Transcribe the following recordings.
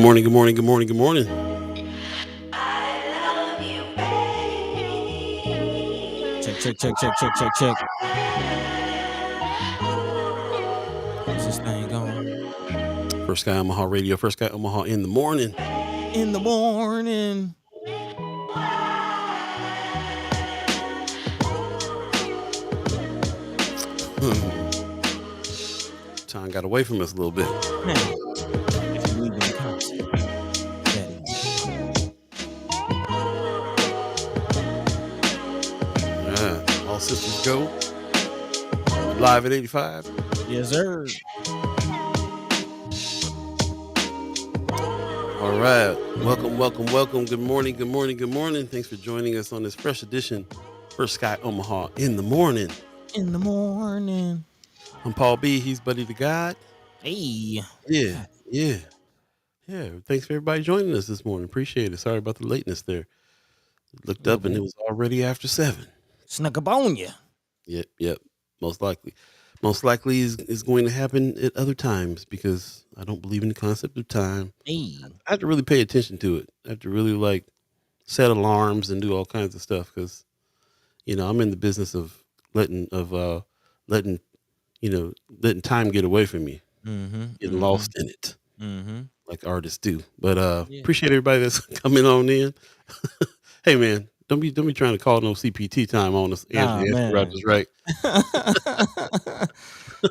morning, good morning, good morning, good morning. Check. Is this thing going? First Guy Omaha Radio, First Guy Omaha in the morning. In the morning. Time got away from us a little bit. Man, if you believe in the concept, that is. Yeah, all systems go. Live at 85. Yes, sir. All right. Welcome. Good morning. Thanks for joining us on this fresh edition, First Guy Omaha in the morning. In the morning. I'm Paul B. He's Buddi3 Da Gawd. Hey. Yeah. Thanks for everybody joining us this morning. Appreciate it. Sorry about the lateness there. Looked up and it was already after 7. Snuck up on you. Yep. Most likely is going to happen at other times because I don't believe in the concept of time. Hey. I have to really pay attention to it. I have to really set alarms and do all kinds of stuff because, I'm in the business of letting time get away from me, getting lost in it, like artists do. But appreciate everybody that's coming on in. Hey man, don't be trying to call no CPT time on us. Anthony Rogers, right?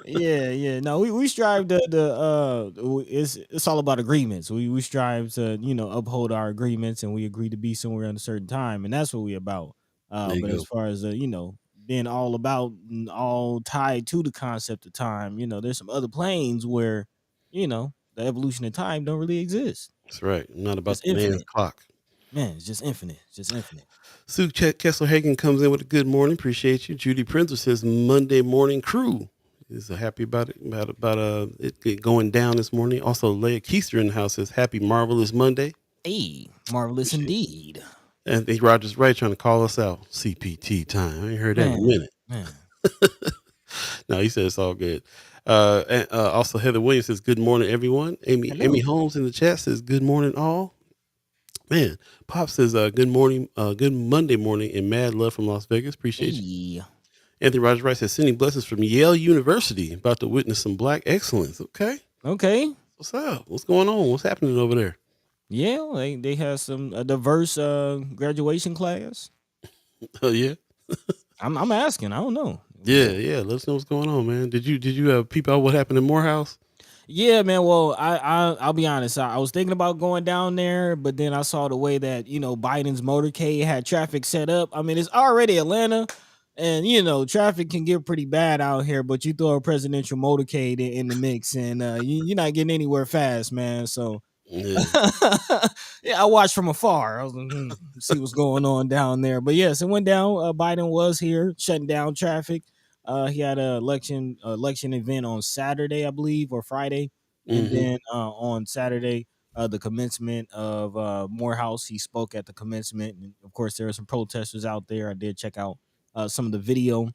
Yeah. No, we strive to it's all about agreements. We strive to uphold our agreements, and we agree to be somewhere at a certain time, and that's what we about. But as far as being all about and all tied to the concept of time, there's some other planes where the evolution of time don't really exist. That's right. I'm not about It's the man's infinite. clock. Man, it's just infinite. Sue Kessler Hagen comes in with a good morning. Appreciate you. Judy Printer says Monday morning crew is happy about it going down this morning. Also, Leah Keister in the house says happy marvelous Monday. Hey, marvelous indeed. And Rogers right trying to call us out. CPT time. I ain't heard that in a minute. Man. No, he said it's all good. And also Heather Williams says good morning, everyone. Amy Holmes in the chat says good morning, all. Man, Pop says good morning, good Monday morning, and mad love from Las Vegas. Appreciate you. Anthony Rogers Wright says sending blessings from Yale University. About to witness some black excellence. Okay. What's up? What's going on? What's happening over there? Yeah, they have some diverse graduation class. Oh yeah. I'm asking. I don't know. Yeah. Let us know what's going on, man. Did you peep out what happened in Morehouse? Yeah, man. Well, I'll be honest. I was thinking about going down there, but then I saw the way that Biden's motorcade had traffic set up. I mean, it's already Atlanta, and traffic can get pretty bad out here. But you throw a presidential motorcade in the mix, and you're not getting anywhere fast, man. So yeah, I watched from afar. I was like, see what's going on down there. But yes, it went down. Biden was here shutting down traffic. He had an election event on Saturday, I believe, or Friday. And then on Saturday, the commencement of Morehouse, he spoke at the commencement. And of course, there are some protesters out there. I did check out some of the video.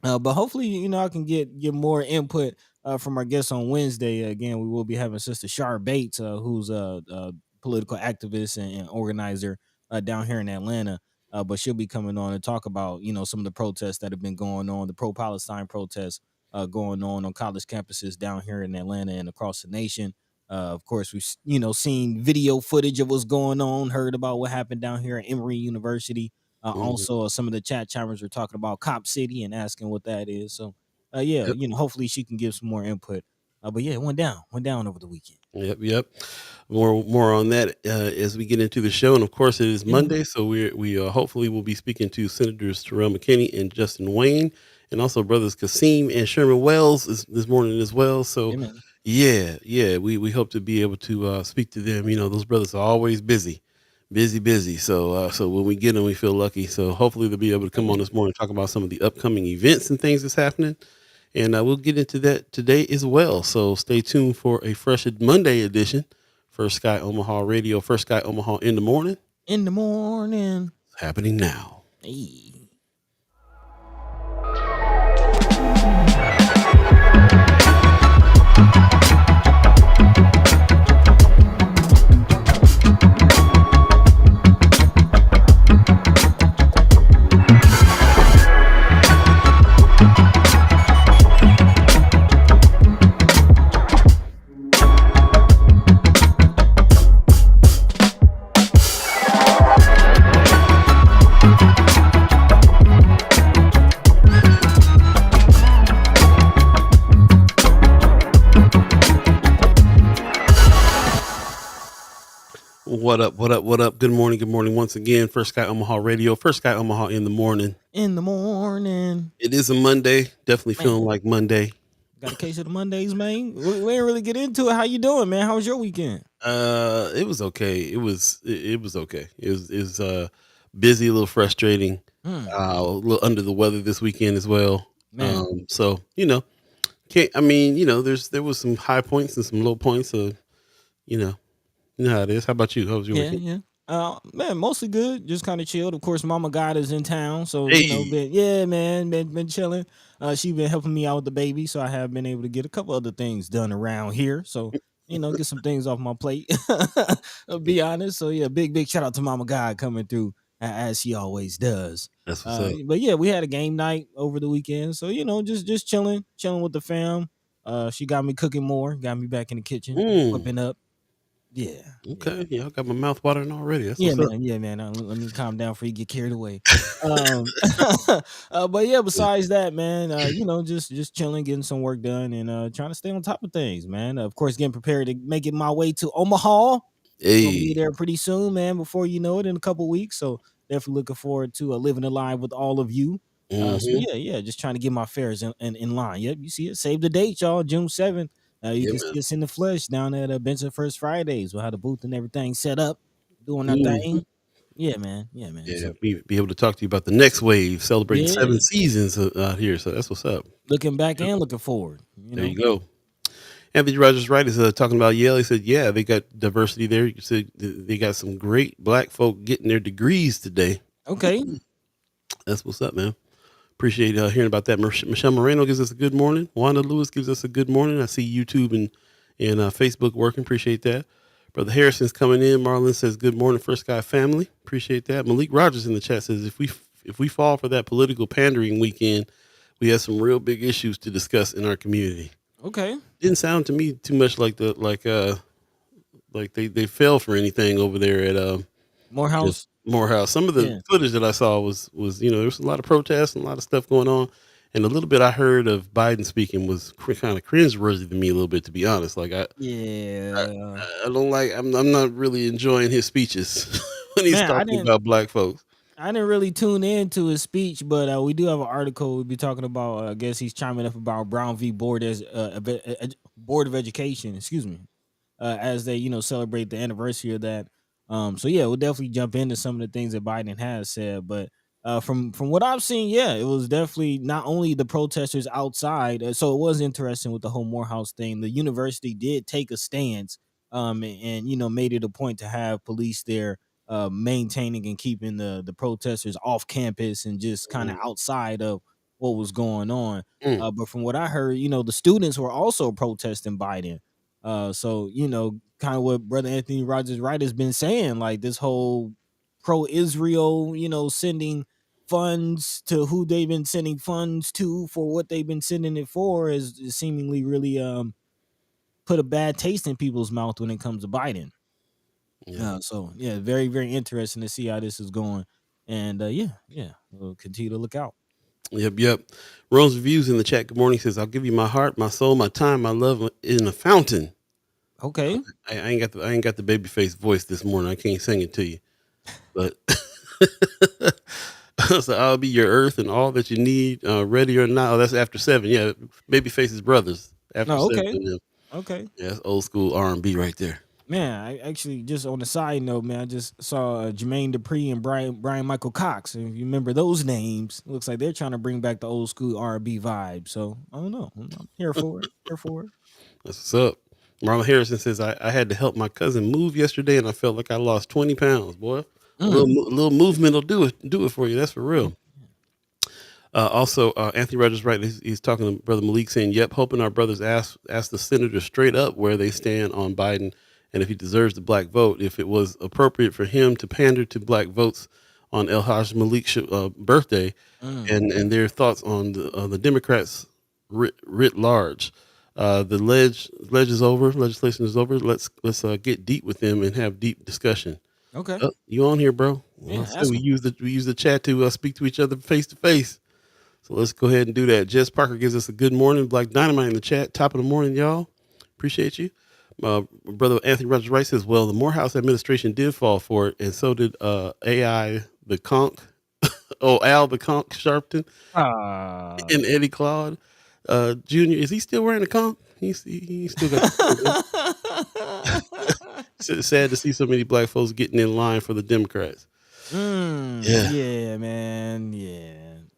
But hopefully, I can get more input from our guests on Wednesday. Again, we will be having Sister Shar Bates, who's a political activist and organizer down here in Atlanta. But she'll be coming on and talk about, some of the protests that have been going on, the pro-Palestine protests going on college campuses down here in Atlanta and across the nation. Of course, we've, seen video footage of what's going on, heard about what happened down here at Emory University. Also, some of the chat chimers were talking about Cop City and asking what that is. So, hopefully she can give some more input. But yeah, it went down over the weekend. Yep. More on that as we get into the show, and of course it is Monday, so we hopefully will be speaking to Senators Terrell McKinney and Justin Wayne, and also brothers Qasim and Sherman Wells this morning as well. So yeah, we hope to be able to speak to them. Those brothers are always busy. So when we get them, we feel lucky. So hopefully they'll be able to come on this morning and talk about some of the upcoming events and things that's happening. And we'll get into that today as well. So stay tuned for a fresh Monday edition. First Guy Omaha Radio, First Guy Omaha in the morning. It's happening now. Hey. What up? What up? What up? Good morning. Good morning once again. First Sky Omaha Radio. First Sky Omaha in the morning. In the morning, It is a Monday. Definitely man. feeling like Monday. Got a case of the Mondays, man. We didn't really get into it. How you doing, man? How was your weekend? It was okay. It was okay. It was busy, a little frustrating. Hmm, A little under the weather this weekend as well. man. So can't. There was some high points and some low points. So you know, you know how it is. How about you? How was your Yeah, weekend? yeah. Man, mostly good. Just kind of chilled. Of course, Mama God is in town, so Hey, been yeah, man, been chilling. She been helping me out with the baby, so I have been able to get a couple other things done around here. So get some things off my plate. I'll be honest. So yeah, big shout out to Mama God coming through as she always does. that's what's up. But yeah, we had a game night over the weekend, so just chilling with the fam. She got me cooking more, got me back in the kitchen, Mm, whipping up. Yeah, yeah. okay. Yeah, I got my mouth watering already. That's Yeah, what's up. man. Yeah, man. Let me calm down before you get carried away. Um, but yeah, besides that, man, just chilling, getting some work done, and trying to stay on top of things, man. Of course, getting prepared to make it my way to Omaha. Gonna be Hey. there pretty soon, man. Before you know it, in a couple weeks. So definitely looking forward to living a live with all of you. So Mm-hmm. yeah, just trying to get my affairs in line. Yep, you see it. Save the date, y'all. June 7th. You Yeah, can man. see us in the flesh down at Benson First Fridays. We'll have the booth and everything set up, doing our Mhm. thing. Yeah, man. Yeah, man. Yeah, So be able to talk to you about the next wave, celebrating yeah, 7 seasons, out here, so that's what's up. looking back Yep, and looking forward. there you go. Anthony Rogers Wright is, talking about Yale. He said, "Yeah, they got diversity there." He said they got some great black folk getting their degrees today. Okay. That's what's up, man. Appreciate, hearing about that. Michelle Moreno gives us a good morning. Wanda Lewis gives us a good morning. I see YouTube and Facebook working. Appreciate that. Brother Harrison's coming in. Marlon says, "Good morning, First Guy family." Appreciate that. Malik Rogers in the chat says, "If we fall for that political pandering weekend, we have some real big issues to discuss in our community." Okay. Didn't sound to me too much like they fell for anything over there at Morehouse. Morehouse. Some of the Yeah. footage that I saw was there was a lot of protests and a lot of stuff going on, and a little bit I heard of Biden speaking was kind of cringeworthy to me a little bit, to be honest. Like I, Yeah. I don't like. I'm not really enjoying his speeches when he's Man, talking about black folks. I didn't really tune into his speech, but we do have an article we'll be talking about. I guess he's chiming up about Brown v. Board of Education. Excuse me, as they celebrate the anniversary of that. So yeah, we'll definitely jump into some of the things that Biden has said, but from what I've seen, yeah, it was definitely not only the protesters outside. So it was interesting with the whole Morehouse thing. The university did take a stance, and made it a point to have police there, maintaining and keeping the protesters off campus and just kind of Mm, outside of what was going on. mm, But from what I heard, the students were also protesting Biden. So kind of what Brother Anthony Rogers Wright has been saying, like this whole pro-Israel, sending funds to who they've been sending funds to for what they've been sending it for is seemingly really put a bad taste in people's mouth when it comes to Biden. yeah. So yeah, very very interesting to see how this is going, and yeah, we'll continue to look out. Yep, yep. Rose Reviews in the chat. Good morning. Says, "I'll give you my heart, my soul, my time, my love in a fountain." Okay. I ain't got the baby face voice this morning. I can't sing it to you, but so I'll be your earth and all that you need, ready or not. Oh, that's after 7. Yeah, Babyface's brothers after No. 7. Okay. Yeah, Okay. that's old school R&B right there. Man, I actually just on the side note, man, I just saw Jermaine Dupri and Brian Michael Cox. And if you remember those names, looks like they're trying to bring back the old school R&B vibe. So I don't know. I'm here for it. Here for it. That's what's up. Marlon Harrison says, I had to help my cousin move yesterday, and I felt like I lost 20 pounds. Boy, Mm. a little movement will do it for you. That's for Yeah. real. Also, Anthony Rogers, right? He's talking to Brother Malik, saying, "Yep, hoping our brothers ask the senator straight up where they stand on Biden and if he deserves the black vote. If it was appropriate for him to pander to black votes on El Haj Malik's birthday, Mm. and their thoughts on the Democrats writ large. The ledge is over. Legislation is over. Let's get deep with them and have deep discussion." Okay. You on here, bro? Well, I Yeah. said Ask we them. use the chat to speak to each other face to face. So let's go ahead and do that. Jess Parker gives us a good morning. Black Dynamite in the chat. Top of the morning, y'all. Appreciate you. Brother Anthony Rogers Wright says, "Well, the Morehouse administration did fall for it, and so did AI the Conk, Al the Conk Sharpton, Ah. and Eddie Claude Jr. Is he still wearing the conch? He still got the It's sad to see so many black folks getting in line for the Democrats. Yeah. Yeah, man. Yeah.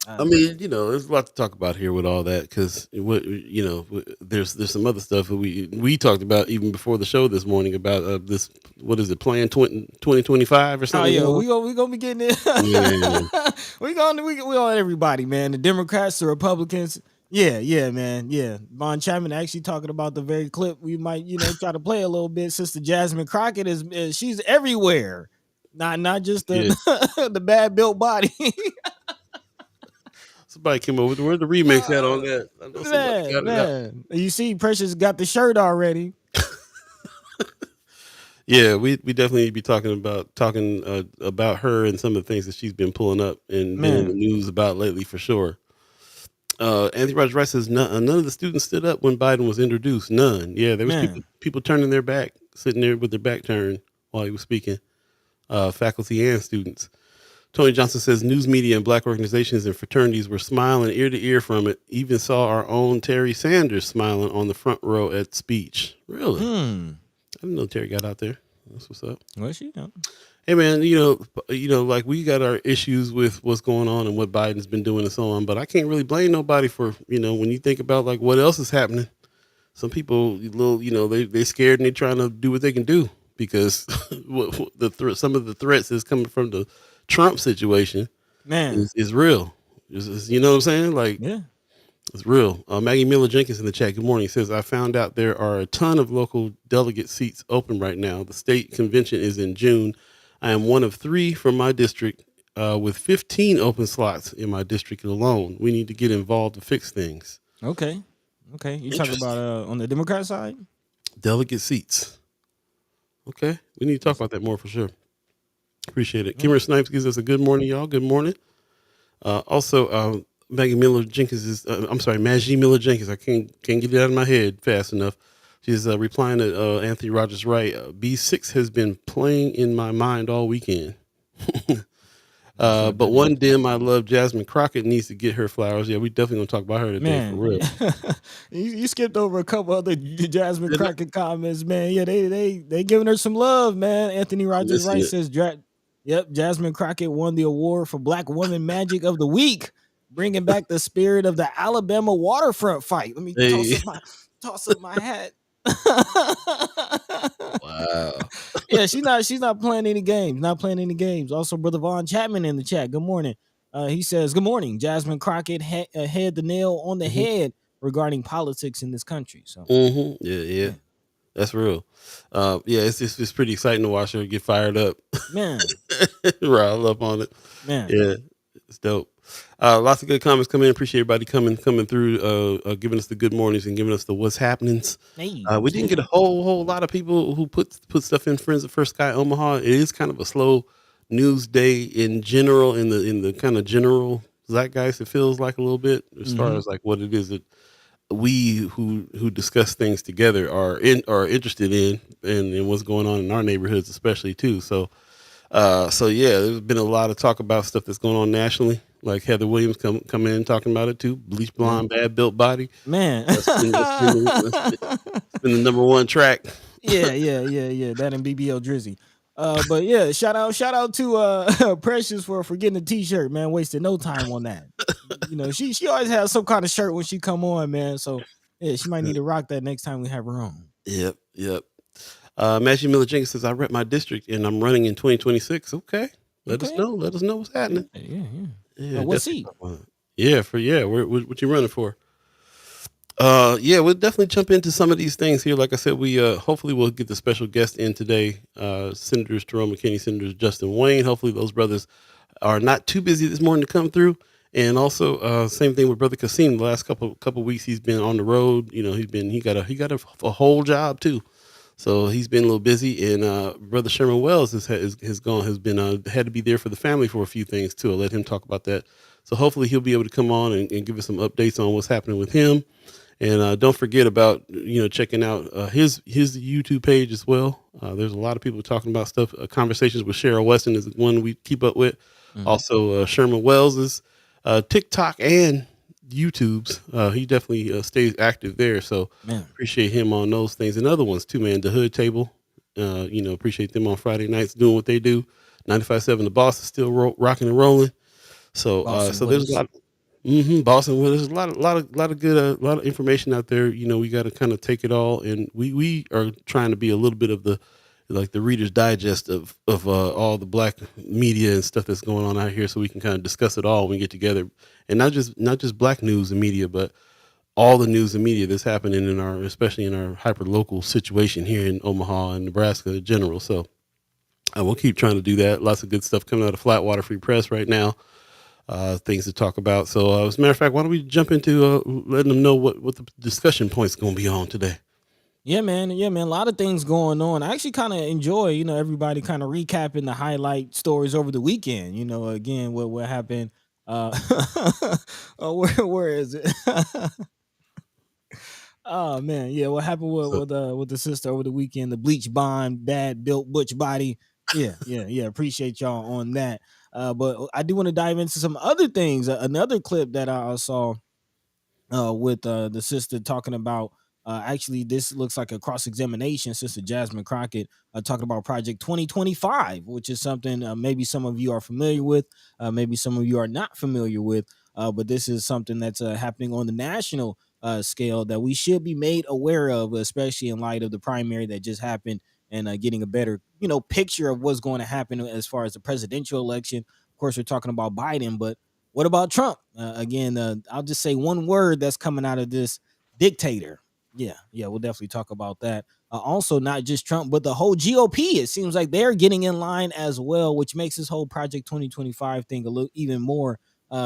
I mean, there's a lot to talk about here with all that because there's some other stuff that we talked about even before the show this morning about this, what is it, Plan 2025 or Oh something? yeah, we gonna be getting it. Yeah. we on everybody, man. The Democrats, the Republicans. Yeah, man. Yeah, Von Chapman actually talking about the very clip we might try to play a little bit. Sister Jasmine Crockett is she's everywhere, not just the the bad built body. Somebody came over with where's the remix at on that? I know somebody got it out. Man, you see, Precious got the shirt already. Yeah, we definitely need to be talking about her and some of the things that she's been pulling up and been in the news about lately for sure. Anthony Rogers Wright says none of the students stood up when Biden was introduced. None. Yeah, there was people turning their back, sitting there with their back turned while he was speaking. Faculty and students. Tony Johnson says news media and black organizations and fraternities were smiling ear to ear from it. Even saw our own Terry Sanders smiling on the front row at speech. Really? I didn't know Terry got out there. That's what's up. Well, she know. Hey man, like we got our issues with what's going on and what Biden's been doing and so on, but I can't really blame nobody for, when you think about like what else is happening. Some people, they scared and they trying to do what they can do because some of the threats that's coming from the Trump situation, man, is real. You know what I'm saying? Like, yeah, it's real. Maggie Miller Jenkins in the chat. Good morning. Says I found out there are a ton of local delegate seats open right now. The state convention is in June. I am one of 3 from my district, with 15 open slots in my district alone. We need to get involved to fix things. Okay. You talking about on the Democrat side? Delegate seats. Okay, we need to talk about that more for sure. Appreciate it. Kimmer Snipes gives us a good morning, y'all. Good morning. Also, Maggie Miller Jenkins is, Maggie Miller Jenkins. I can't get it out of my head fast enough. She's replying to Anthony Rogers Wright. B6 has been playing in my mind all weekend. But one dim I love, Jasmine Crockett needs to get her flowers. Yeah, we definitely gonna talk about her today for real. you skipped over a couple other Jasmine Crockett comments, man. Yeah, they giving her some love, man. Anthony Rogers Wright says, Jasmine Crockett won the award for Black Woman Magic of the Week, bringing back the spirit of the Alabama waterfront fight. Let me toss up my hat. Wow. Yeah, she's not playing any games. Also, Brother Von Chapman in the chat. Good morning. He says, good morning. Jasmine Crockett had the nail on the head regarding politics in this country. So yeah. That's real. It's pretty exciting to watch her get fired up. Man. Rile up on it. Man. Yeah, it's dope. Lots of good comments coming in. Appreciate everybody coming through, giving us the good mornings and giving us the what's happenings. We didn't get a whole lot of people who put stuff in Friends of First Sky Omaha. It is kind of a slow news day in general, in the kind of general zeitgeist. It feels like a little bit as far as like what it is that we who discuss things together are interested in and what's going on in our neighborhoods, especially too. So yeah, there's been a lot of talk about stuff that's going on nationally. Like Heather Williams come in talking about it too. Bleach blonde, bad built body. Man, that's been the number one track. Yeah. That and BBL Drizzy. But yeah, shout out to Precious for getting the t-shirt, man. Wasted no time on that. She always has some kind of shirt when she come on, man. So yeah, she might need to rock that next time we have her on. Yep. Maggie Miller Jenkins says I rep my district and I'm running in 2026. Okay. Let us know what's happening. Yeah. What seat? What you running for? We'll definitely jump into some of these things here. Like I said, we hopefully we'll get the special guest in today. Senators Jerome McKinney, Senators Justin Wayne. Hopefully those brothers are not too busy this morning to come through. And also, same thing with Brother Qasim. The last couple weeks he's been on the road. He got a whole job too. So he's been a little busy, and Brother Sherman Wells had to be there for the family for a few things too. I'll let him talk about that. So hopefully he'll be able to come on and give us some updates on what's happening with him. And don't forget about checking out his YouTube page as well. There's a lot of people talking about stuff. Conversations with Cheryl Weston is one we keep up with. Mhm. Also, Sherman Wells's TikTok and YouTube's. He definitely stays active there. So Man, appreciate him on those things and other ones too, man. The Hood Table. Appreciate them on Friday nights doing what they do. 95.7 The Boss is still rocking and rolling. So, Boston so with there's a us. lot. Boston. Well, there's a lot of good, lot of information out there. We got to kind of take it all, and we are trying to be a little bit of the Reader's Digest of all the black media and stuff that's going on out here, so we can kind of discuss it all when we get together, and not just black news and media, but all the news and media that's happening especially in our hyper local situation here in Omaha and Nebraska in general. So we'll keep trying to do that. Lots of good stuff coming out of Flatwater Free Press right now, things to talk about. So, as a matter of fact, why don't we jump into letting them know what the discussion point's going to be on today? Yeah, man. Yeah, man. A lot of things going on. I actually kind of enjoy, everybody kind of recapping the highlight stories over the weekend. Again, what happened. Where is it? Oh man, yeah. What happened with So, with the sister over the weekend? The bleach blonde, bad built butch body. Yeah, yeah, yeah. Appreciate y'all on that. But I do want to dive into some other things. Another clip that I saw with the sister talking about. Actually, this looks like a cross examination. Sister Jasmine Crockett talking about Project 2025, which is something maybe some of you are familiar with, maybe some of you are not familiar with. But this is something that's happening on the national scale that we should be made aware of, especially in light of the primary that just happened and getting a better, picture of what's going to happen as far as the presidential election. Of course, we're talking about Biden, but what about Trump? Again, I'll just say one word that's coming out of this: dictator. Yeah, yeah, we'll definitely talk about that. Also, not just Trump, but the whole GOP. It seems like they're getting in line as well, which makes this whole Project 2025 thing a little even more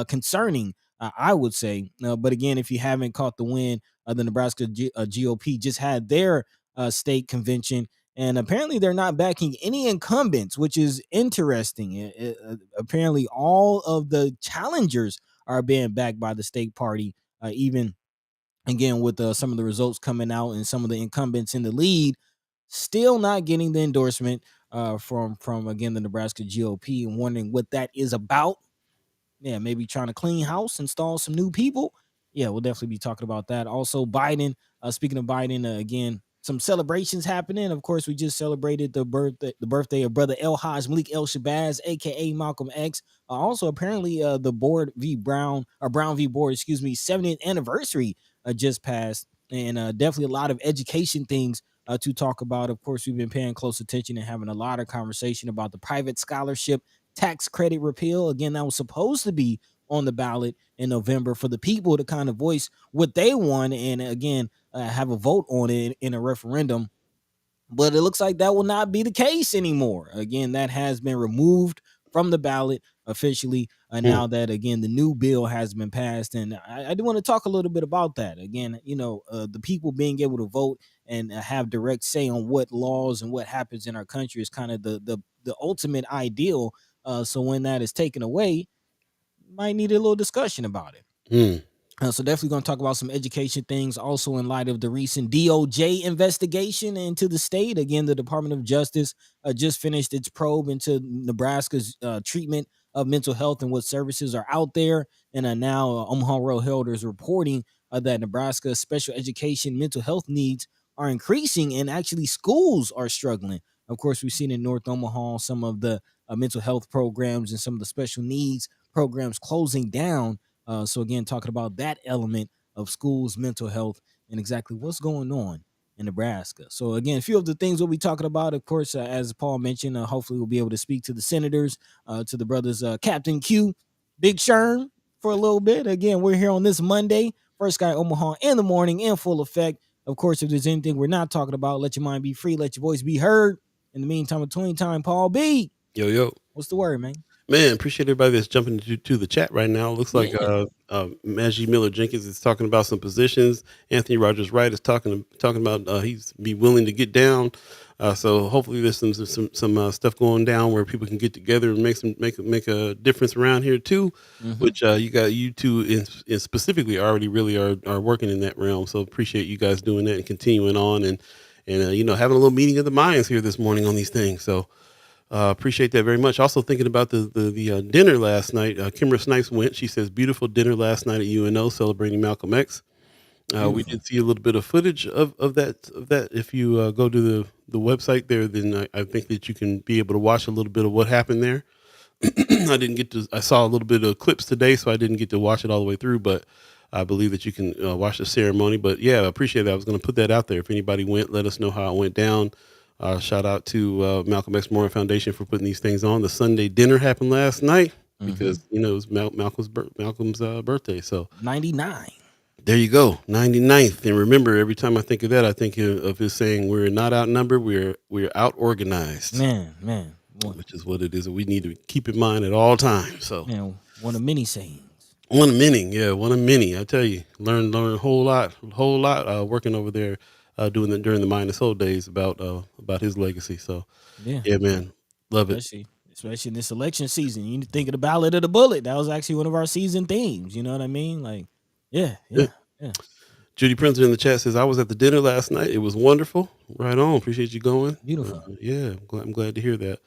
concerning, I would say. But again, if you haven't caught the wind, the Nebraska GOP just had their state convention, and apparently they're not backing any incumbents, which is interesting. Apparently, all of the challengers are being backed by the state party, even again with some of the results coming out and some of the incumbents in the lead still not getting the endorsement from again the Nebraska GOP, and wondering what that is about. Yeah, maybe trying to clean house, install some new people. Yeah, we'll definitely be talking about that. Also, Biden. Speaking of Biden, again, some celebrations happening. Of course, we just celebrated the birthday of brother El Haj Malik El Shabazz, aka Malcolm X. Also, apparently, the Board v Brown or Brown v Board, excuse me, 70th anniversary just passed, and definitely a lot of education things to talk about. Of course, we've been paying close attention and having a lot of conversation about the private scholarship tax credit repeal. Again, that was supposed to be on the ballot in November for the people to kind of voice what they want and again have a vote on it in a referendum. But it looks like that will not be the case anymore. Again, that has been removed from the ballot officially. mm, Now that again the new bill has been passed, and I do want to talk a little bit about that. Again, the people being able to vote and have direct say on what laws and what happens in our country is kind of the ultimate ideal. So when that is taken away, might need a little discussion about it. mm, So definitely going to talk about some education things. Also, in light of the recent DOJ investigation into the state, again, the Department of Justice just finished its probe into Nebraska's treatment of mental health and what services are out there. And now Omaha Royal Herald is reporting that Nebraska's special education mental health needs are increasing, and actually schools are struggling. Of course, we've seen in North Omaha some of the mental health programs and some of the special needs programs closing down. So again, talking about that element of schools, mental health, and exactly what's going on in Nebraska. So again, a few of the things we'll be talking about, of course, as Paul mentioned, hopefully we'll be able to speak to the senators, to the brothers Captain Q, Big Sherm for a little bit. Again, we're here on this Monday, First Guy Omaha in the morning in full effect. Of course, if there's anything we're not talking about, let your mind be free, let your voice be heard. In the meantime, between time, Paul B, yo yo. what's the word, man? Man, appreciate everybody that's jumping to the chat right now. Looks like Yeah. Maggie Miller Jenkins is talking about some positions. Anthony Rogers Wright is talking about he's be willing to get down So hopefully there's some stuff going down where people can get together and make a difference around here too. Mm-hmm. Which you two in specifically already really are working in that realm. So appreciate you guys doing that and continuing on and having a little meeting of the minds here this morning on these things. So appreciate that very much. Also thinking about the dinner last night. Kimra Snipes went. She says beautiful dinner last night at UNO celebrating Malcolm X. We Beautiful. did see a little bit of footage of that. If you go to the website there, then I think that you can be able to watch a little bit of what happened there. I saw a little bit of clips today, so I didn't get to watch it all the way through, but I believe that you can watch the ceremony. But yeah, I appreciate that. I was going to put that out there. If anybody went, let us know how it went down. Shout out to Malcolm X Memorial Foundation for putting these things on. The Sunday dinner happened last night because it was Malcolm's birthday. So 99. there you go, 99th. And remember, every time I think of that, I think of his saying, "We're not outnumbered. We're out organized." Man. Which is what it is that we need to keep in mind at all times. So, One of many sayings. one of many. I tell you, learned a whole lot working over there, doing that during the Mind and Soul days about his legacy. So, yeah, man, love it. Especially in this election season. You think of the Ballad of the Bullet. That was actually one of our season themes. You know what I mean? Like, yeah. Judy Printer in the chat says, I was at the dinner last night. It was wonderful. Right on. Appreciate you going. Beautiful. Yeah, I'm glad to hear that.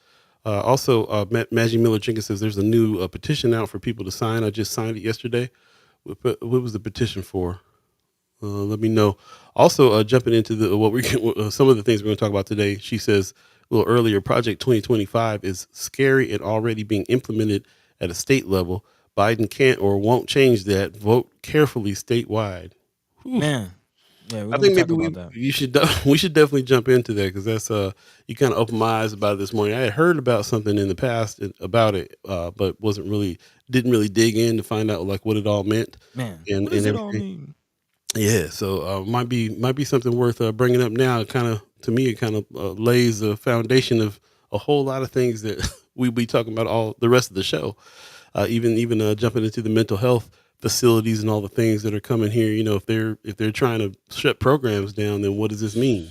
Also, Maggie Miller Jenkins says there's a new petition out for people to sign. I just signed it yesterday. What was the petition for? Let me know. Also, jumping into some of the things we're going to talk about today. She says a little earlier, Project 2025 is scary and already being implemented at a state level. Biden can't or won't change that. Vote carefully statewide. Whew. Man, yeah, I think maybe about that. we should definitely jump into that because that's you kind of opened my eyes about it this morning. I had heard about something in the past about it, but didn't really dig in to find out like what it all meant. Man, and what does it everything. all mean? Yeah, so might be something worth bringing up now. Kind of to me, it kind of lays the foundation of a whole lot of things that we'll be talking about all the rest of the show. Even jumping into the mental health facilities and all the things that are coming here. If they're trying to shut programs down, then what does this mean?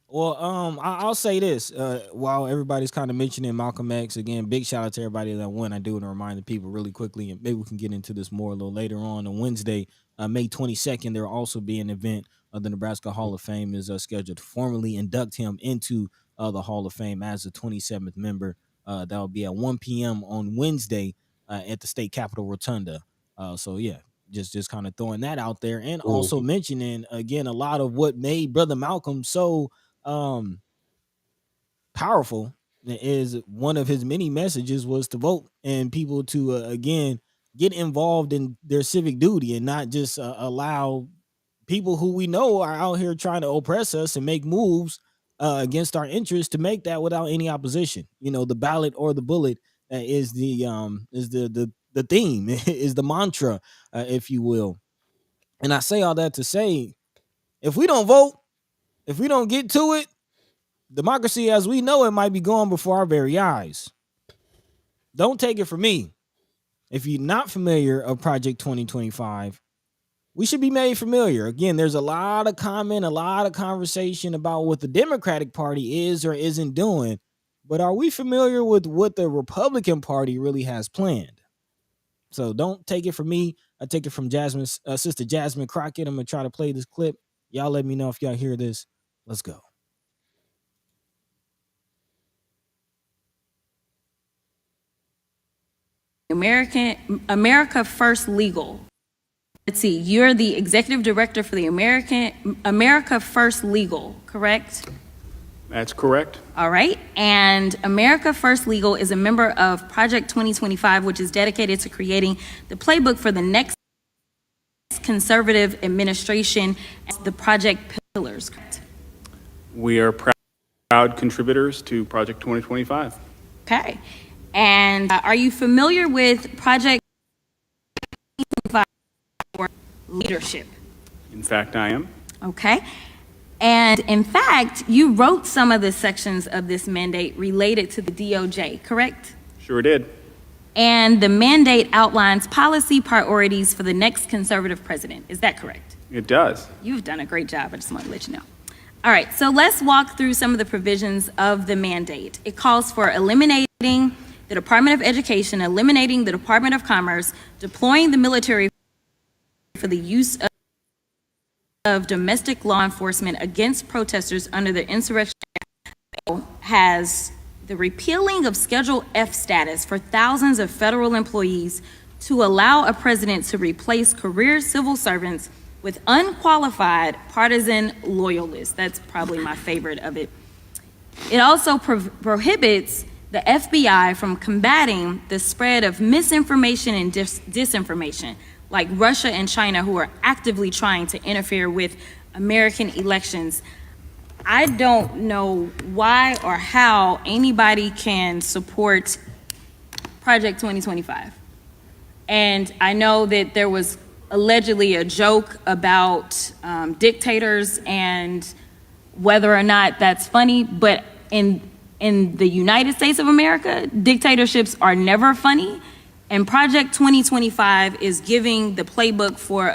Well, I'll say this. While everybody's kind of mentioning Malcolm X again, big shout out to everybody that won. I do want to remind the people really quickly, and maybe we can get into this more a little later on Wednesday, May 22nd. There will also be an event. The Nebraska Hall of Fame is scheduled to formally induct him into the Hall of Fame as the 27th member. That will be at 1 p.m. on Wednesday at the State Capitol Rotunda. So yeah, just kind of throwing that out there, and also mentioning again a lot of what made Brother Malcolm so powerful is one of his many messages was to vote and people to again get involved in their civic duty and not just allow people who we know are out here trying to oppress us and make moves against our interests to make that without any opposition. The ballot or the bullet is the theme, is the mantra, if you will. And I say all that to say, if we don't vote, if we don't get to it, democracy as we know it might be gone before our very eyes. Don't take it from me. If you're not familiar of Project 2025, we should be made familiar. Again, there's a lot of comment, a lot of conversation about what the Democratic Party is or isn't doing. But are we familiar with what the Republican Party really has planned? So don't take it from me. I take it from Sister Jasmine Crockett. I'm going to try to play this clip. Y'all let me know if y'all hear this. Let's go. America First Legal. Let's see, you're the executive director for the America First Legal, correct? That's correct. All right. And America First Legal is a member of Project 2025, which is dedicated to creating the playbook for the next conservative administration, the project pillars, correct? We are proud contributors to Project 2025. Okay. And are you familiar with Project 2025 for leadership? In fact, I am. Okay. And in fact, you wrote some of the sections of this mandate related to the DOJ, correct? Sure did. And the mandate outlines policy priorities for the next conservative president. Is that correct? It does. You've done a great job. I just want to let you know. All right, so let's walk through some of the provisions of the mandate. It calls for eliminating the Department of Education, eliminating the Department of Commerce, deploying the military for the use of domestic law enforcement against protesters under the insurrection. Has the repealing of Schedule F status for thousands of federal employees to allow a president to replace career civil servants with unqualified partisan loyalists. That's probably my favorite of it. It also prohibits the FBI from combating the spread of misinformation and disinformation, like Russia and China, who are actively trying to interfere with American elections. I don't know why or how anybody can support Project 2025. And I know that there was allegedly a joke about dictators and whether or not that's funny, but in the United States of America, dictatorships are never funny, and Project 2025 is giving the playbook for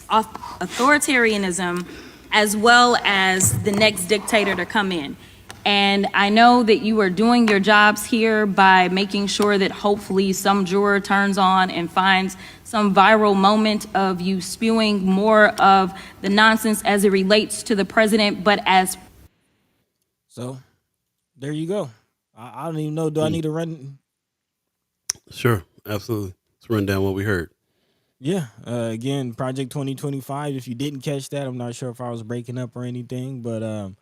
authoritarianism as well as the next dictator to come in. And I know that you are doing your jobs here by making sure that hopefully some juror turns on and finds some viral moment of you spewing more of the nonsense as it relates to the president, but as... So there you go. I don't even know. Do I need to run? Sure, absolutely. Let's run down what we heard. Yeah. Again, Project 2025. If you didn't catch that, I'm not sure if I was breaking up or anything, but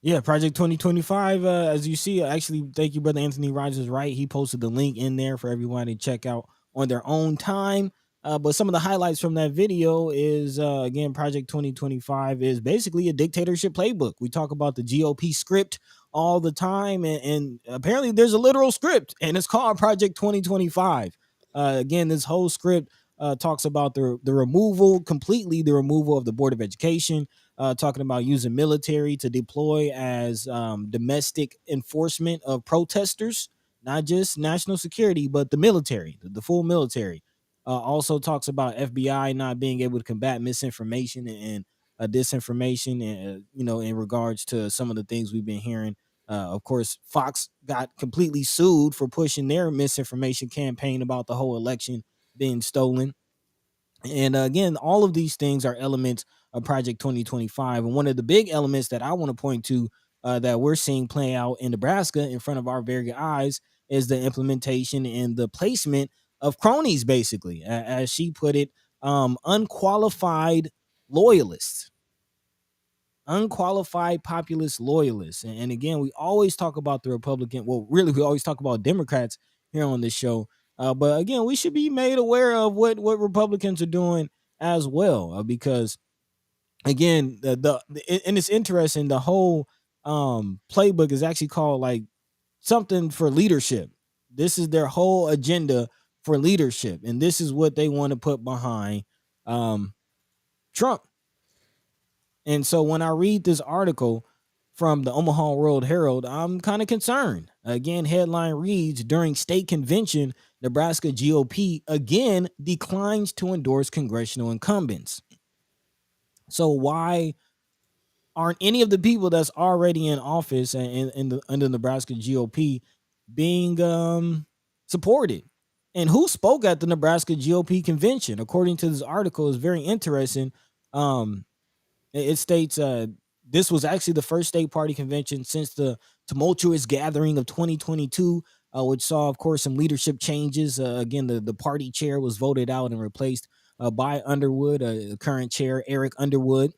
yeah, Project 2025. As you see, actually, thank you, Brother Anthony Rogers. Right, he posted the link in there for everyone to check out on their own time. But some of the highlights from that video is, again, Project 2025 is basically a dictatorship playbook. We talk about the GOP script all the time, and apparently there's a literal script, and it's called Project 2025. Again, this whole script talks about the removal of the Board of Education, talking about using military to deploy as domestic enforcement of protesters, not just national security, but the military, the full military. Also talks about FBI not being able to combat misinformation and disinformation, and in regards to some of the things we've been hearing. Of course, Fox got completely sued for pushing their misinformation campaign about the whole election being stolen. And again, all of these things are elements of Project 2025. And one of the big elements that I want to point to that we're seeing play out in Nebraska in front of our very eyes is the implementation and the placement of cronies, basically, as she put it, unqualified loyalists, unqualified populist loyalists. And again, we always talk about the Republican. Well, really, we always talk about Democrats here on this show. But again, we should be made aware of what Republicans are doing as well, because again, and it's interesting. The whole playbook is actually called like something for leadership. This is their whole agenda for leadership, and this is what they want to put behind Trump. And so when I read this article from the Omaha World Herald, I'm kind of concerned. Again, headline reads, during state convention, Nebraska GOP again declines to endorse congressional incumbents. So why aren't any of the people that's already in office and under Nebraska GOP being supported? And who spoke at the Nebraska GOP convention? According to this article, is very interesting. It states this was actually the first state party convention since the tumultuous gathering of 2022, which saw, of course, some leadership changes. Again, the party chair was voted out and replaced by Underwood, current chair Eric Underwood,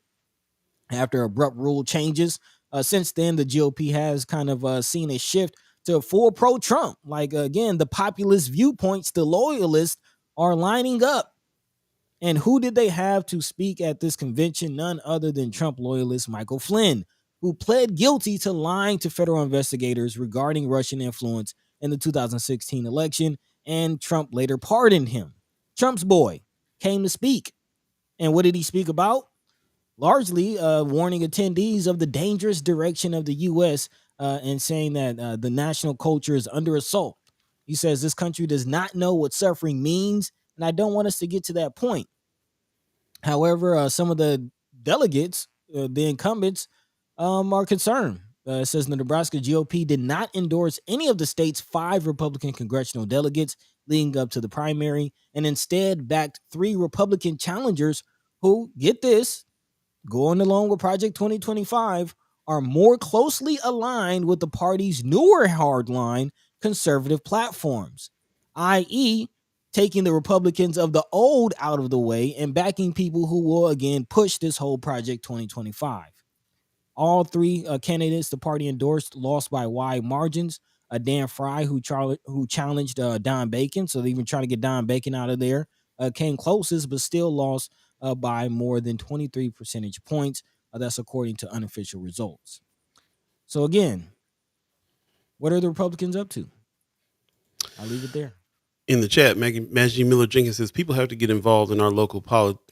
after abrupt rule changes. Since then, the GOP has kind of seen a shift to full pro-Trump. Like, again, the populist viewpoints, the loyalists are lining up. And who did they have to speak at this convention? None other than Trump loyalist Michael Flynn, who pled guilty to lying to federal investigators regarding Russian influence in the 2016 election, and Trump later pardoned him. Trump's boy came to speak. And what did he speak about? Largely warning attendees of the dangerous direction of the U.S. And saying that the national culture is under assault. He says this country does not know what suffering means, and I don't want us to get to that point. However, some of the delegates, the incumbents, are concerned. It says the Nebraska GOP did not endorse any of the state's 5 Republican congressional delegates leading up to the primary, and instead backed 3 Republican challengers who, get this, going along with Project 2025, are more closely aligned with the party's newer hardline conservative platforms, i.e., taking the Republicans of the old out of the way and backing people who will again push this whole Project 2025. All 3 candidates the party endorsed lost by wide margins. Dan Fry, who challenged Don Bacon, so they even trying to get Don Bacon out of there, came closest, but still lost by more than 23 percentage points. That's according to unofficial results. So again, what are the Republicans up to? I'll leave it there. In the chat, Maggie Miller Jenkins says people have to get involved in our local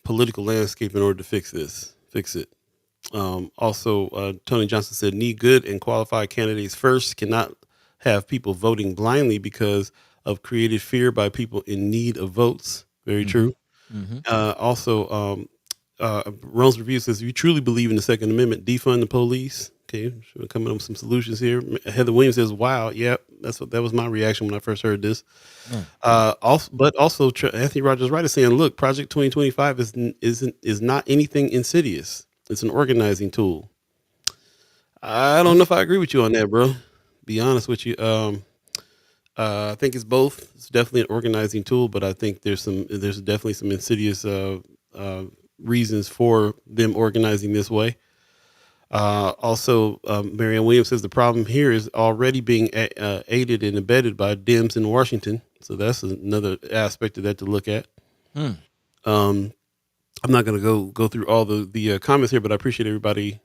political landscape in order to fix it. Also, Tony Johnson said, need good and qualified candidates first. Cannot have people voting blindly because of created fear by people in need of votes. Very true. Also, Rome's Review says, if you truly believe in the Second Amendment, defund the police. Okay, we're coming up with some solutions here. Heather Williams says, wow, yeah, that was my reaction when I first heard this. Also, Anthony Rogers Wright is saying, look, Project 2025 is not anything insidious. It's an organizing tool. I don't know if I agree with you on that, bro. Be honest with you. I think it's both. It's definitely an organizing tool, but I think there's definitely some insidious reasons for them organizing this way. Also, Marianne Williams says the problem here is already being aided and abetted by Dems in Washington. So that's another aspect of that to look at. I'm not going to go through all the comments here, but I appreciate everybody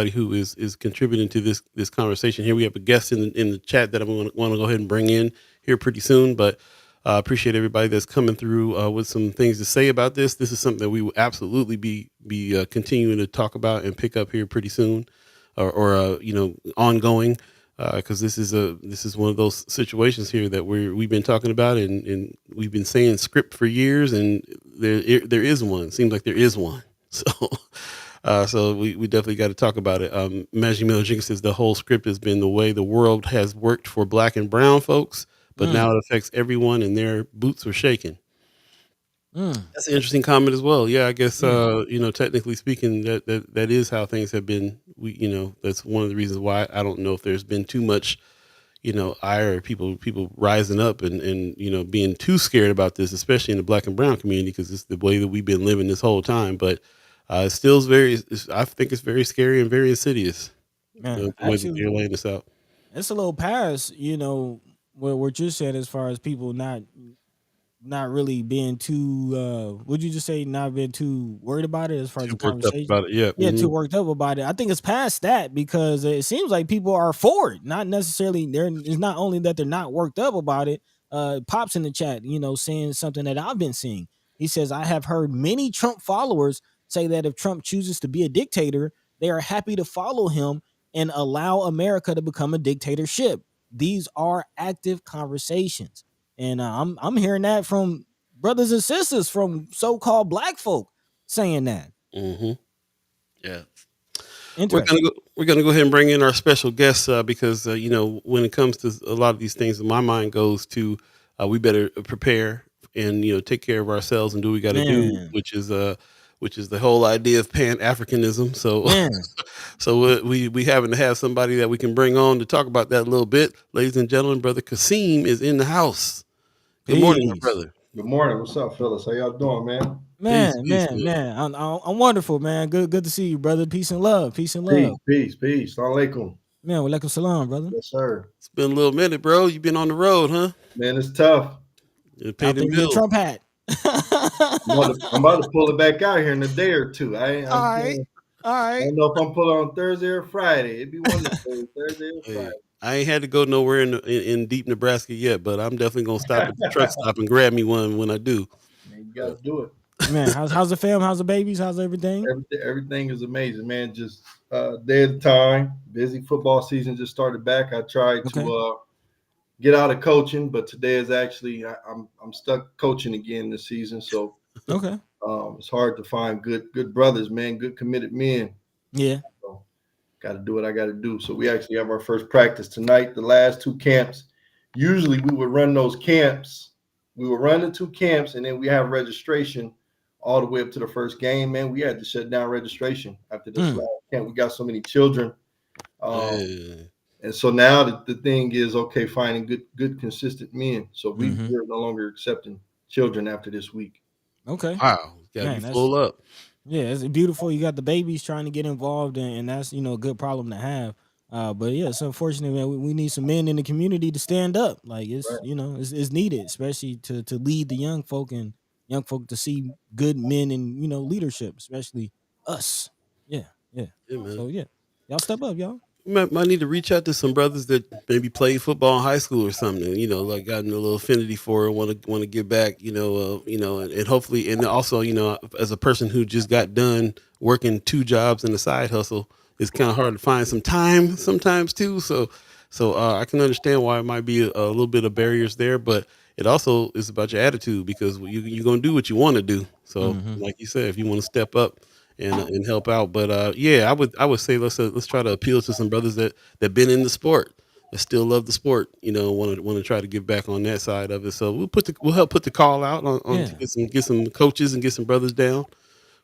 who is contributing to this conversation here. We have a guest in the chat that I'm going to want to go ahead and bring in here pretty soon, but I appreciate everybody that's coming through with some things to say about this. This is something that we will absolutely be continuing to talk about and pick up here pretty soon, or ongoing, because this is one of those situations here that we've been talking about and we've been saying script for years, and there is one. Seems like there is one. So we definitely got to talk about it. Maggie Miller Jenkins says the whole script has been the way the world has worked for Black and brown folks, but now it affects everyone and their boots are shaking. That's an interesting comment as well. Yeah, I guess technically speaking, that is how things have been. That's one of the reasons why I don't know if there's been too much, ire or people rising up and being too scared about this, especially in the Black and brown community, because it's the way that we've been living this whole time. But it still is I think it's very scary and very insidious. Man, The way that they're laying this out. it's a little past, what you're saying as far as people not really being too would you just say not being too worried about it as far as the Too worked up conversation? about it. Yeah. Too worked up about it. I think it's past that because it seems like people are for it. Not necessarily it's not only that they're not worked up about it. Pops in the chat, saying something that I've been seeing. He says, I have heard many Trump followers say that if Trump chooses to be a dictator, they are happy to follow him and allow America to become a dictatorship. These are active conversations. And I'm hearing that from brothers and sisters from so-called Black folk saying that. Yeah. Interesting. We're gonna go ahead and bring in our special guests because when it comes to a lot of these things, my mind goes to we better prepare and take care of ourselves and do what we got to do, which is the whole idea of Pan-Africanism. So so we happen to have somebody that we can bring on to talk about that a little bit. Ladies and gentlemen, brother Qasim is in the house. Good morning, my brother. Good morning. What's up, fellas? How y'all doing, man? Man. I'm wonderful, man. Good to see you, brother. Peace and love. Peace. Peace. Assalamu alaikum. Man, wa alaikum salam, brother. Yes, sir. It's been a little minute, bro. You've been on the road, huh? Man, it's tough. Pay the bill. Trump hat. I'm about to pull it back out here in a day or two. All right. I don't know if I'm pulling on Thursday or Friday. It'd be one of those Thursday or Friday. I ain't had to go nowhere in deep Nebraska yet, but I'm definitely gonna stop at the truck stop and grab me one when I do. Man, you gotta do it. Man, how's the fam? How's the babies? How's everything? Everything is amazing, man. Just day at a time. Busy football season just started back. I tried to get out of coaching, but today is actually I'm stuck coaching again this season. So it's hard to find good brothers, man, good committed men. Yeah. So got to do what I got to do. So we actually have our first practice tonight. The last 2 camps, usually we would run those camps. We would run the 2 camps, and then we have registration all the way up to the first game. Man, we had to shut down registration after this last camp. We got so many children. And so now the thing is, okay, finding good, consistent men. So we're no longer accepting children after this week. Okay. Wow, gotta be full up. Yeah, it's beautiful. You got the babies trying to get involved, and that's a good problem to have. But yeah, it's unfortunate, man. We need some men in the community to stand up. Like it's Right. it's needed, especially to lead the young folk and young folk to see good men in leadership, especially us. Yeah, yeah. Yeah, man. So yeah, y'all step up, y'all. Might need to reach out to some brothers that maybe played football in high school or something. Like gotten a little affinity for it, want to give back. And hopefully, and also, as a person who just got done working 2 jobs and a side hustle, it's kind of hard to find some time sometimes too. So I can understand why it might be a little bit of barriers there, but it also is about your attitude because you're gonna do what you want to do. So, like you said, if you want to step up and help out. But yeah, I would say let's try to appeal to some brothers that been in the sport, that still love the sport. Want to try to give back on that side of it. So we'll help put the call out on to get some coaches and get some brothers down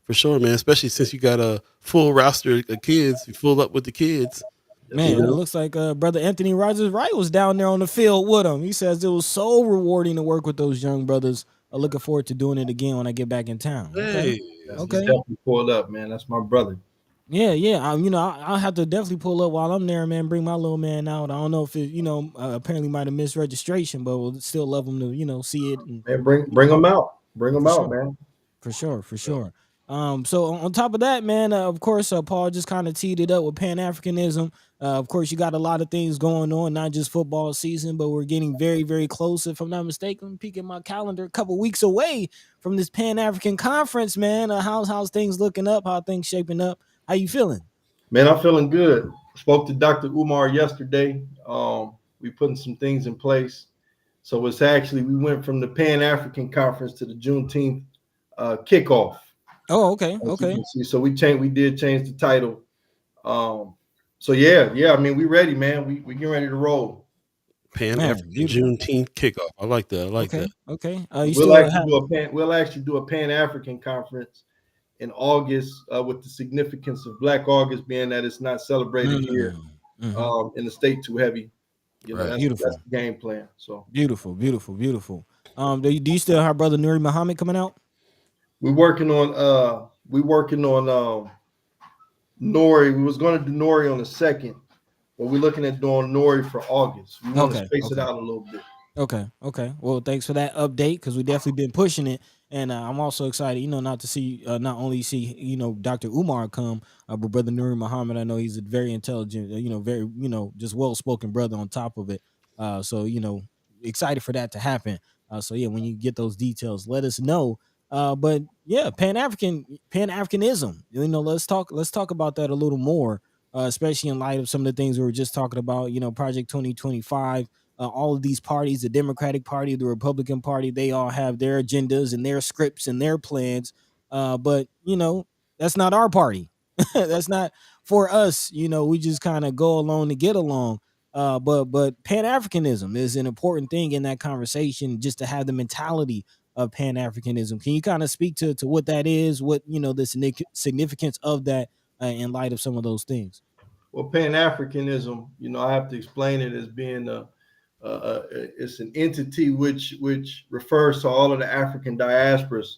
for sure, man. Especially since you got a full roster of kids, you full up with the kids. Man, it looks like brother Anthony Rogers Wright was down there on the field with him. He says it was so rewarding to work with those young brothers. Looking forward to doing it again when I get back in town. Hey, He's definitely pulled up, man. That's my brother. Yeah. I'll have to definitely pull up while I'm there, man. Bring my little man out. I don't know if it, apparently might have missed registration, but we'll still love him to, see it. And, Man, bring them out. Bring them out, man. For sure. So on top of that, man, of course, Paul just kind of teed it up with Pan-Africanism. Of course, you got a lot of things going on, not just football season, but we're getting very, very close. If I'm not mistaken, I'm peeking my calendar, a couple weeks away from this Pan-African conference, man. How's things looking up? How things shaping up? How you feeling? Man, I'm feeling good. Spoke to Dr. Umar yesterday. We putting some things in place. So it's actually, we went from the Pan-African conference to the Juneteenth kickoff. Oh, okay. So we did change the title. So yeah. I mean, we ready, man. We getting ready to roll. Pan-African Juneteenth kickoff. I like that. I like that. Okay. We'll actually do a Pan-African conference in August with the significance of Black August being that it's not celebrated here in the state too heavy. That's the game plan. So beautiful. Do you still have brother Nuri Muhammad coming out? We're working on Nori. We was going to do Nori on the 2nd, but we're looking at doing Nori for August. We want to space it out a little bit. Okay. Well, thanks for that update because we definitely been pushing it, and I'm also excited, not only see Dr. Umar come, but brother Nuri Muhammad. I know he's a very intelligent, very just well spoken brother on top of it. So excited for that to happen. So yeah, when you get those details, let us know. But yeah, Pan-Africanism. Let's talk about that a little more, especially in light of some of the things we were just talking about. Project 2025. All of these parties, the Democratic Party, the Republican Party, they all have their agendas and their scripts and their plans. But that's not our party. That's not for us. We just kind of go along to get along. But Pan-Africanism is an important thing in that conversation, just to have the mentality of Pan-Africanism. Can you kind of speak to what that is, what the significance of that in light of some of those things? Well, Pan-Africanism, I have to explain it as being it's an entity which refers to all of the African diasporas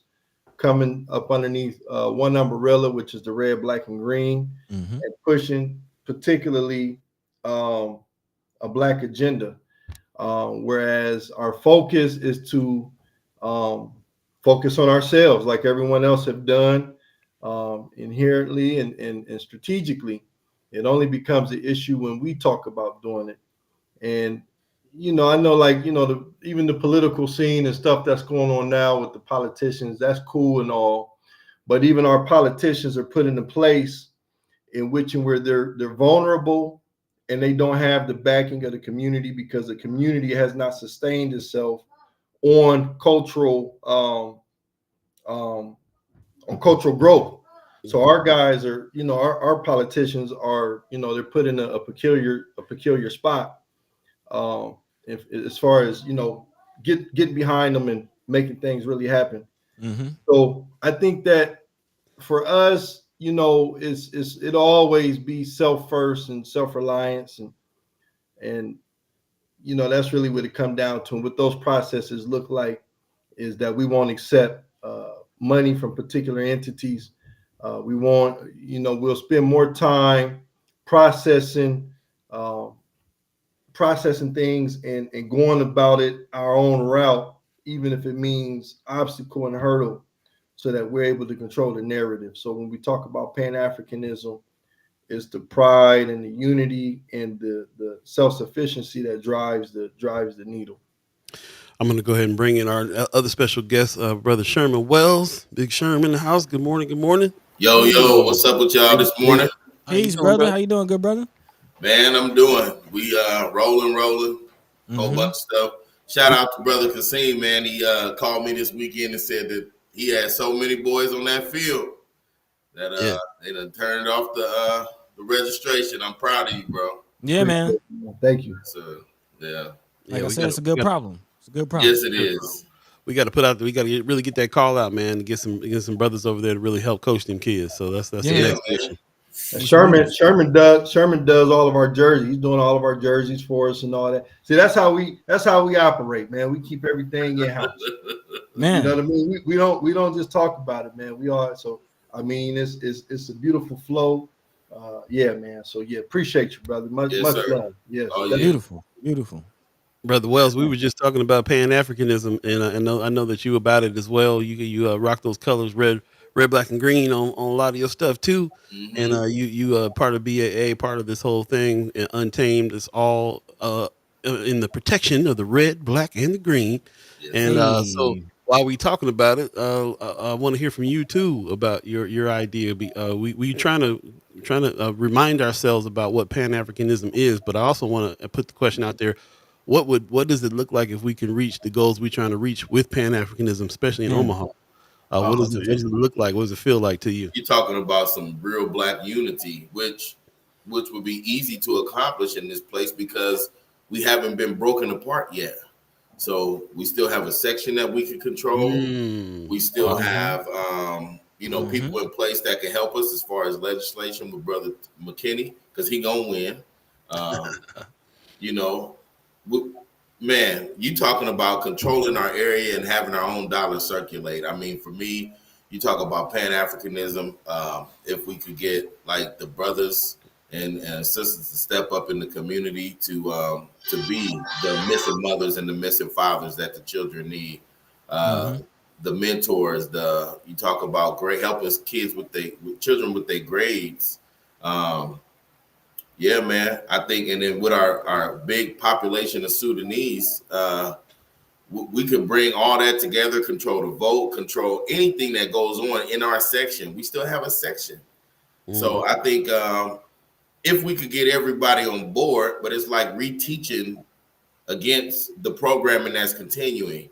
coming up underneath one umbrella, which is the red, black, and green, and pushing particularly a Black agenda. Whereas our focus is to focus on ourselves, like everyone else have done, inherently and strategically. It only becomes an issue when we talk about doing it. And I know, even the political scene and stuff that's going on now with the politicians, that's cool and all, but even our politicians are put in a place in which where they're vulnerable and they don't have the backing of the community because the community has not sustained itself on cultural growth. So our guys are, our politicians are, they're put in a peculiar spot. As far as getting behind them and making things really happen. Mm-hmm. So I think that for us, it'll always be self first and self reliance, and that's really what it come down to. And what those processes look like is that we won't accept money from particular entities. We won't, we'll spend more time processing things and going about it our own route, even if it means obstacle and hurdle, so that we're able to control the narrative. So when we talk about Pan-Africanism, it's the pride and the unity and the self-sufficiency that drives the needle. I'm going to go ahead and bring in our other special guest, Brother Sherman Wells. Big Sherman in the house. Good morning. Good morning. Yo, what's up with y'all this morning? Peace, brother. How you doing, good brother? Man, I'm doing. We rolling, whole bunch of stuff. Shout out to Brother Qasim, man. He called me this weekend and said that he had so many boys on that field that they done turned off the registration. I'm proud of you, bro. Yeah, man. Thank you. So, yeah. Like I said, it's a good problem. It's a good problem. Yes, it is. We got to put out. We got to really get that call out, man. To get some brothers over there to really help coach them kids. So that's the next mission. Sherman does all of our jerseys. He's doing all of our jerseys for us and all that. See, that's how we operate, man. We keep everything in house. Man, you know what I mean? We don't just talk about it, man. We are. So I mean, it's a beautiful flow. Yeah, man. So yeah, appreciate you, brother. Much love. Yes. Oh, yeah. Beautiful. Brother Wells, we were just talking about Pan-Africanism, and I know that you about it as well. You rock those colors, red, black, and green on a lot of your stuff too. Mm-hmm. And you part of BAA, part of this whole thing, Untamed. It's all in the protection of the red, black, and the green. Yes. And so while we talking about it, I want to hear from you too about your idea. We trying to remind ourselves about what Pan-Africanism is, but I also want to put the question out there. What does it look like if we can reach the goals we're trying to reach with Pan-Africanism, especially in Omaha? What does it look like? What does it feel like to you? You're talking about some real black unity, which would be easy to accomplish in this place because we haven't been broken apart yet. So we still have a section that we can control. We still have people in place that can help us as far as legislation with Brother McKinney, because he gonna win. Man, you talking about controlling our area and having our own dollar circulate. I mean, for me, you talk about Pan-Africanism. If we could get like the brothers and sisters to step up in the community to be the missing mothers and the missing fathers that the children need, the mentors. You talk about helping kids with children with their grades. Yeah, man. I think, and then with our big population of Sudanese, we could bring all that together, control the vote, control anything that goes on in our section. We still have a section. So I think if we could get everybody on board, but it's like reteaching against the programming that's continuing.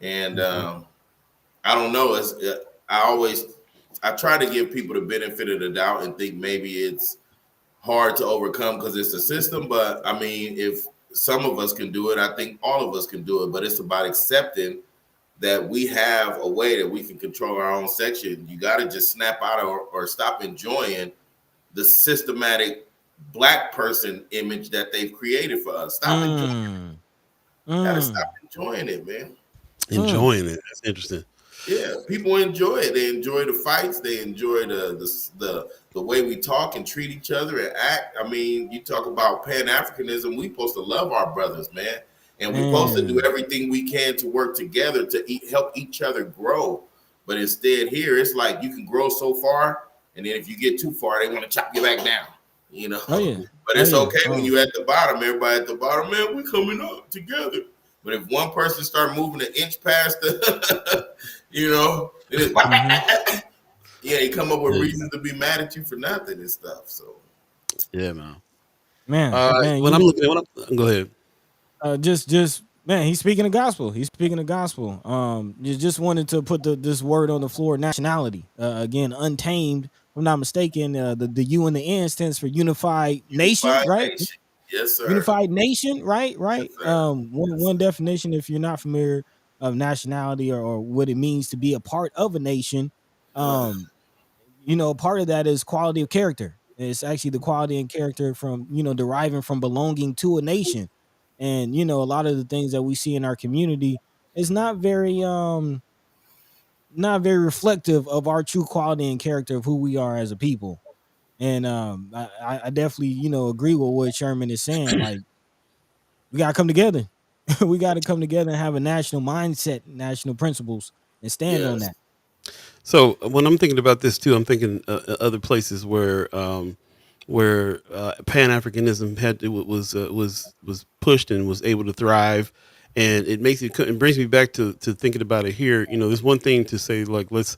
And I don't know. I try to give people the benefit of the doubt and think maybe it's hard to overcome because it's a system. But I mean, if some of us can do it, I think all of us can do it. But it's about accepting that we have a way that we can control our own section. You got to just snap out or stop enjoying the systematic black person image that they've created for us. Stop enjoying it. Gotta stop enjoying it, man. Enjoying it. That's interesting. Yeah, people enjoy it. They enjoy the fights. They enjoy the way we talk and treat each other and act. I mean, you talk about Pan-Africanism. We supposed to love our brothers, man. And we're supposed to do everything we can to work together to help each other grow. But instead here, it's like you can grow so far, and then if you get too far, they want to chop you back down, you know? But it's okay when you're at the bottom. Everybody at the bottom, man, we coming up together. But if one person start moving an inch past the, you know, you come up with reasons to be mad at you for nothing and stuff. So, yeah, man. Man, go ahead. Man, he's speaking the gospel. You just wanted to put this word on the floor: nationality. Again, Untamed I'm not mistaken, the U in the N stands for Unified Nation, Unified right? nation. Yes, sir. Unified Nation, right? Yes, Right. sir. One definition, if you're not familiar of nationality or what it means to be a part of a nation, um, part of that is quality of character. It's actually the quality and character from, deriving from belonging to a nation. And, a lot of the things that we see in our community is not very reflective of our true quality and character of who we are as a people. And I definitely, agree with what Sherman is saying. Like, we gotta come together. We gotta come together and have a national mindset, national principles, and stand on Yes. that. So when I'm thinking about this too, I'm thinking other places where Pan Africanism was pushed and was able to thrive, and it brings me back to thinking about it here. There's one thing to say like let's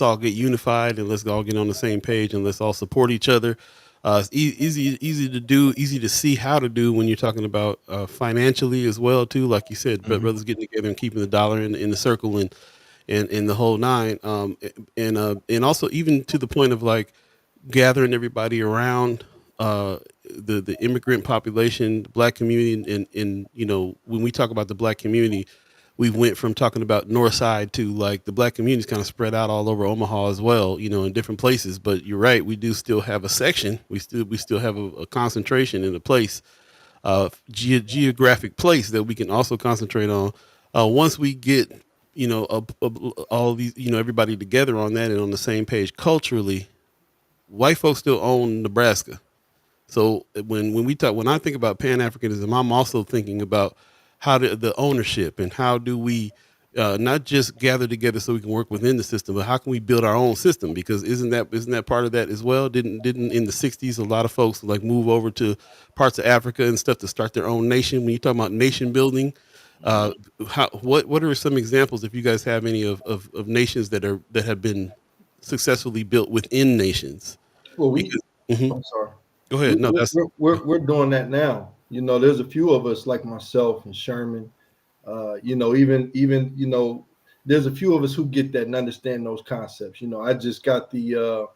all get unified and let's all get on the same page and let's all support each other. It's easy to do, easy to see how to do when you're talking about financially as well too. Like you said, Mhm. brothers getting together and keeping the dollar in the circle and the whole nine. And also even to the point of like gathering everybody around the immigrant population, the black community, and when we talk about the black community, we went from talking about north side to like the black community is kind of spread out all over Omaha as well, in different places. But you're right, we do still have a section. We still have a concentration in a place, geographic place that we can also concentrate on. Once we get all these everybody together on that and on the same page culturally, white folks still own Nebraska. So when I think about Pan Africanism, I'm also thinking about the ownership and how do we not just gather together so we can work within the system, but how can we build our own system? Because isn't that part of that as well? Didn't in the '60s a lot of folks like move over to parts of Africa and stuff to start their own nation? When you talk about nation building, uh, what are some examples if you guys have any of nations that have been successfully built within nations? Well, Because Mhm. I'm sorry. Go ahead. No, that's We're doing that now. There's a few of us like myself and Sherman. Even there's a few of us who get that and understand those concepts. I just got the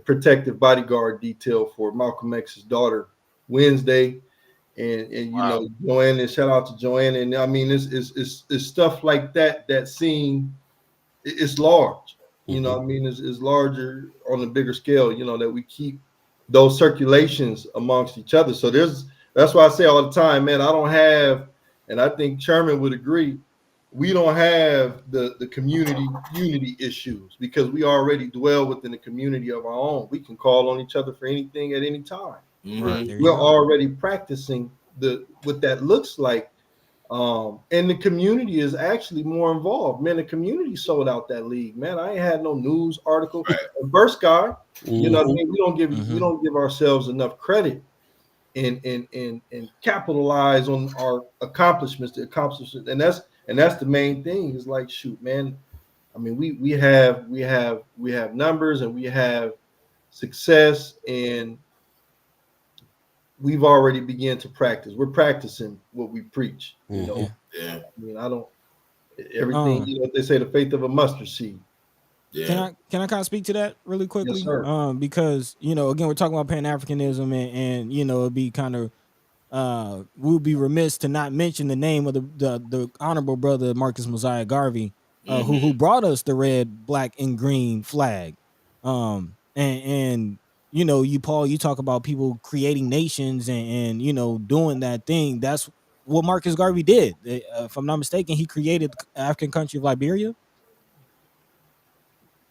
protective bodyguard detail for Malcolm X's daughter Wednesday, and Wow. Joanne, and shout out to Joanne. And I mean, it's stuff like that seem it's large. Mhm. I mean, it's larger on a bigger scale. That we keep those circulations amongst each other. So that's why I say all the time, man. I don't have, and I think Sherman would agree. We don't have the community unity issues because we already dwell within the community of our own. We can call on each other for anything at any time. Mhm. There you We're go. already practicing what that looks like, and the community is actually more involved. Man, the community sold out that league. Man, I ain't had no news article. Right. First guy, what I Mhm. mean? We Mhm. don't give ourselves enough credit and capitalize on our accomplishments, and that's the main thing. Is like, shoot, man. I mean, we have numbers and we have success, and we've already begun to practice. We're practicing what we preach. Mhm. Yeah. Yeah. I mean, I don't everything. Um, They say the faith of a mustard seed. can Yeah. I kind of speak to that really Yes, quickly? sir. Because again, we're talking about Pan Africanism, and it'd be kind of we would be remiss to not mention the name of the honorable brother Marcus Mosiah Garvey, who Mhm. brought us the red, black, and green flag. And you Paul, you talk about people creating nations and doing that thing. That's what Marcus Garvey did. If I'm not mistaken, he created the African country of Liberia,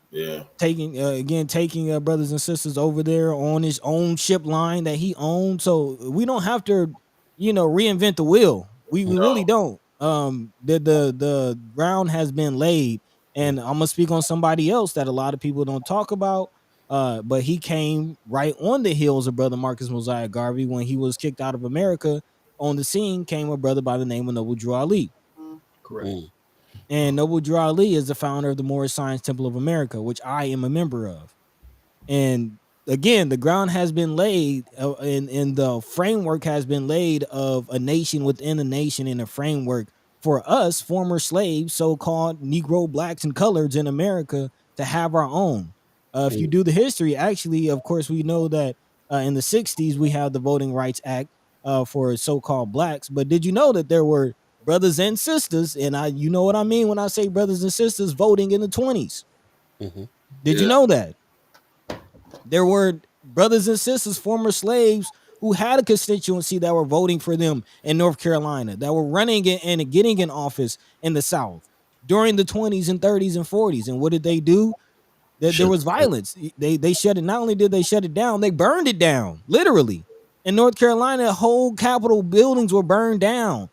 Yeah. taking brothers and sisters over there on his own ship line that he owned. So we don't have to reinvent the wheel. We really No. don't. The ground has been laid, and I'm gonna speak on somebody else that a lot of people don't talk about. But he came right on the heels of brother Marcus Mosiah Garvey when he was kicked out of America. On the scene came a brother by the name of Noble Drew Ali. Correct. Mhm. And Noble Drew Ali is the founder of the Moorish Science Temple of America, which I am a member of. And again, the ground has been laid, and the framework has been laid of a nation within a nation in a framework for us, former slaves, so-called Negro, blacks, and coloreds in America, to have our own. If you do the history, actually, of course, we know that in the 60s, we have the Voting Rights Act for so-called blacks. But did you know that there were brothers and sisters, and you know what I mean when I say brothers and sisters, voting in the 20s? Mm-hmm. Did you Yeah. know that? There were brothers and sisters, former slaves, who had a constituency that were voting for them in North Carolina, that were running and getting in office in the South during the 20s and 30s and 40s. And what did they do? There was violence. They shut it. Not only did they shut it down, they burned it down, literally. In North Carolina, whole Capitol buildings were burned down.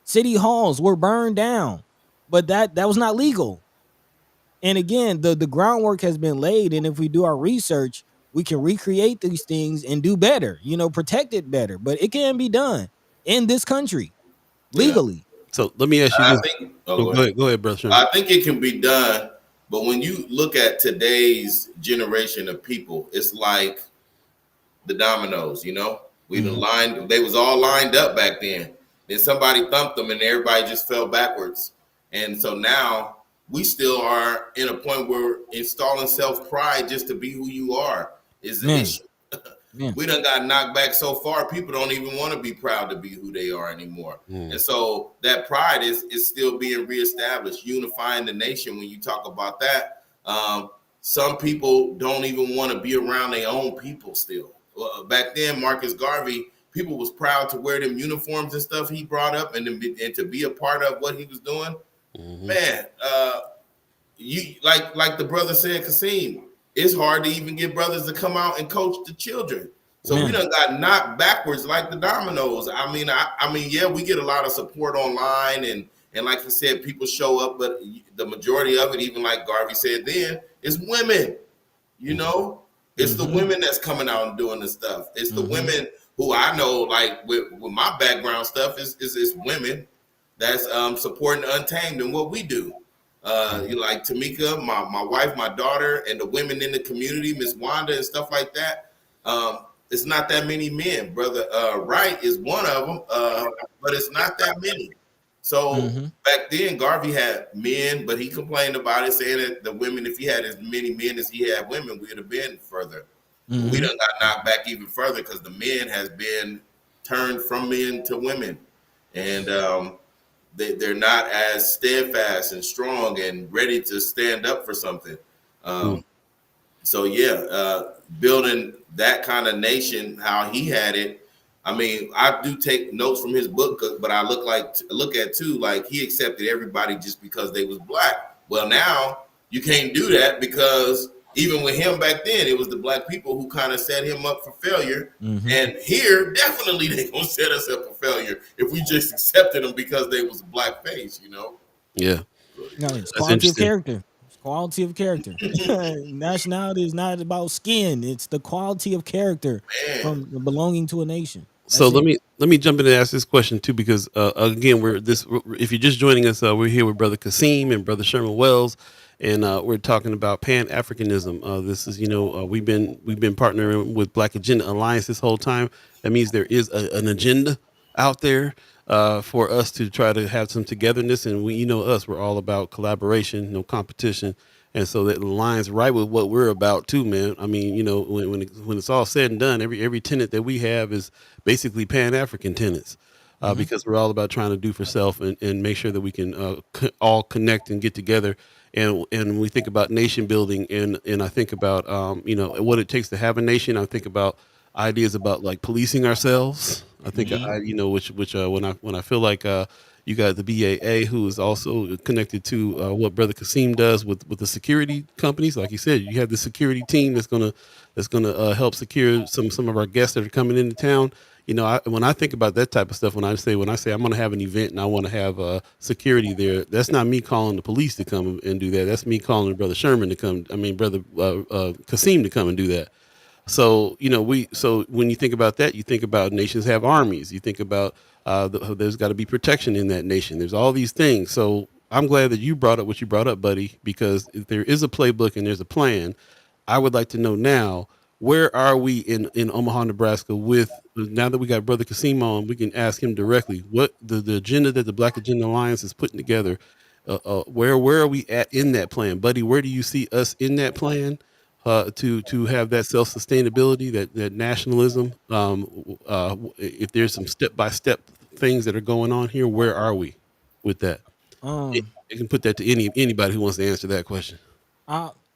City halls were burned down. But that was not legal. And again, the groundwork has been laid. And if we do our research, we can recreate these things and do better, protect it better. But it can be done in this country Yeah. legally. So let me ask you I this. think. Go ahead, brother Sherman. I think it can be done, but when you look at today's generation of people, it's like the dominoes. We they was all lined up back then. Then somebody thumped them, and everybody just fell backwards. And so now we still are in a point where installing self-pride just to be who you are is the issue. We done got knocked back so far, people don't even want to be proud to be who they are anymore. And so that pride is still being reestablished, unifying the nation. When you talk about that, some people don't even want to be around their own people still. Back then, Marcus Garvey, people was proud to wear them uniforms and stuff he brought up and to be a part of what he was doing. Man, you like the brother said, Qasim, it's hard to even get brothers to come out and coach the children. So we done got knocked backwards like the dominoes. I mean, yeah, we get a lot of support online and like you said, people show up, but the majority of it, even like Garvey said then, is women. It's the women that's coming out and doing the stuff. It's the women who I know, like with my background stuff, is women that's supporting Untamed and what we do. Like Tamika, my wife, my daughter, and the women in the community, Miss Wanda and stuff like that. It's not that many men. Brother Wright is one of them, but it's not that many. So back then, Garvey had men, but he complained about it, saying that the women, if he had as many men as he had women, we'd have been further. We done got knocked back even further because the men has been turned from men to women. And they're not as steadfast and strong and ready to stand up for something. So yeah, building that kind of nation, how he had it. I mean, I do take notes from his book, but I look at too, like he accepted everybody just because they was black. Well, now you can't do that because even with him back then, it was the black people who kind of set him up for failure. And here, definitely they gonna set us up for failure if we just accepted them because they was a black face, Yeah. No, it's quality of character. It's quality of character. Nationality is not about skin. It's the quality of character from belonging to a nation. So let me jump in and ask this question too, because again, if you're just joining us, we're here with Brother Qasim and Brother Sherman Wells, and we're talking about Pan-Africanism. This is, we've been partnering with Black Agenda Alliance this whole time. That means there is an agenda out there for us to try to have some togetherness, and we're all about collaboration, no competition. And so that aligns right with what we're about too, man. I mean, when it's all said and done, every tenet that we have is basically Pan-African tenets, because we're all about trying to do for self and make sure that we can all connect and get together. And when we think about nation building, and I think about what it takes to have a nation, I think about ideas about like policing ourselves. I think which when I feel like you got the Beeee, who is also connected to what Brother Qasim does with the security companies. Like you said, you have the security team that's gonna help secure some of our guests that are coming into town. When I think about that type of stuff, when I say I'm going to have an event and I want to have security there, that's not me calling the police to come and do that. That's me calling Brother Sherman to come. Brother Qasim to come and do that. So when you think about that, you think about nations have armies. You think about there's got to be protection in that nation. There's all these things. So I'm glad that you brought up what you brought up, buddy, because if there is a playbook and there's a plan, I would like to know now, where are we in Omaha, Nebraska now that we got Brother Qasim on, we can ask him directly what the agenda that the Black Agenda Alliance is putting together. Where are we at in that plan, buddy? Where do you see us in that plan? to have that self sustainability, that nationalism. If there's some step by step things that are going on here, where are we with that? Um, You can put that to anybody who wants to answer that question.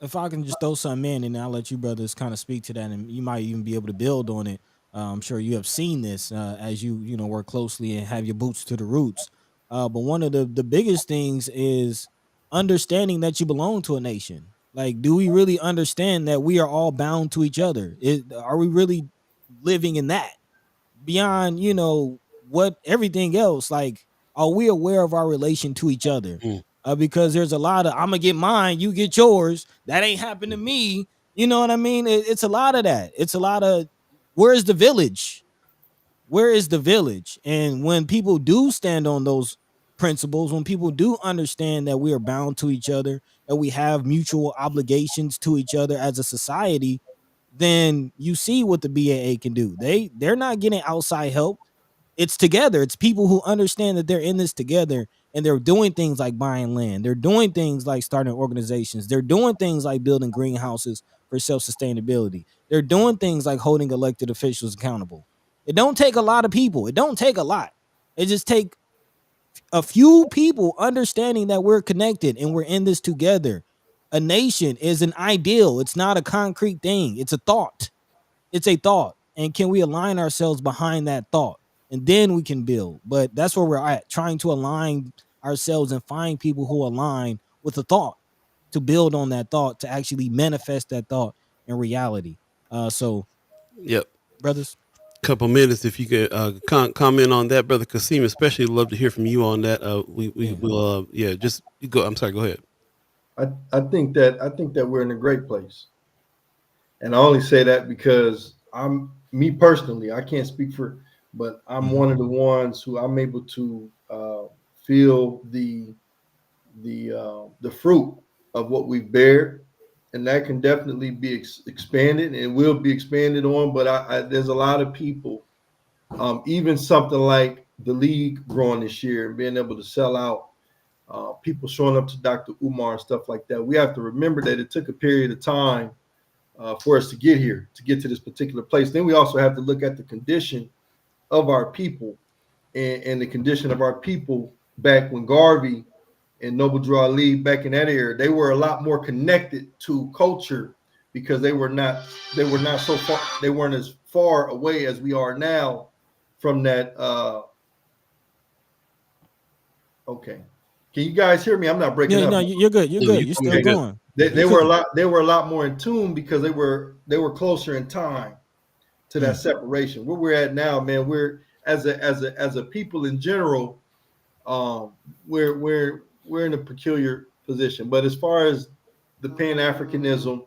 if I can just throw something in, and I'll let you brothers kind of speak to that, and you might even be able to build on it. I'm sure you have seen this as you know work closely and have your boots to the roots. But one of the biggest things is understanding that you belong to a nation. Like, do we really understand that we are all bound to each other? Are we really living in that? Beyond what everything else, like, are we aware of our relation to each other? Mm, Because there's a lot of, I'm gonna get mine, you get yours, that ain't happened to me. You know what I mean? It's a lot of that. It's a lot of, where's the village? Where is the village? And when people do stand on those principles, when people do understand that we are bound to each other, that we have mutual obligations to each other as a society, then you see what the BAA can do. They're not getting outside help. It's together. It's people who understand that they're in this together, and they're doing things like buying land. They're doing things like starting organizations. They're doing things like building greenhouses for self-sustainability. They're doing things like holding elected officials accountable. It don't take a lot of people. It don't take a lot. It just take a few people understanding that we're connected and we're in this together. A nation is an ideal. It's not a concrete thing. It's a thought. It's a thought. And can we align ourselves behind that thought? And then we can build. But that's where we're at, trying to align ourselves and find people who align with the thought, to build on that thought, to actually manifest that thought in reality. So, yep. brothers. Couple minutes, if you could comment on that, brother Qasim. Especially love to hear from you on that. We will. Yeah, just go. I'm sorry. Go ahead. I think that we're in a great place. And I only say that because I'm me personally. I can't speak for, but I'm one of the ones who I'm able to feel the fruit of what we bear, and that can definitely be expanded and will be expanded on. But there's a lot of people, even something like the league growing this year and being able to sell out. People showing up to Dr. Umar and stuff like that. We have to remember that it took a period of time for us to get here, to get to this particular place. Then we also have to look at the condition of our people, and the condition of our people back when Garvey and Noble Drew Ali, back in that era, they were a lot more connected to culture because they were not so far, they weren't as far away as we are now from that. Okay. Can you guys hear me? I'm not breaking Yeah, up. no, you're good. You're good. You're still going. They were a lot more in tune because they were closer in time to that separation. Where we're at now, man, we're as a people in general, we're in a peculiar position. But as far as the Pan-Africanism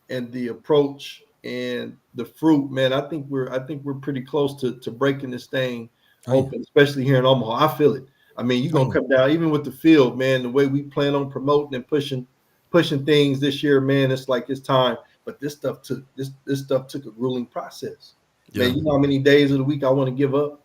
and the approach and the fruit, man, I think we're pretty close to breaking this thing open, especially here in Omaha. I feel it. I mean, you're gonna come down even with the field, man. The way we plan on promoting and pushing things this year, man. It's like it's time. But this stuff took a grueling process. Yeah. Man, you know how many days of the week I want to give up?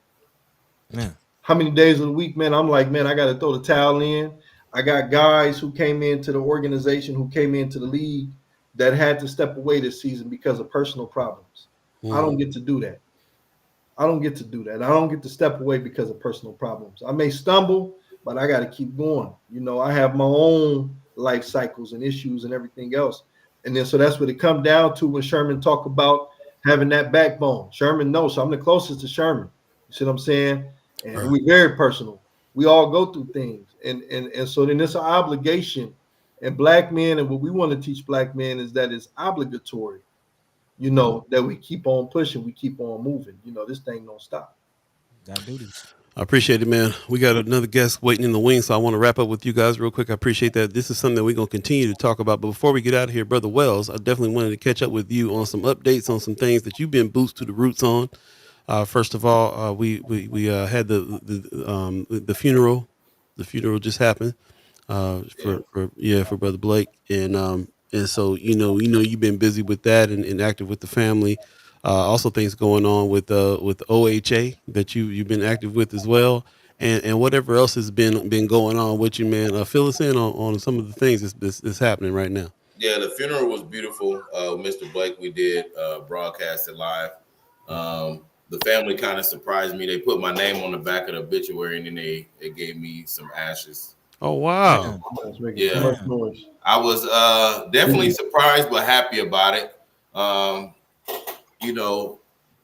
Man. How many days of the week, man? I'm like, man, I got to throw the towel in. I got guys who came into the organization, who came into the league, that had to step away this season because of personal problems. I don't get to do that. I don't get to step away because of personal problems. I may stumble, but I got to keep going. You know, I have my own life cycles and issues and everything else. And then so that's what it comes down to when Sherman talk about having that backbone. Sherman knows. So I'm the closest to Sherman. You see what I'm saying? And we're very personal. We all go through things. And so then it's an obligation. And black men, and what we want to teach black men is that it's obligatory. You know, that we keep on pushing, we keep on moving. You know, this thing don't stop. Got duties. I appreciate it, man. We got another guest waiting in the wings, so I want to wrap up with you guys real quick. I appreciate that. This is something that we're going to continue to talk about. But before we get out of here, Brother Wells, I definitely wanted to catch up with you on some updates on some things that you've been boots to the roots on. First of all, we had the funeral. The funeral just happened for Brother Blake, and so you've been busy with that and active with the family. Also things going on with OHA that you've been active with as well, and whatever else has been going on with you, man. Fill us in on some of the things that's happening right now. Yeah, the funeral was beautiful. Mr. Blake, we did broadcast it live. The family kind of surprised me. They put my name on the back of the obituary, and then they gave me some ashes. Oh wow! Yeah, I was definitely surprised, but happy about it. You know,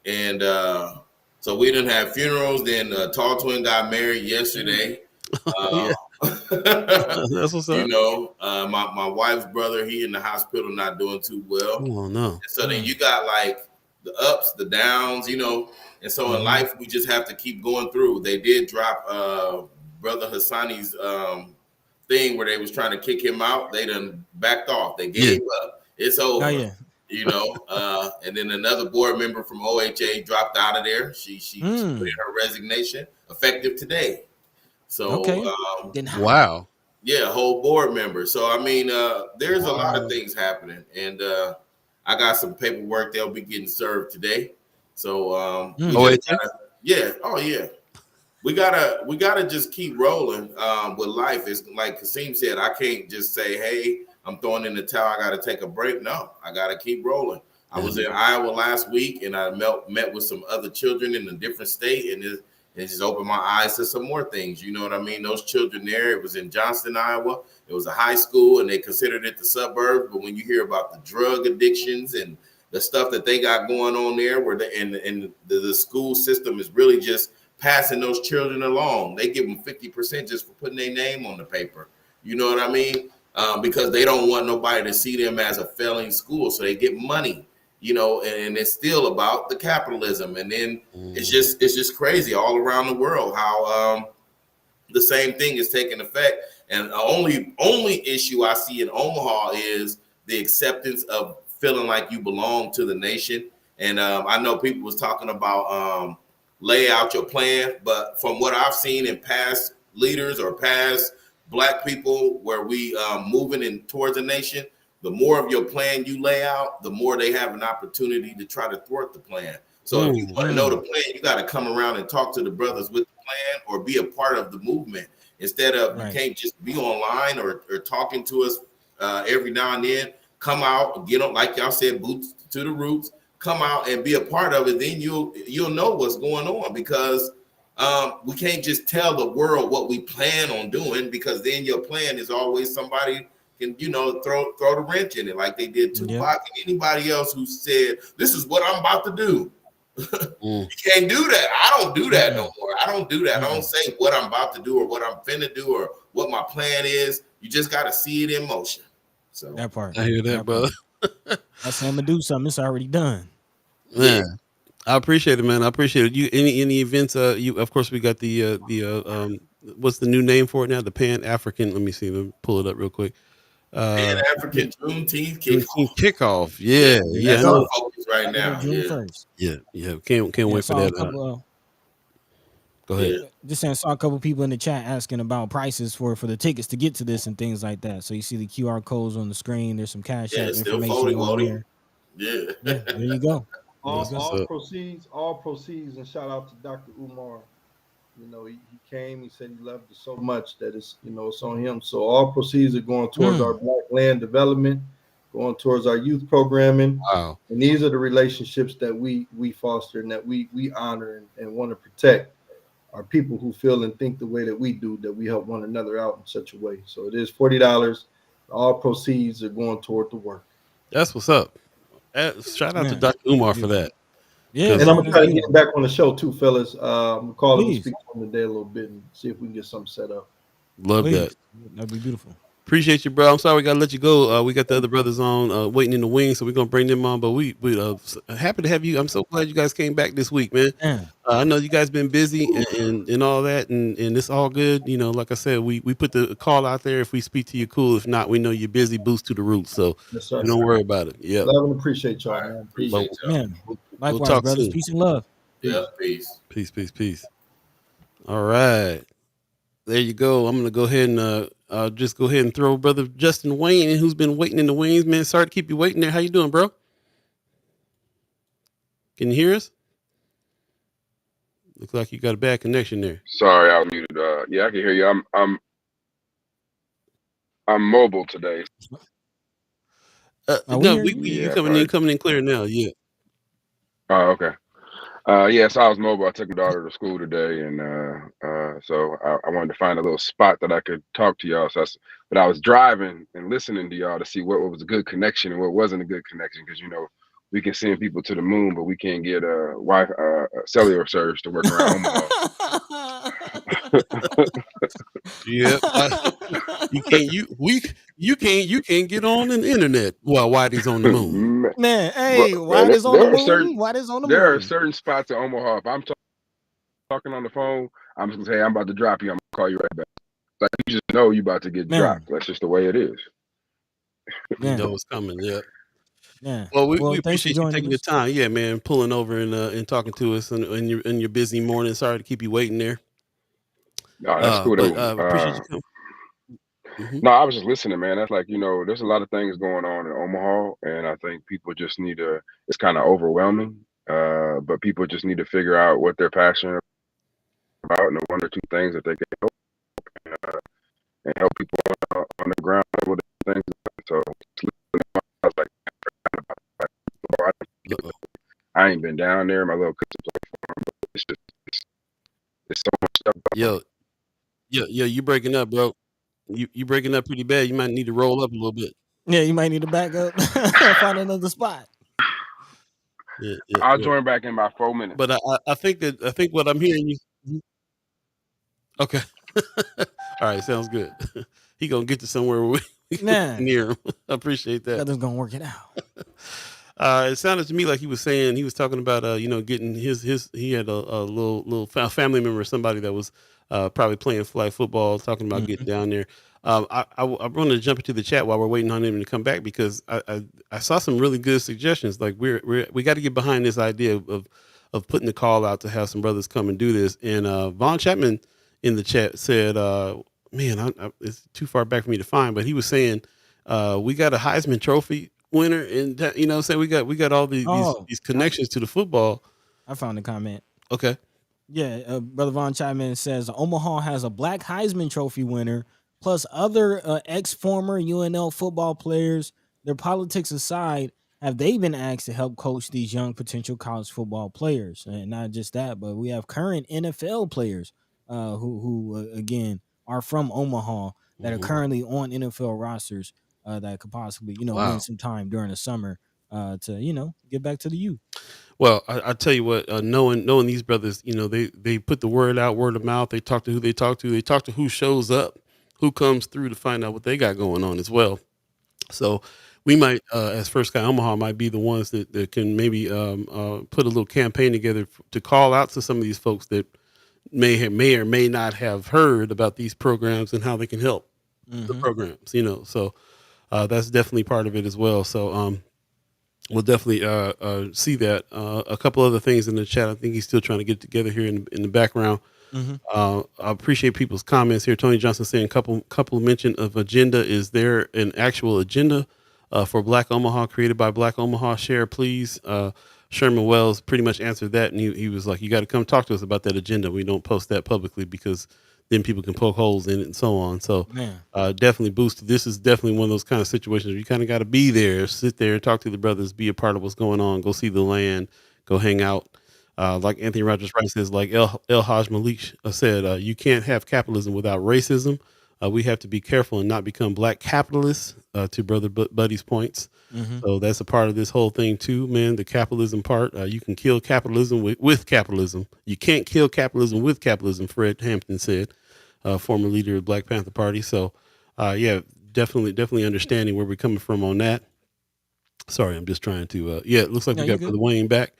and so we didn't have funerals. Then Tall Twin got married yesterday. Yeah. That's what's up. You know, my wife's brother, he in the hospital, not doing too well. Oh no! So then you got like the ups, the downs, you know. And so in life, we just have to keep going through. They did drop Brother Hassani's thing where they was trying to kick him out. They done backed off. They gave up. It's over. Oh, yeah. You know, and then another board member from OHA dropped out of there. She put in her resignation effective today. So wow. Yeah, whole board member. So I mean, there's a lot of things happening, and I got some paperwork they'll be getting served today. So we gotta just keep rolling with life. It's like Qasim said, I can't just say, hey, I'm throwing in the towel, I gotta take a break. No, I gotta keep rolling. I was in Iowa last week, and I met with some other children in a different state, and it just opened my eyes to some more things. You know what I mean? Those children there, it was in Johnston, Iowa. It was a high school, and they considered it the suburbs. But when you hear about the drug addictions and the stuff that they got going on there, where the school system is really just passing those children along. They give them 50% just for putting their name on the paper. You know what I mean? Because they don't want nobody to see them as a failing school, so they get money. You know, and it's still about the capitalism. And then it's just crazy all around the world how the same thing is taking effect. And the only issue I see in Omaha is the acceptance of feeling like you belong to the nation. And I know people was talking about lay out your plan, but from what I've seen in past leaders or past Black people where we moving in towards a nation, the more of your plan you lay out, the more they have an opportunity to try to thwart the plan. So if you want to know the plan, you got to come around and talk to the brothers with the plan or be a part of the movement. Instead of you can't just be online or talking to us every now and then. Come out, get on, like y'all said, boots to the roots. Come out and be a part of it. Then you'll know what's going on, because we can't just tell the world what we plan on doing, because then your plan is always somebody can, you know, throw the wrench in it, like they did Tupac and anybody else who said, this is what I'm about to do. You can't do that. I don't do that no more. I don't do that. I don't say what I'm about to do or what I'm finna do or what my plan is. You just got to see it in motion. So that part. I hear that, brother. I say I'm gonna do something. It's already done. Man, I appreciate it, man. I appreciate it. You any events? You of course we got the what's the new name for it now? The Pan-African. Let me pull it up real quick. Pan-African Juneteenth kickoff. Yeah. That's our focus right now. June 1st. Yeah. Can't wait for that. Go ahead. Just saying, saw a couple people in the chat asking about prices for the tickets to get to this and things like that. So you see the QR codes on the screen. There's some cash app information on there. Yeah, there you go. All proceeds, and shout out to Dr. Umar. You know, he came. He said he loved it so much that it's on him. So all proceeds are going towards our Black land development, going towards our youth programming. Wow. And these are the relationships that we foster and that we honor and want to protect. Are people who feel and think the way that we do, that we help one another out in such a way. So it is $40. All proceeds are going toward the work. That's what's up. Shout out to Dr. Umar for that. Yeah, and I'm gonna try to get back on the show too, fellas. Call him and speak to him today a little bit and see if we can get something set up. Love that. That'd be beautiful. Appreciate you, bro. I'm sorry we gotta let you go. We got the other brothers on waiting in the wings, so we're gonna bring them on. But we happy to have you. I'm so glad you guys came back this week, man. I know you guys been busy and all that, and it's all good. You know, like I said, we put the call out there. If we speak to you, cool. If not, we know you're busy. Boost to the roots. So don't worry about it. Yeah. Love and appreciate y'all, man. Appreciate y'all. Man. Likewise, we'll talk brothers. soon. Peace and love. Yeah, peace. Peace. All right. There you go. I'm gonna go ahead and just go ahead and throw brother Justin Wayne in, who's been waiting in the wings. Man, sorry to keep you waiting there. How you doing, bro? Can you hear us? Looks like you got a bad connection there. Sorry, I was muted. Yeah, I can hear you. I'm mobile today. We No, hear you. you Yeah, coming in clear now. Yeah. oh, okay. Yeah, so I was mobile. I took my daughter to school today, and so I wanted to find a little spot that I could talk to y'all. But I was driving and listening to y'all to see what was a good connection and what wasn't a good connection, because we can send people to the moon, but we can't get cellular service to work around Omaha. Yeah. You can't get on the internet while Whitey's on the moon. Man, Man, bro, hey, man, White is on the moon. White is on the there are moon. certain spots in Omaha. If I'm talking on the phone, I'm just gonna say I'm about to drop you. I'm gonna call you right back. Like, you just know you about to get Man, dropped. That's just the way it is. You man, know it's coming. Yeah. man. Well, we Well, thanks for appreciate you joining taking the us. time. Yeah, man, pulling over and talking to us in your busy morning. Sorry to keep you waiting there. No, that's cool. But Though. appreciate you coming. Hmm. No, I was just listening, man. That's like, there's a lot of things going on in Omaha, and I think people just need to. It's kind of overwhelming, but people just need to figure out what they're passionate about and the one or two things that they can help and help people on the ground level. Things. So I was like, Uh-oh. I ain't been down there. My little cousin played for him, but it's so much stuff. Yo, you breaking up, bro. You breaking up pretty bad. You might need to roll up a little bit. Yeah, you might need to back up, find another spot. Yeah, I'll yeah. join back in about 4 minutes. But I think what I'm hearing you. Okay. All right, sounds good. He gonna get to somewhere where we Man, near him. I appreciate that. brother's gonna work it out. It sounded to me like he was saying he was talking about getting his he had a little family member or somebody that was probably playing flag football, talking about getting Mhm. down there. I wanted to jump into the chat while we're waiting on him to come back, because I saw some really good suggestions. Like we got to get behind this idea of putting the call out to have some brothers come and do this. And Von Chapman in the chat said, man, it's too far back for me to find, but he was saying we got a Heisman Trophy winner, and saying we got all Oh, these connections to the football. I found the comment. Okay. Yeah, Brother Von Chapman says Omaha has a Black Heisman Trophy winner, plus other ex-former UNL football players. Their politics aside, have they been asked to help coach these young potential college football players? And not just that, but we have current NFL players who again are from Omaha that are Mhm. currently on NFL rosters that could possibly win Wow. some time during the summer to get back to the youth. Well, I tell you what, knowing these brothers, they put the word out, word of mouth. They talk to who they talk to. They talk to who shows up, who comes through to find out what they got going on as well. So we might, as First Guy Omaha, might be the ones that can maybe put a little campaign together to call out to some of these folks that may or may not have heard about these programs and how they can help the Mm-hmm. programs. So that's definitely part of it as well. So we'll definitely see that. A couple other things in the chat. I think he's still trying to get together here in the background. Mm-hmm. I appreciate people's comments here. Tony Johnson saying couple mention of agenda. Is there an actual agenda for Black Omaha created by Black Omaha? Share, please. Sherman Wells pretty much answered that, and he was like, "You got to come talk to us about that agenda. We don't post that publicly because then people can poke holes in it and so on." So Man. definitely boost. This is definitely one of those kind of situations where you kind of got to be there, sit there, talk to the brothers, be a part of what's going on, go see the land, go hang out. Like Anthony Rogers Wright says, like El Haj Malik said, you can't have capitalism without racism. We have to be careful and not become black capitalists, to Brother Buddy's points. Mm-hmm. So that's a part of this whole thing too, man. The capitalism part, you can kill capitalism with capitalism. You can't kill capitalism with capitalism, Fred Hampton said, former leader of the Black Panther Party. So, yeah, definitely understanding where we're coming from on that. Sorry, I'm just trying to. Yeah, it looks like No, we you got good. Brother Wayne back.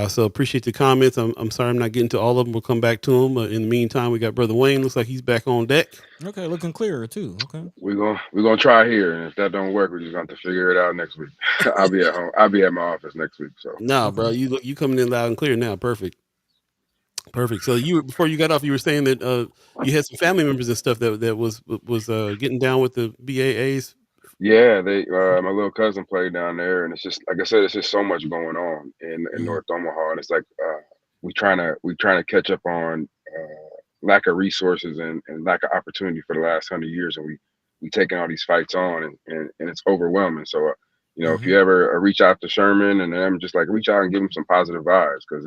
So appreciate the comments. I'm sorry I'm not getting to all of them. We'll come back to them. In the meantime, we got Brother Wayne. Looks like he's back on deck. Okay, looking clearer too. Okay. We're gonna try here, and if that don't work, we're just gonna have to figure it out next week. I'll be at home. I'll be at my office next week. So Nah, bro, Okay. you coming in loud and clear now. Perfect. So before you got off, you were saying that you had some family members and stuff that was getting down with the BAAs. yeah, my little cousin played down there, and it's just like I said, it's just so much going on in Mhm. North Omaha, and it's like we trying to catch up on lack of resources and lack of opportunity for the last 100 years, and we taking all these fights on, and it's overwhelming. So You know, if you ever reach out to Sherman and them, just like reach out and give them some positive vibes, because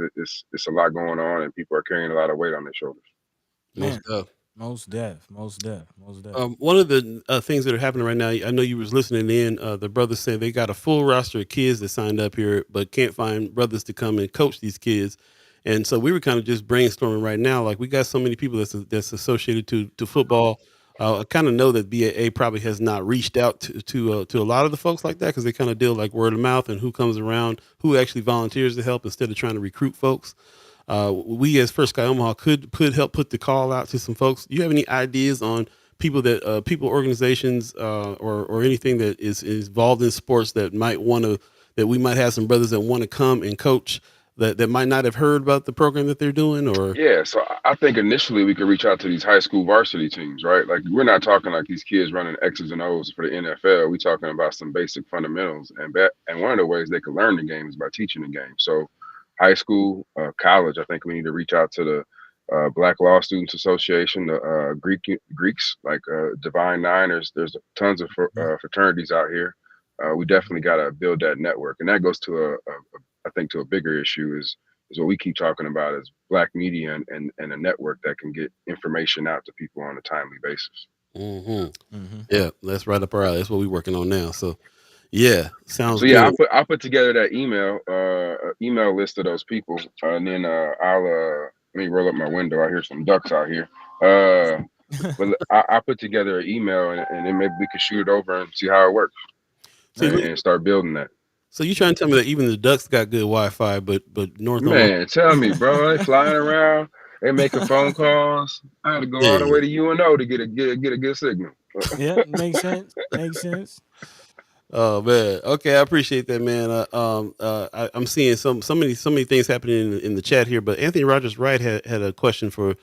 it's a lot going on and people are carrying a lot of weight on their shoulders. Man, Most most def. one of the things that are happening right now, I know you was listening in. The brothers said they got a full roster of kids that signed up here, but can't find brothers to come and coach these kids. And so we were kind of just brainstorming right now. Like we got so many people that's associated to football. I kind of know that BAA probably has not reached out to a lot of the folks like that because they kind of deal like word of mouth and who comes around, who actually volunteers to help instead of trying to recruit folks. We as First Sky Omaha could help put the call out to some folks. Do you have any ideas on people that people organizations or anything that is involved in sports that might want to, that we might have some brothers that want to come and coach that might not have heard about the program that they're doing? Or Yeah, so I think initially we could reach out to these high school varsity teams, right? Like we're not talking like these kids running X's and O's for the NFL. We're talking about some basic fundamentals, and one of the ways they could learn the game is by teaching the game. So high school, college, I think we need to reach out to the Black Law Students Association, the Greeks like Divine Nine. There's tons of fraternities out here. We definitely got to build that network, and that goes to I think to a bigger issue is what we keep talking about is Black media and a network that can get information out to people on a timely basis. Yeah, that's right up our alley. That's what we're working on now. So yeah, sounds So yeah, good. I'll put together that email list of those people, and then I'll let me roll up my window. I hear some ducks out here. But I'll put together an email, and then maybe we can shoot it over and see how it works, and start building that. So you trying to tell me that even the ducks got good Wi-Fi, but North Omaha? Man, tell me, bro, they flying around, they making phone calls. I had to go all the way to UNO to get a good signal. Yeah, makes sense. Oh man, okay, I appreciate that, man. I'm seeing so many things happening in the chat here, but Anthony Rogers Wright had a question for.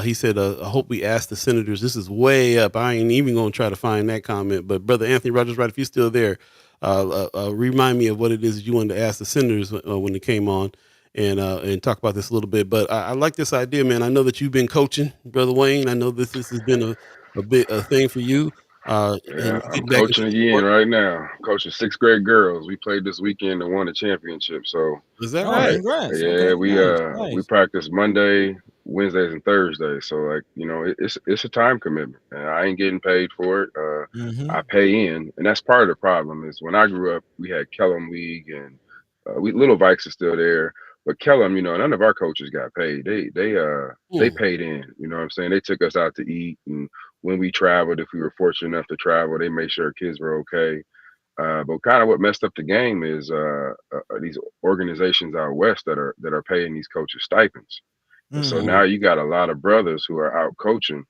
He said, "I hope we ask the senators." This is way up. I ain't even gonna try to find that comment, but brother Anthony Rogers Wright, if you're still there, remind me of what it is that you wanted to ask the senators when it came on, and talk about this a little bit. But I like this idea, man. I know that you've been coaching, brother Wayne. I know this has been a thing for you. Yeah, And I'm getting back into coaching the again sport. right now. Coaching sixth grade girls. We played this weekend and won a championship. So Is that Oh, right? congrats. yeah, Okay, we nice. practice Monday, Wednesdays, and Thursdays. So like it's a time commitment, and I ain't getting paid for it. I pay in, and that's part of the problem. Is when I grew up, we had Kellum League, and we Little Vikes is still there, but Kellum, none of our coaches got paid. They paid in. You know what I'm saying? They took us out to eat, and when we traveled, if we were fortunate enough to travel, they made sure kids were okay. But kind of what messed up the game is these organizations out west that are paying these coaches stipends. And so now you got a lot of brothers who are out coaching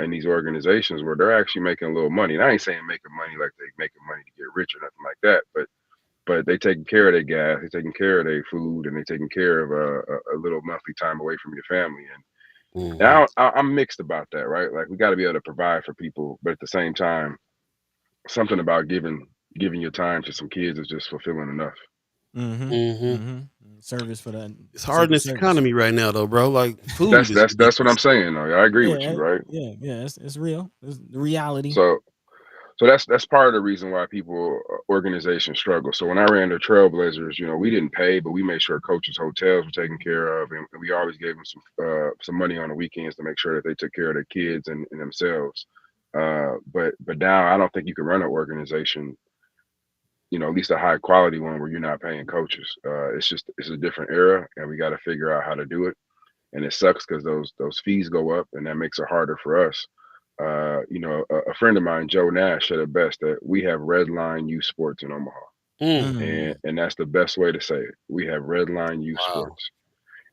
in these organizations where they're actually making a little money. And I ain't saying making money like they making money to get rich or nothing like that, but they taking care of their gas, they taking care of their food, and they taking care of a little monthly time away from your family. And now I'm mixed about that, right? Like we got to be able to provide for people, but at the same time, something about giving your time to some kids is just fulfilling enough. Service for that. It's hard in this economy right now, though, bro. Like food is That's what I'm ridiculous. saying. Though. I agree with you, right? Yeah. It's real. It's the reality. So that's part of the reason why people organizations struggle. So when I ran the Trailblazers, we didn't pay, but we made sure coaches' hotels were taken care of, and we always gave them some money on the weekends to make sure that they took care of their kids and themselves. But now I don't think you can run an organization, at least a high quality one, where you're not paying coaches. It's a different era, and we got to figure out how to do it. And it sucks because those fees go up, and that makes it harder for us. A friend of mine, Joe Nash, said it best that we have red line youth sports in Omaha, and that's the best way to say it. We have red line youth sports,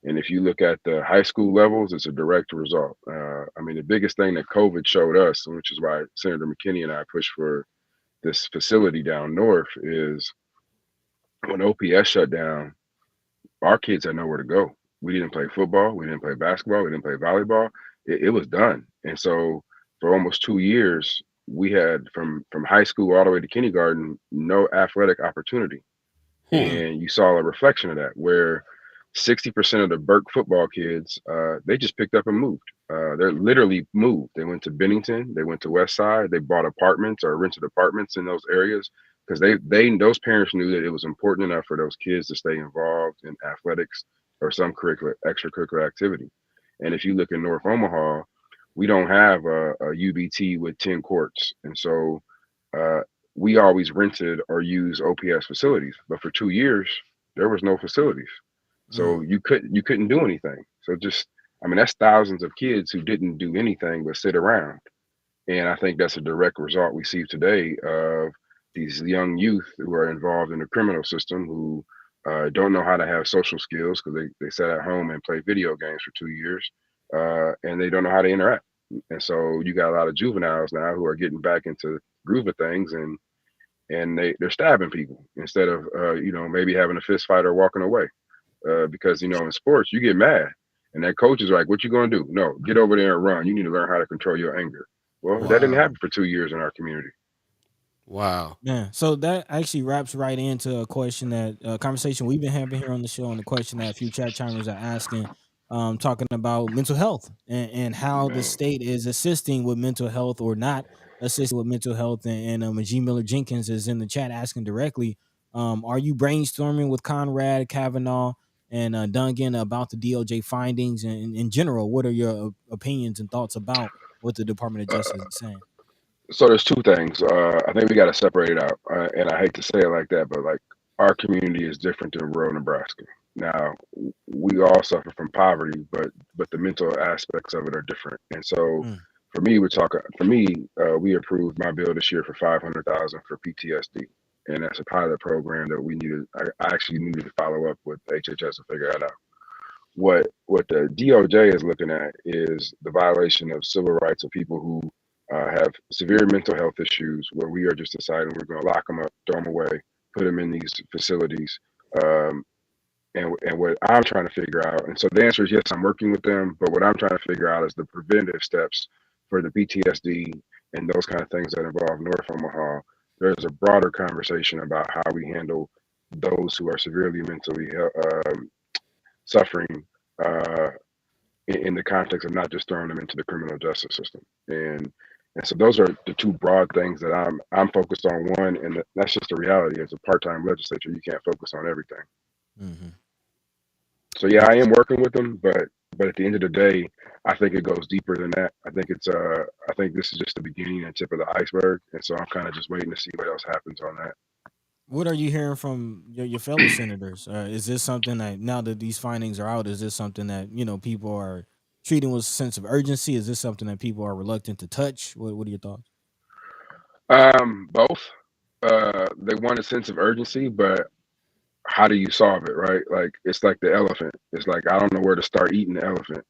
and if you look at the high school levels, it's a direct result. The biggest thing that COVID showed us, which is why Senator McKinney and I pushed for this facility down north, is when OPS shut down, our kids had nowhere to go. We didn't play football, we didn't play basketball, we didn't play volleyball. It was done, and so for almost 2 years, we had from high school all the way to kindergarten, no athletic opportunity. And you saw a reflection of that where 60% of the Burke football kids, they just picked up and moved. They're literally moved. They went to Bennington, they went to West Side, they bought apartments or rented apartments in those areas because those parents knew that it was important enough for those kids to stay involved in athletics or some extracurricular activity. And if you look in North Omaha, we don't have a UBT with 10 courts, and so uh, we always rented or used OPS facilities. But for 2 years, there was no facilities, so you couldn't do anything. So just, I mean, that's thousands of kids who didn't do anything but sit around. And I think that's a direct result we see today of these young youth who are involved in the criminal system who don't know how to have social skills because they sat at home and played video games for 2 years, and they don't know how to interact. And so you got a lot of juveniles now who are getting back into groove of things, and they're stabbing people instead of maybe having a fist fight or walking away, because in sports you get mad and that coach is like, what you gonna do? No, get over there and run. You need to learn how to control your anger. Well, that didn't Wow. happen for 2 years in our community. Wow. Yeah, so that actually wraps right into a question that conversation we've been having here on the show, and the question that a few chat chimers are asking, talking about mental health and how the Man. state is assisting with mental health or not assisting with mental health. And G. Miller Jenkins is in the chat asking directly, are you brainstorming with Conrad, Kavanaugh, and Duncan about the DOJ findings? And in general, what are your opinions and thoughts about what the Department of Justice is saying? So there's two things. I think we got to separate it out, and I hate to say it like that, but like our community is different than rural Nebraska. Now we all suffer from poverty, but the mental aspects of it are different. And so Mm, for me, we're talking. For me, we approved my bill this year for 500,000 for PTSD, and that's a pilot program that we needed. I actually needed to follow up with HHS to figure that out. What the DOJ is looking at is the violation of civil rights of people who have severe mental health issues, where we are just deciding we're going to lock them up, throw them away, put them in these facilities. Um, and what I'm trying to figure out, and so the answer is yes, I'm working with them, but what I'm trying to figure out is the preventive steps for the PTSD and those kind of things that involve North Omaha. There's a broader conversation about how we handle those who are severely mentally suffering, uh, in the context of not just throwing them into the criminal justice system. And so those are the two broad things that I'm focused on. One, and that's just the reality. As a part-time legislature, you can't focus on everything. mm-hmm. So yeah, I am working with them, but at the end of the day, I think it goes deeper than that. I think this is just the beginning and tip of the iceberg, and so I'm kind of just waiting to see what else happens on that. What are you hearing from your fellow senators? Is this something that, now that these findings are out, is this something that people are treating with a sense of urgency? Is this something that people are reluctant to touch? What are your thoughts? Both. They want a sense of urgency, but how do you solve it, right? Like it's like the elephant. It's like I don't know where to start eating the elephant.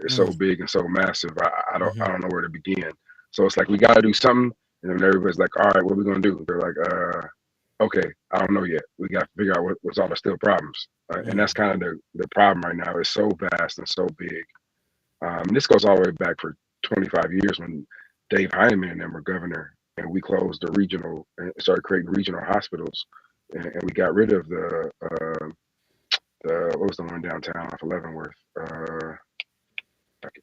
It's so big and so massive. I don't know where to begin. So it's like we got to do something, and then everybody's like, all right, what are we gonna do? They're like, okay, I don't know yet. We got to figure out what's all the still problems, and that's kind of the problem right now. It's so vast and so big. This goes all the way back for 25 years when Dave Heineman and them were governor, and we closed the regional and started creating regional hospitals, and we got rid of the what was the one downtown off of Leavenworth?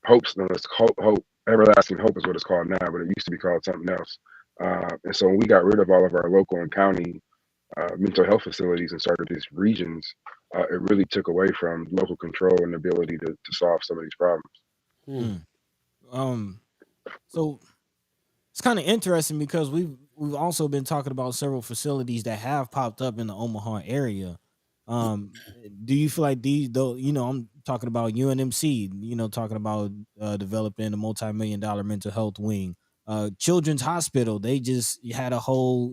Hope's, no, it's Hope. Everlasting Hope is what it's called now, but it used to be called something else. And so when we got rid of all of our local and county mental health facilities and started these regions, it really took away from local control and ability to solve some of these problems. Mm. So it's kind of interesting because we've also been talking about several facilities that have popped up in the Omaha area. Do you feel like these, though, I'm talking about UNMC, talking about developing a multi-million-dollar mental health wing. Children's Hospital, they just had a whole,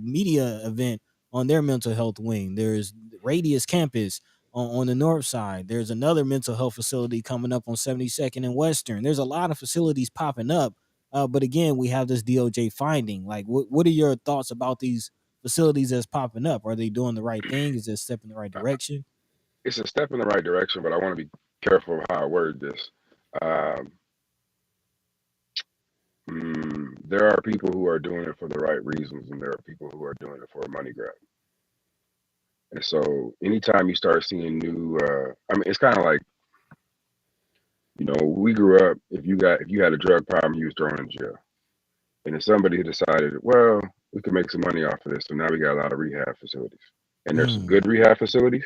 media event on their mental health wing. There's Radius Campus on the north side. There's another mental health facility coming up on 72nd and Western. There's a lot of facilities popping up. But again, we have this DOJ finding. Like, what are your thoughts about these facilities that's popping up? Are they doing the right thing? Is it a step in the right direction? It's a step in the right direction, but I want to be careful of how I word this. Um, there are people who are doing it for the right reasons, and there are people who are doing it for a money grab. And so, anytime you start seeing new, it's kind of like, we grew up. If you had a drug problem, you was thrown in jail. And if somebody decided, well, We could make some money off of this. So now we got a lot of rehab facilities, and there's some Mm. good rehab facilities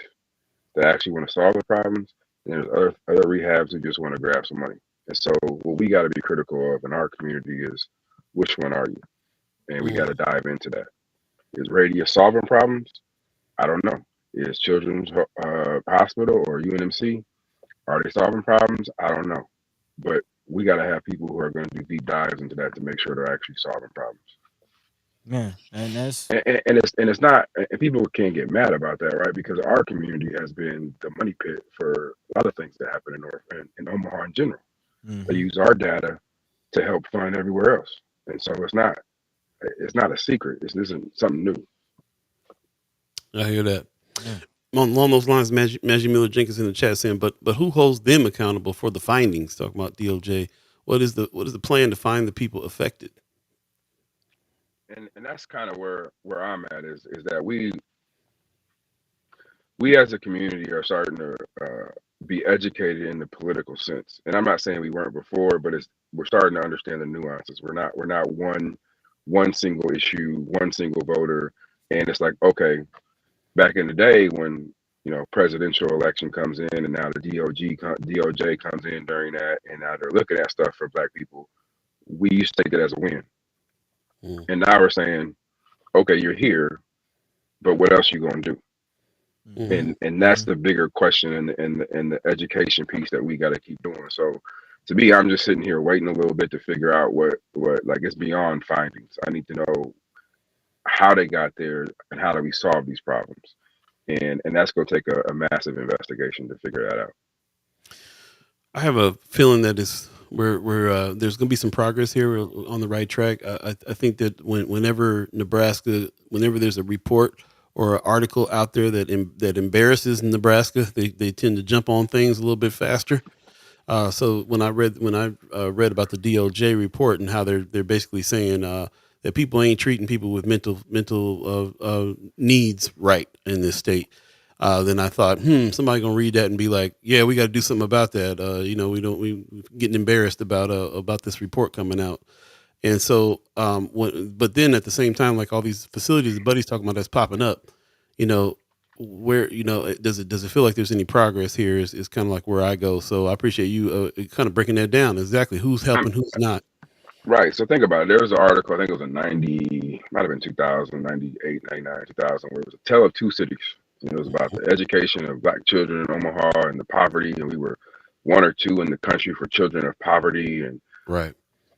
that actually want to solve the problems, and there's other rehabs who just want to grab some money. And so what we got to be critical of in our community is, which one are you? And we got to dive into that. Is Radius solving problems? I don't know. Is Children's Hospital or UNMC, are they solving problems? I don't know. But we got to have people who are going to do deep dives into that to make sure they're actually solving problems. Man, and that's And it's not, and people can't get mad about that, right? Because our community has been the money pit for a lot of things that happen in North and in Omaha in general. They use our data to help fund everywhere else, and so it's not a secret. This isn't something new. I hear that. Along those lines, Maggie Miller Jenkins in the chat saying, but who holds them accountable for the findings? Talking about DOJ. What is the plan to find the people affected? And that's kind of where I'm at is that we as a community are starting to be educated in the political sense. And I'm not saying we weren't before, but we're starting to understand the nuances. We're not one single issue, one single voter. And it's like, okay, back in the day when, presidential election comes in and now the DOJ comes in during that, and now they're looking at stuff for Black people, we used to take it as a win. And now we're saying, okay, you're here, but what else you gonna do? And that's the bigger question and the education piece that we got to keep doing. So to me, I'm just sitting here waiting a little bit to figure out what like it's beyond findings. I need to know how they got there and how do we solve these problems. And that's going to take a massive investigation to figure that out. I have a feeling that we're there's going to be some progress here. We're on the right track. I think that whenever there's a report or an article out there that embarrasses Nebraska, they tend to jump on things a little bit faster. So when I read about the DOJ report and how they're basically saying that people ain't treating people with mental needs right in this state, then I thought, somebody gonna read that and be like, yeah, we got to do something about that. We getting embarrassed about this report coming out. And so, but then at the same time, like all these facilities that Buddy's talking about that's popping up, where, does it feel like there's any progress here is kind of like where I go. So I appreciate you kind of breaking that down. Exactly who's helping, who's not. Right. So think about it. There was an article, I think it was in might have been 2000, 98, 99, 2000, where it was a tale of two cities. It was about the education of Black children in Omaha and the poverty. And we were 1 or 2 in the country for children of poverty. And right.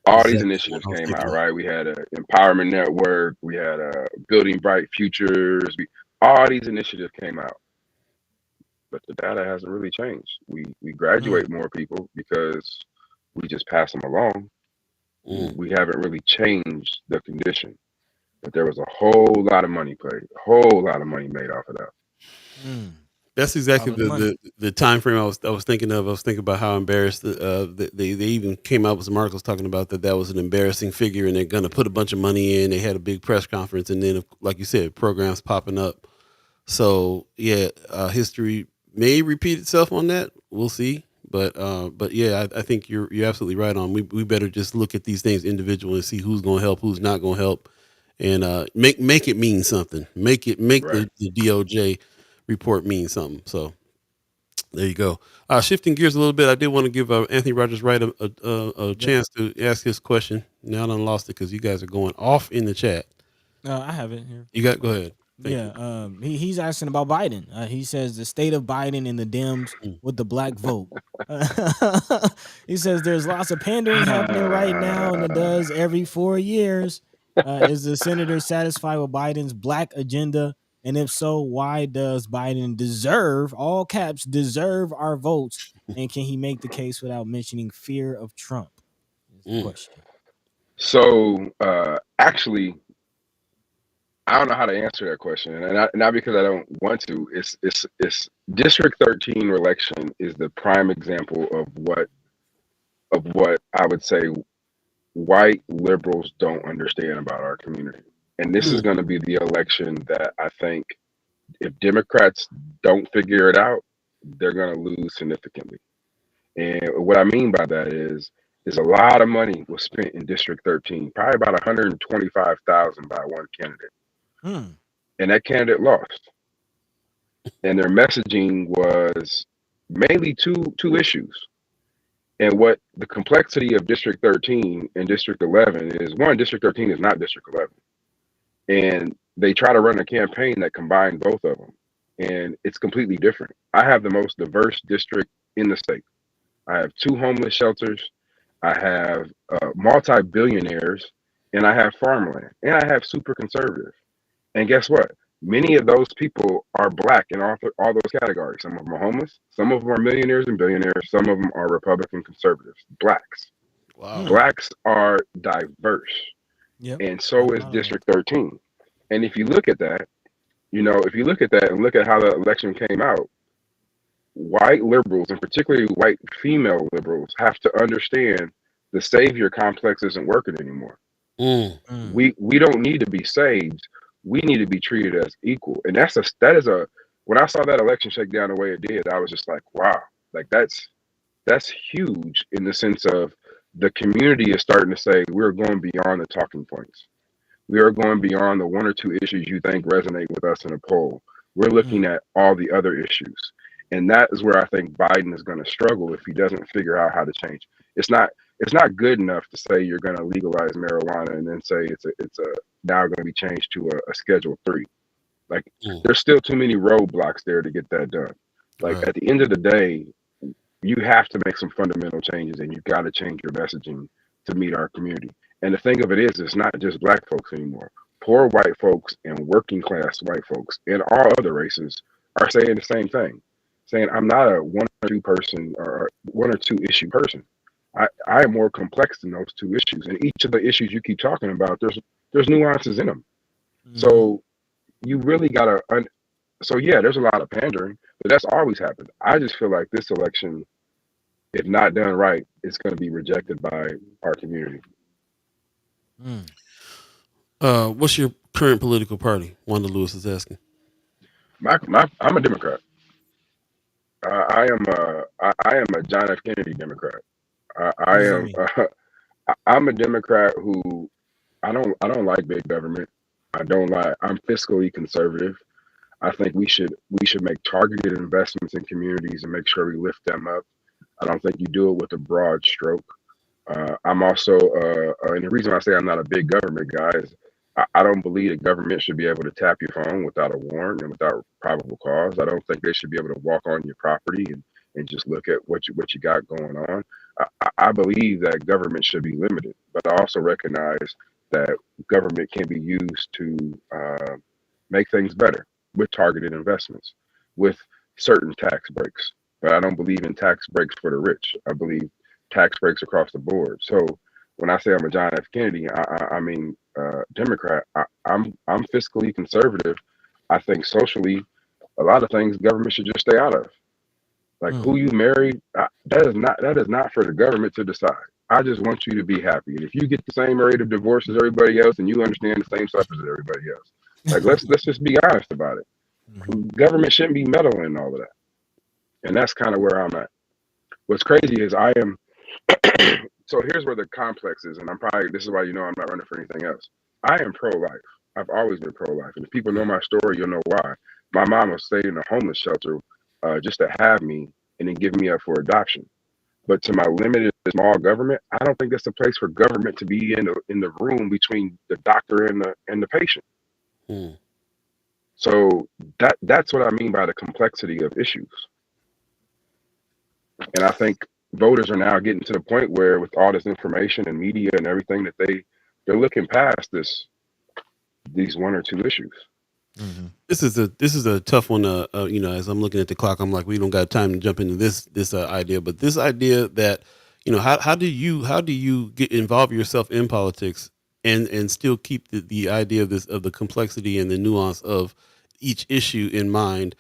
All these initiatives came out, right? We had an empowerment network. We had a building bright futures. All these initiatives came out, but the data hasn't really changed. We graduate more people because we just pass them along. We haven't really changed the condition, but there was a whole lot of money made off of that. That's exactly the time frame I was thinking of. I was thinking about how embarrassed they even came out with some articles talking about that was an embarrassing figure, and they're going to put a bunch of money in. They had a big press conference, and then, like you said, programs popping up. So yeah, history may repeat itself on that. We'll see. But yeah, I think you're absolutely right on. We better just look at these things individually and see who's going to help, who's not going to help, and make it mean something. Make the DOJ report mean something. So there you go. Shifting gears a little bit, I did want to give Anthony Rogers Wright a chance to ask his question. Now I done lost it because you guys are going off in the chat. I have it here. Go ahead. Thank you. He's asking about Biden. He says the state of Biden and the Dems with the Black vote. He says there's lots of pandering happening right now, and it does every 4 years. Is the senator satisfied with Biden's Black agenda? And if so, why does Biden deserve, all caps, deserve our votes? And can he make the case without mentioning fear of Trump? Is the question. So actually, I don't know how to answer that question, and not because I don't want to. It's District 13 election is the prime example of what I would say white liberals don't understand about our community. And this is going to be the election that I think if Democrats don't figure it out, they're going to lose significantly. And what I mean by that is is a lot of money was spent in District 13, probably about 125,000 by one candidate. And that candidate lost. And their messaging was mainly two issues. And what the complexity of District 13 and District 11 is, one, District 13 is not District 11. And they try to run a campaign that combines both of them. And it's completely different. I have the most diverse district in the state. I have 2 homeless shelters. I have multi-billionaires, and I have farmland, and I have super conservative. And guess what? Many of those people are Black in all those categories. Some of them are homeless. Some of them are millionaires and billionaires. Some of them are Republican conservatives. Blacks. Wow. Blacks are diverse. Yep. And so is District 13. And if you look at that, if you look at that and look at how the election came out, white liberals, and particularly white female liberals, have to understand the savior complex isn't working anymore. We don't need to be saved. We need to be treated as equal. And when I saw that election shake down the way it did, I was just like, wow, like that's huge in the sense of the community is starting to say, we're going beyond the talking points. We are going beyond the 1 or 2 issues you think resonate with us in a poll. We're looking at all the other issues. And that is where I think Biden is going to struggle if he doesn't figure out how to change. It's not good enough to say you're going to legalize marijuana and then say it's now going to be changed to a Schedule 3. Like there's still too many roadblocks there to get that done. Like at the end of the day, you have to make some fundamental changes, and you've got to change your messaging to meet our community. And the thing of it is, it's not just Black folks anymore. Poor white folks and working class white folks and all other races are saying the same thing, saying I'm not a 1 or 2 person or 1 or 2 issue person. I am more complex than those 2 issues, and each of the issues you keep talking about, there's nuances in them. So you really gotta. So yeah, there's a lot of pandering, but that's always happened. I just feel like this election, if not done right, it's going to be rejected by our community. What's your current political party? Wanda Lewis is asking. I'm a Democrat. I am a John F. Kennedy Democrat. I'm a Democrat who I don't like big government. I'm fiscally conservative. I think we should make targeted investments in communities and make sure we lift them up. I don't think you do it with a broad stroke. I'm also, and the reason I say I'm not a big government guy is I don't believe the government should be able to tap your phone without a warrant and without probable cause. I don't think they should be able to walk on your property and just look at what you got going on. I believe that government should be limited, but I also recognize that government can be used to make things better with targeted investments, with certain tax breaks. But I don't believe in tax breaks for the rich. I believe tax breaks across the board. So when I say I'm a John F. Kennedy, I mean Democrat. I'm fiscally conservative. I think socially, a lot of things government should just stay out of. Like who you marry, that is not for the government to decide. I just want you to be happy. And if you get the same rate of divorce as everybody else, and you understand the same stuff as everybody else, like let's just be honest about it. Government shouldn't be meddling in all of that. And that's kind of where I'm at. What's crazy is I am. So here's where the complex is, and this is why I'm not running for anything else. I am pro-life. I've always been pro-life, and if people know my story, you'll know why. My mama stayed in a homeless shelter just to have me and then give me up for adoption. But to my limited small government, I don't think that's a place for government to be in the room between the doctor and the patient. So that's what I mean by the complexity of issues. And I think voters are now getting to the point where, with all this information and media and everything, that they're looking past these 1 or 2 issues. This is a tough one. As I'm looking at the clock, I'm like, we don't got time to jump into this idea. But this idea that, how do you involve yourself in politics and still keep the idea of the complexity and the nuance of each issue in mind?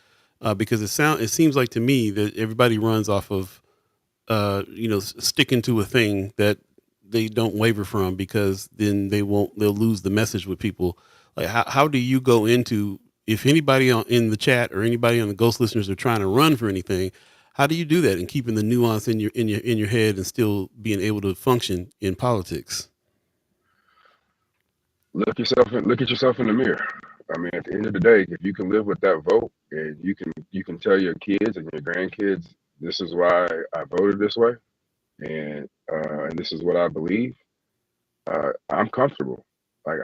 Because it seems like to me that everybody runs off of sticking to a thing that they don't waver from, because then they'll lose the message with people. Like how do you go into, if anybody in the chat or anybody on the Ghost listeners are trying to run for anything, How do you do that and keeping the nuance in your head and still being able to function in politics? Look at yourself in the mirror. I mean, at the end of the day, if you can live with that vote and you can tell your kids and your grandkids, this is why I voted this way, and this is what I believe. I'm comfortable. Like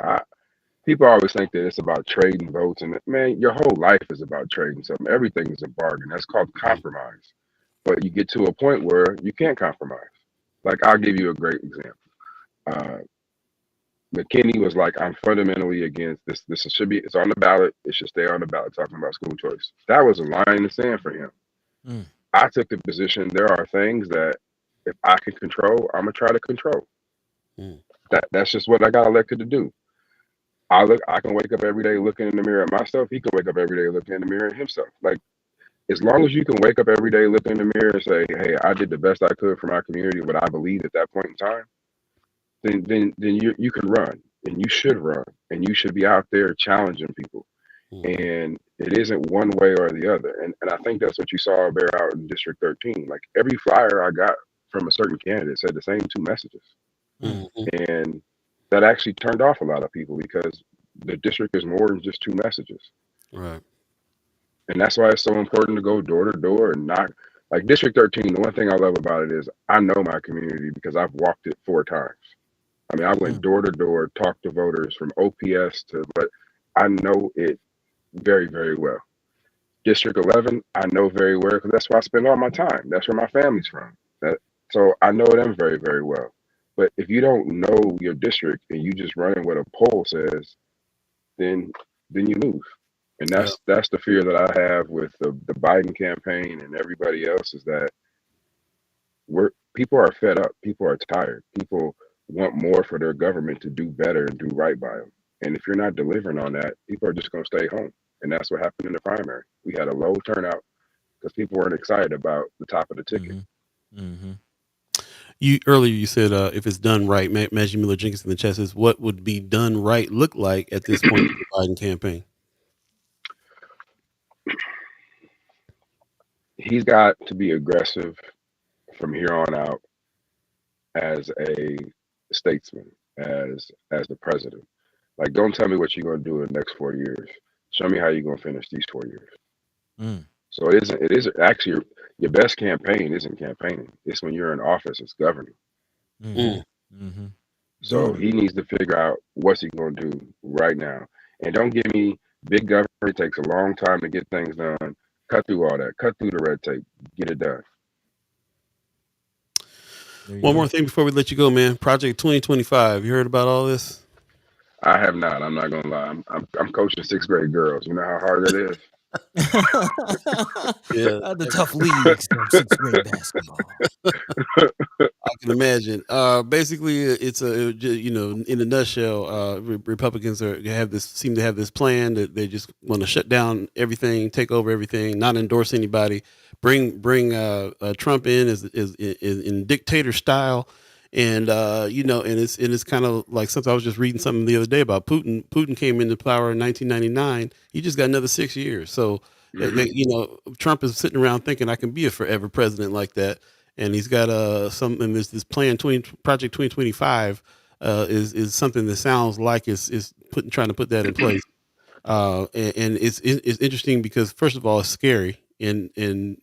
people always think that it's about trading votes, and man, your whole life is about trading something. Everything is a bargain. That's called compromise. But you get to a point where you can't compromise. Like I'll give you a great example. Uh, McKinney was like, I'm fundamentally against this. This should be, it's on the ballot. It should stay on the ballot, talking about school choice. That was a line in the sand for him. Mm. I took the position there are things that if I can control, I'm going to try to control. Mm. That's just what I got elected to do. I can wake up every day looking in the mirror at myself. He can wake up every day looking in the mirror at himself. Like, as long as you can wake up every day, look in the mirror and say, hey, I did the best I could for my community, what I believe at that point in time, then you can run and you should run and you should be out there challenging people. And it isn't one way or the other. And I think that's what you saw bear out in District 13. Like every flyer I got from a certain candidate said the same two messages. Mm-hmm. And that actually turned off a lot of people because the district is more than just two messages. Right. And that's why it's so important to go door to door and knock. Like District 13, the one thing I love about it is I know my community because I've walked it 4 times. I mean, I went door to door, talked to voters from OPS but I know it very, very well. District 11, I know very well because that's where I spend all my time. That's where my family's from. So I know them very, very well. But if you don't know your district and you just running what a poll says, then you lose. And that's the fear that I have with the Biden campaign and everybody else is that people are fed up. People are tired. People want more for their government to do better and do right by them. And if you're not delivering on that, people are just going to stay home. And that's what happened in the primary. We had a low turnout because people weren't excited about the top of the ticket. Mm-hmm. Earlier you said if it's done right, Maggie Miller Jenkins in the chat says, what would be done right look like at this point in the Biden campaign? He's got to be aggressive from here on out as a statesman, as the president. Like, don't tell me what you're going to do in the next 4 years. Show me how you're going to finish these 4 years. Mm. So it isn't actually your best campaign isn't campaigning. It's when you're in office, it's governing. Mm-hmm. Mm-hmm. So he needs to figure out what's he going to do right now. And don't give me big government. It takes a long time to get things done. Cut through all that. Cut through the red tape. Get it done. One more thing before we let you go, man. Project 2025. You heard about all this? I have not. I'm not gonna lie. I'm coaching 6th grade girls. You know how hard that is. Yeah, the tough leagues of 6th grade basketball. I can imagine. Basically, it's in a nutshell, Republicans seem to have this plan that they just want to shut down everything, take over everything, not endorse anybody, bring Trump in as in dictator style, and and it's kind of like something. I was just reading something the other day about Putin. Putin came into power in 1999. He just got another 6 years. So Trump is sitting around thinking I can be a forever president like that. And he's got something. This plan Project 2025 is something that sounds like is trying to put that in place. And it's interesting because first of all, it's scary and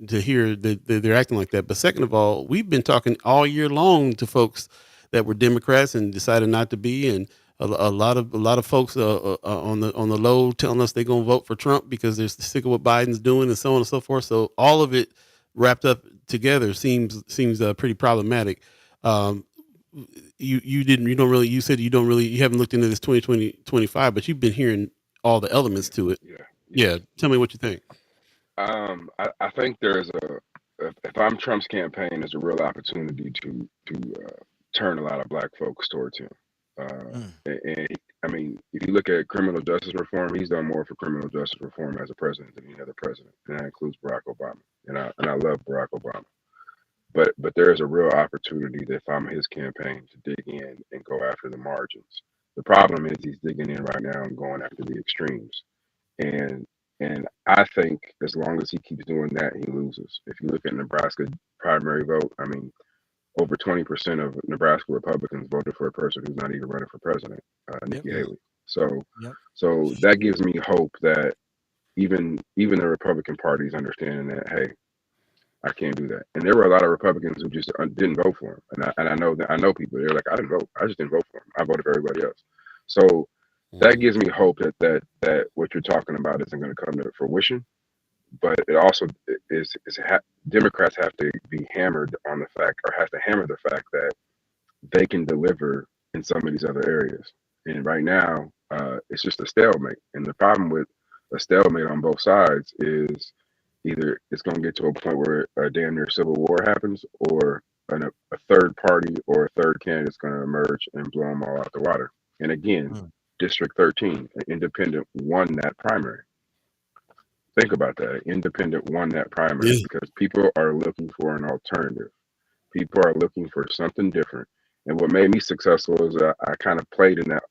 to hear that they're acting like that. But second of all, we've been talking all year long to folks that were Democrats and decided not to be, and a lot of folks on the low telling us they're gonna vote for Trump because they're sick of what Biden's doing and so on and so forth. So all of it wrapped up together seems pretty problematic. You said you haven't looked into this 2025, but you've been hearing all the elements to it. Yeah. Tell me what you think. I think there's if I'm Trump's campaign, there's a real opportunity to turn a lot of black folks towards him. And I mean, if you look at criminal justice reform, he's done more for criminal justice reform as a president than any other president, and that includes Barack Obama. And I love Barack Obama, but there is a real opportunity that if I'm his campaign to dig in and go after the margins. The problem is he's digging in right now and going after the extremes, and And I think as long as he keeps doing that, he loses. If you look at Nebraska primary vote, I mean, over 20% of Nebraska Republicans voted for a person who's not even running for president, Yep. Nikki Haley. So, Yep. so that gives me hope that even the Republican Party is understanding that, hey, I can't do that. And there were a lot of Republicans who just didn't vote for him. And I know that I know people. They're like, I didn't vote. I just didn't vote for him. I voted for everybody else. So that gives me hope that what you're talking about isn't going to come to fruition. But it also is Democrats have to be hammered on the fact, or have to hammer the fact that they can deliver in some of these other areas. And right now, it's just a stalemate. And the problem with a stalemate on both sides is either it's going to get to a point where a damn near civil war happens, or a third party or a third candidate is going to emerge and blow them all out the water. And again, District 13, an independent won that primary. Think about that. An independent won that primary because people are looking for an alternative. People are looking for something different. And what made me successful is I kind of played in that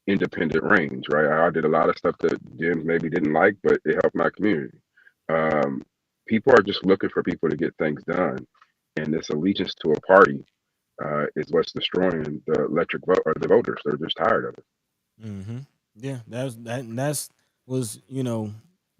independent range, right? I did a lot of stuff that Jim maybe didn't like, but it helped my community. People are just looking for people to get things done. And this allegiance to a party is what's destroying the electric vote or the voters. They're just tired of it. Mm-hmm. Yeah, that's was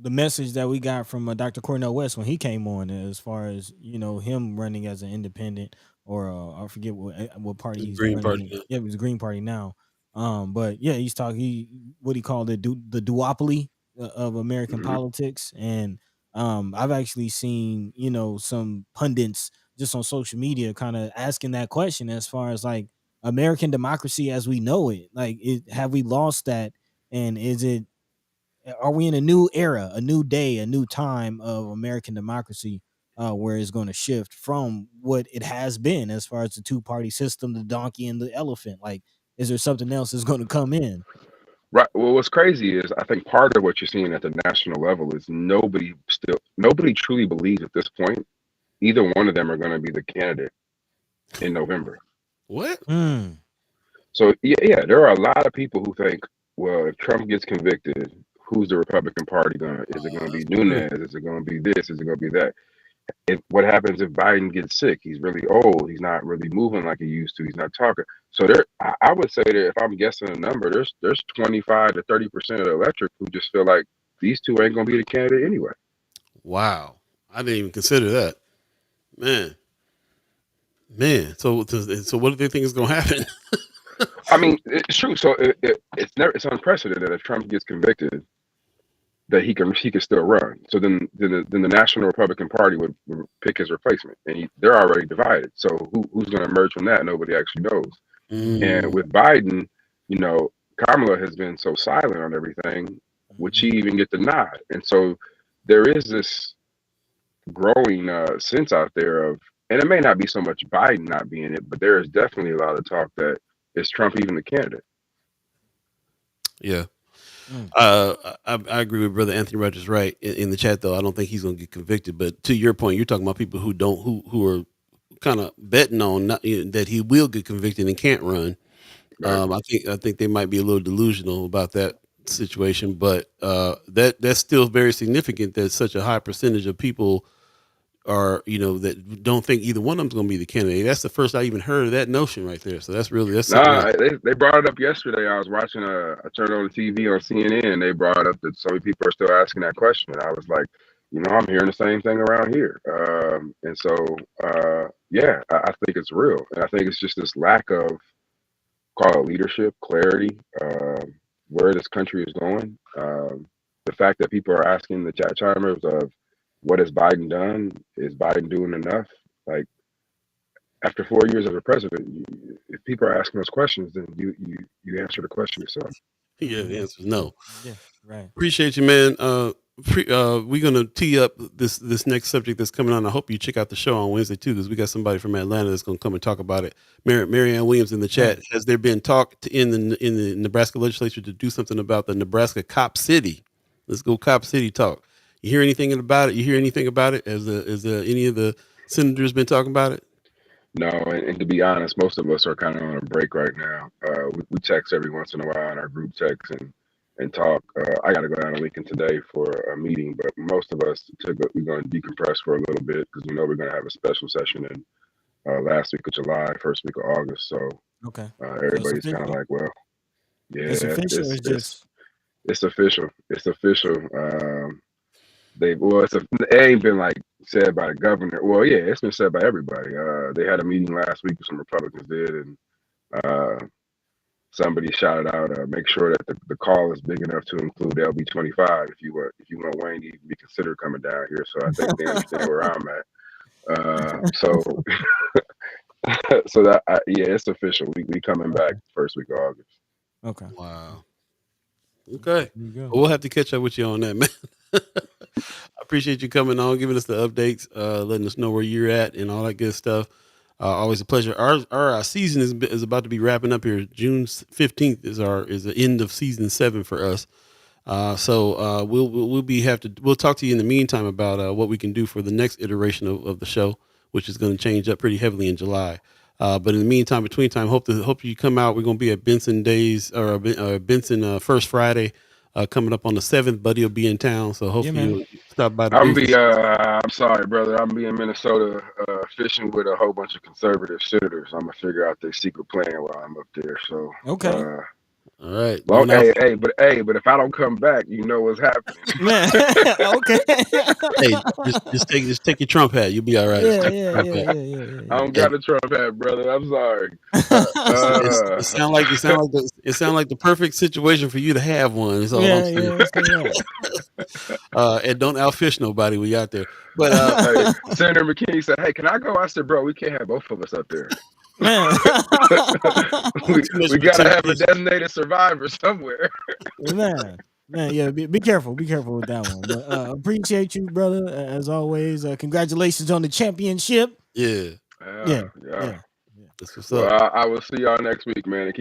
the message that we got from Dr. Cornel West when he came on, as far as him running as an independent, or I forget what party he's Green running. Party. Yeah, it was Green Party now. But yeah, he's talking what he called it, the duopoly of American politics. And I've actually seen some pundits just on social media kind of asking that question, as far as like American democracy as we know it. Like, have we lost that? And are we in a new era, a new day, a new time of American democracy, where it's going to shift from what it has been, as far as the two-party system, the donkey and the elephant? Like, is there something else that's going to come in? Right. Well, what's crazy is I think part of what you're seeing at the national level is nobody truly believes at this point either one of them are going to be the candidate in November. What? So yeah, there are a lot of people who think, well, if Trump gets convicted, who's the Republican Party gonna? Is it gonna be Nunes? Is it gonna be this? Is it gonna be that? What happens if Biden gets sick? He's really old. He's not really moving like he used to. He's not talking. So I would say that if I'm guessing a number, there's 25 to 30% of the electorate who just feel like these two ain't gonna be the candidate anyway. Wow, I didn't even consider that, man. So what do they think is gonna happen? I mean, it's true. So it's unprecedented if Trump gets convicted that he can still run. So then the National Republican Party would pick his replacement, and they're already divided. So who's going to emerge from that? Nobody actually knows. And with Biden, Kamala has been so silent on everything. Would she even get the nod? And so there is this growing sense out there of, and it may not be so much Biden not being it, but there is definitely a lot of talk that is Trump even the candidate? Yeah. I agree with Brother Anthony Rogers, right, in the chat, though. I don't think he's going to get convicted. But to your point, you're talking about people who are kind of betting on that he will get convicted and can't run. Right. I think they might be a little delusional about that situation, but that's still very significant that such a high percentage of people are, that don't think either one of them's going to be the candidate. That's the first I even heard of that notion right there. So that's they brought it up yesterday. I was watching I turned on the TV on CNN, and they brought up that so many people are still asking that question. And I was like, I'm hearing the same thing around here. And so, yeah, I think it's real. And I think it's just this lack of, call it leadership, clarity, where this country is going. The fact that people are asking the chat chimers of, what has Biden done? Is Biden doing enough? Like, after 4 years as a president, if people are asking those questions, then you answer the question yourself. Yeah, the answer is no. Yeah, right. Appreciate you, man. We're gonna tee up this next subject that's coming on. I hope you check out the show on Wednesday too, because we got somebody from Atlanta that's gonna come and talk about it. Marianne Williams in the chat. Has there been talk in the Nebraska legislature to do something about the Nebraska Cop City? Let's go Cop City talk. You hear anything about it? Has any of the senators been talking about it? No, and to be honest, most of us are kind of on a break right now. We text every once in a while in our group text, and and talk. I got to go down to Lincoln today for a meeting, but most of us we're going to decompress for a little bit because we know we're going to have a special session in last week of July, first week of August. So Okay. everybody's kind of like, well, yeah, it's official. It's just it's official. It's official. It ain't been like said by the governor. Well, yeah, it's been said by everybody. They had a meeting last week, some Republicans did, and somebody shouted out, make sure that the call is big enough to include LB25 if you want Wayne to even be considered coming down here. So I think they understand where I'm at. So it's official. We coming back first week of August. okay. Wow. Okay. There you go. Well, we'll have to catch up with you on that, man. I appreciate you coming on, giving us the updates, letting us know where you're at and all that good stuff. Always a pleasure. Our season is about to be wrapping up here. June 15th is the end of season 7 for us. So we'll talk to you in the meantime about what we can do for the next iteration of the show, which is going to change up pretty heavily in July. But in the meantime, hope you come out. We're going to be at Benson Days or Benson First Friday. Coming up on the 7th, Buddy will be in town, so hopefully you'll stop by. I'm sorry, brother. I'm be in Minnesota fishing with a whole bunch of conservative senators. I'm gonna figure out their secret plan while I'm up there. So okay. All right. Well, but if I don't come back, you know what's happening. Man. Okay. Hey, just take your Trump hat. You'll be all right. Yeah. I don't got a Trump hat, brother. I'm sorry. It sound like the perfect situation for you to have one. Is all I'm saying. And don't outfish nobody when you're out there. But Senator McKinney said, "Hey, can I go?" I said, "Bro, we can't have both of us up there. Man. we gotta have a designated survivor somewhere." Man, yeah, be careful with that one. But appreciate you, brother, as always. Congratulations on the championship. Yeah. That's what's up. I will see y'all next week, man. And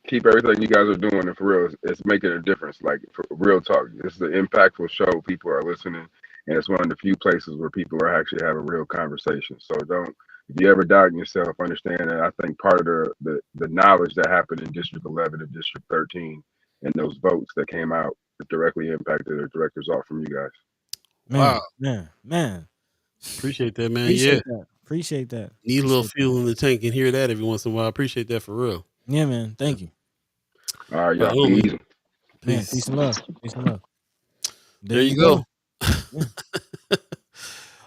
keep everything you guys are doing. And for real, it's making a difference. Like, for real talk, this is an impactful show. People are listening, and it's one of the few places where people are actually having real conversations. So if you ever doubt in yourself, understand that I think part of the knowledge that happened in District 11 and District 13 and those votes that came out directly impacted a direct result from you guys. Wow. Man. Appreciate that, man. Appreciate that. Need a little fuel in the tank and hear that every once in a while. I appreciate that for real. Yeah, man. Thank you. All right, y'all. Be easy. Peace and love. There you go.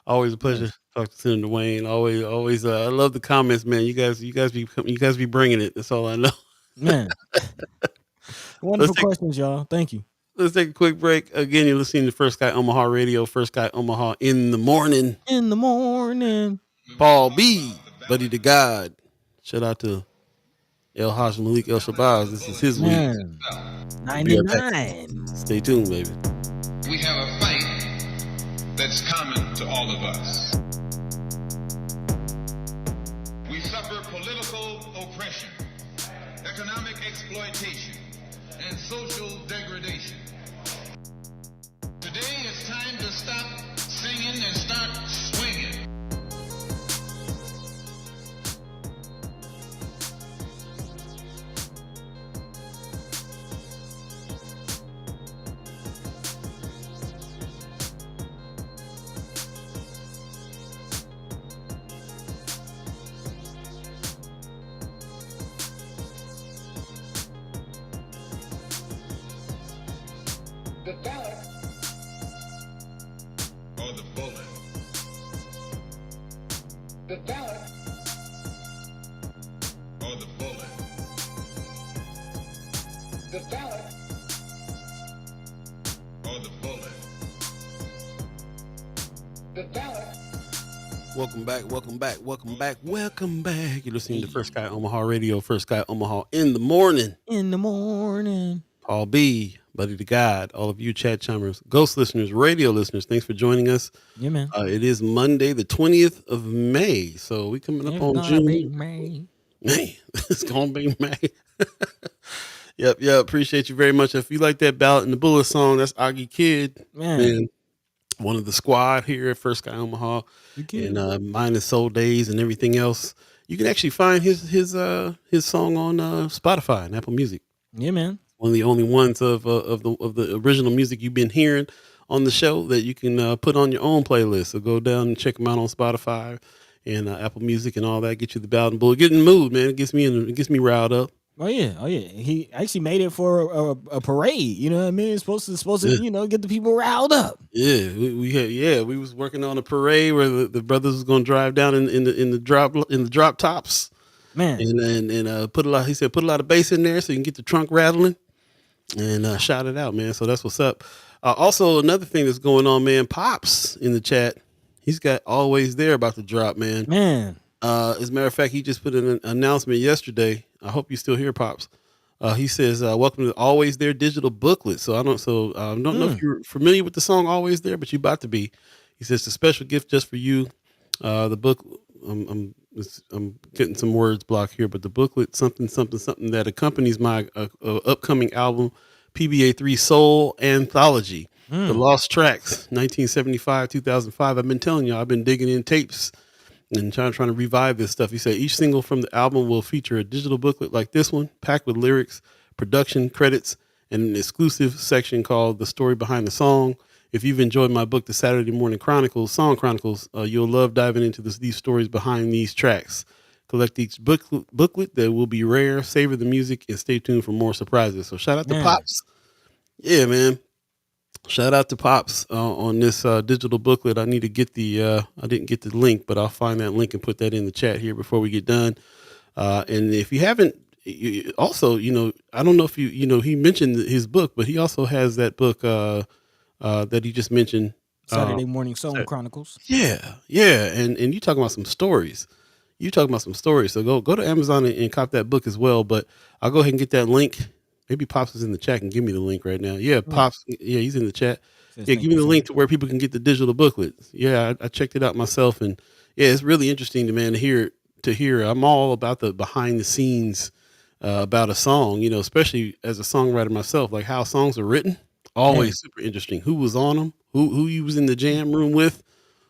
Always a pleasure. Talk to Senator Wayne. Always. I love the comments, man. You guys be bringing it. That's all I know. Man. Wonderful questions, y'all. Thank you. Let's take a quick break. Again, you're listening to First Guy Omaha Radio. First Guy Omaha in the morning. Paul B, Buddi3 Da Gawd. Shout out to El Haj Malik El Shabazz. This is his week. 99. Stay tuned, baby. We have a fight that's common to all of us. We suffer political oppression, economic exploitation, and social degradation. Today it's time to stop singing and start swinging. The ballot or the bullet. The ballot or the bullet. The ballot or the bullet. The ballot. Welcome back. You're listening to First Guy Omaha Radio. First Guy Omaha in the morning. Paul B, Buddi3 Da Gawd, all of you chat chimers, ghost listeners, radio listeners, thanks for joining us. Yeah, man. It is Monday, the 20th of May. So we coming up on June. Man, it's gonna be May. Yep. Appreciate you very much. If you like that Ballot and the Bullet song, that's Augie Kid, man. One of the squad here at First Guy Omaha, and Minus Soul Days and everything else. You can actually find his song on Spotify and Apple Music. Yeah, man. one of the only ones of the original music you've been hearing on the show that you can put on your own playlist. So go down and check them out on Spotify and Apple Music and all that. Get you the Bowden Bull. Get in the mood, man. It gets me riled up. Oh yeah. He actually made it for a parade. You know what I mean? It's supposed to Yeah. get the people riled up. Yeah, we was working on a parade where the brothers was gonna drive down in the drop tops, Man. and put a lot. He said put a lot of bass in there so you can get the trunk rattling and shout it out, man. So that's what's up. Also, another thing that's going on, man. Pops in the chat. He's got Always There about to drop, man. Man. As a matter of fact, he just put an announcement yesterday. I hope you still hear, Pops. He says, "Welcome to Always There digital booklet." So I don't know if you're familiar with the song "Always There," but you're about to be. He says, "A special gift just for you." The book, I'm getting some words blocked here, but the booklet, something that accompanies my upcoming album, PBA3 Soul Anthology, The Lost Tracks, 1975, 2005. I've been telling y'all, I've been digging in tapes and trying to revive this stuff. He said each single from the album will feature a digital booklet like this one, packed with lyrics, production credits, and an exclusive section called The Story Behind the Song. If you've enjoyed my book, The Saturday Morning Chronicles, Song Chronicles, you'll love diving into these stories behind these tracks. Collect each booklet that will be rare, savor the music, and stay tuned for more surprises. So shout out to Pops. Yeah, man. Shout out to Pops on this digital booklet. I need to get I didn't get the link, but I'll find that link and put that in the chat here before we get done. And if you haven't, also, I don't know if he mentioned his book, but he also has that book that he just mentioned. Saturday Morning Song Chronicles. Yeah. And you talking about some stories. So go to Amazon and cop that book as well. But I'll go ahead and get that link. Maybe Pops is in the chat and give me the link right now. Yeah, Pops. Yeah, he's in the chat. Yeah, give me the link to where people can get the digital booklets. Yeah, I checked it out myself, and yeah, it's really interesting to hear. I'm all about the behind the scenes about a song. Especially as a songwriter myself, like how songs are written. Always super interesting. Who was on them? Who you was in the jam room with?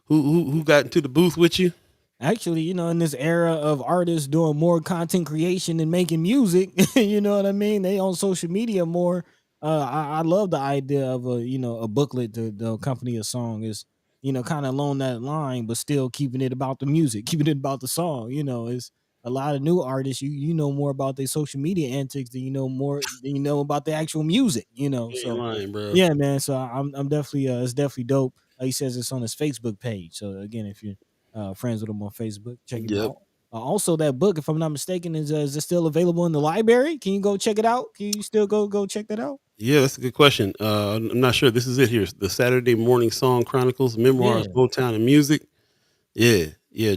Who got into the booth with you? Actually, in this era of artists doing more content creation and making music, you know what I mean? They on social media more. I love the idea of a booklet to accompany a song is, kind of along that line, but still keeping it about the music, keeping it about the song. It's a lot of new artists. You know more about their social media antics than you know about the actual music. So lying, bro. Yeah, man. So I'm definitely it's definitely dope. He says it's on his Facebook page. So again, if you're friends with him on Facebook, check him out. Also, that book, if I'm not mistaken, is it still available in the library? Can you go check it out? Can you still go check that out? Yeah, that's a good question. I'm not sure. This is it here. The Saturday Morning Song Chronicles, Memoirs, Motown, and Music. Yeah,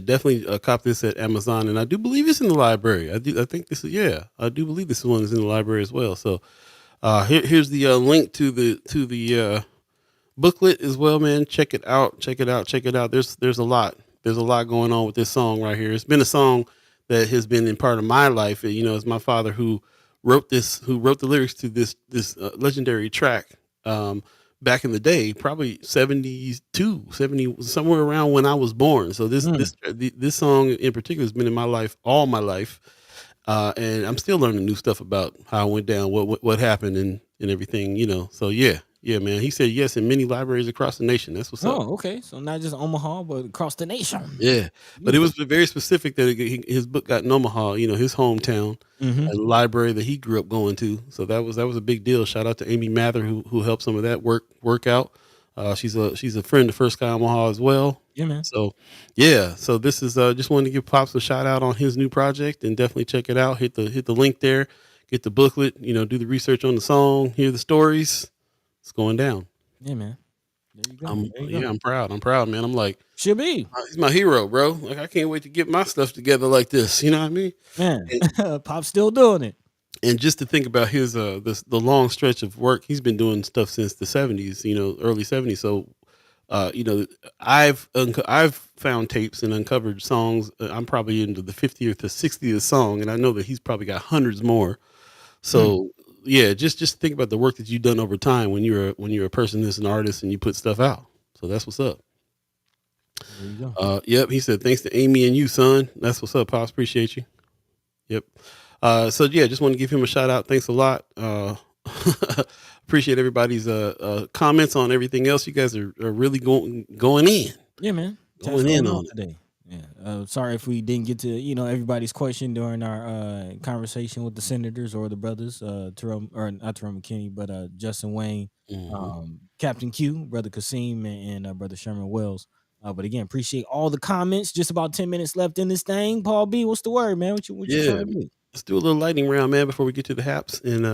definitely cop this at Amazon, and I do believe it's in the library. I think this is. Yeah, I do believe this one is in the library as well. So, here's the link to the booklet as well, man. Check it out. There's a lot. There's a lot going on with this song right here. It's been a song that has been in part of my life. It's my father who wrote the lyrics to this legendary track back in the day, probably 72, 70, somewhere around when I was born. So this song in particular has been in my life all my life, and I'm still learning new stuff about how it went down, what happened, and everything. So yeah, man. He said yes in many libraries across the nation. That's what's up. Oh, okay. So not just Omaha, but across the nation. Yeah, but it was very specific that his book got in Omaha, his hometown, a library that he grew up going to. So that was a big deal. Shout out to Amy Mather who helped some of that work out. She's a friend of First Sky Omaha as well. Yeah, man. So yeah, so this is just wanted to give Pops a shout out on his new project, and definitely check it out. Hit the link there, get the booklet. Do the research on the song, hear the stories. It's going down. Yeah, man. There you go. I'm proud, man. I'm like, should be. He's my hero, bro. Like, I can't wait to get my stuff together like this. You know what I mean? Man, Pop's still doing it. And just to think about his the long stretch of work, he's been doing stuff since the 70s, early 70s. So, I've found tapes and uncovered songs. I'm probably into the 50th to 60th song, and I know that he's probably got hundreds more. So. Yeah, just think about the work that you've done over time when you're a person that's an artist and you put stuff out. So that's what's up. There you go. Yep. He said, thanks to Amy and you, son. That's what's up, Pops. Appreciate you. Yep. So yeah, just want to give him a shout out. Thanks a lot. Appreciate everybody's comments on everything else. You guys are really going in. Yeah, man. That's Going in going on on it. today. Yeah. Sorry if we didn't get to everybody's question during our conversation with the senators or the brothers, Terrell, or not Terrell McKinney, but Justin Wayne, Mhm. Captain Q, brother Qasim, and brother Sherman Wells. But again, appreciate all the comments. Just about 10 minutes left in this thing. Paul B, what's the word, man? What you Yeah, trying to do? let's do a little lightning round, man, before we get to the haps, and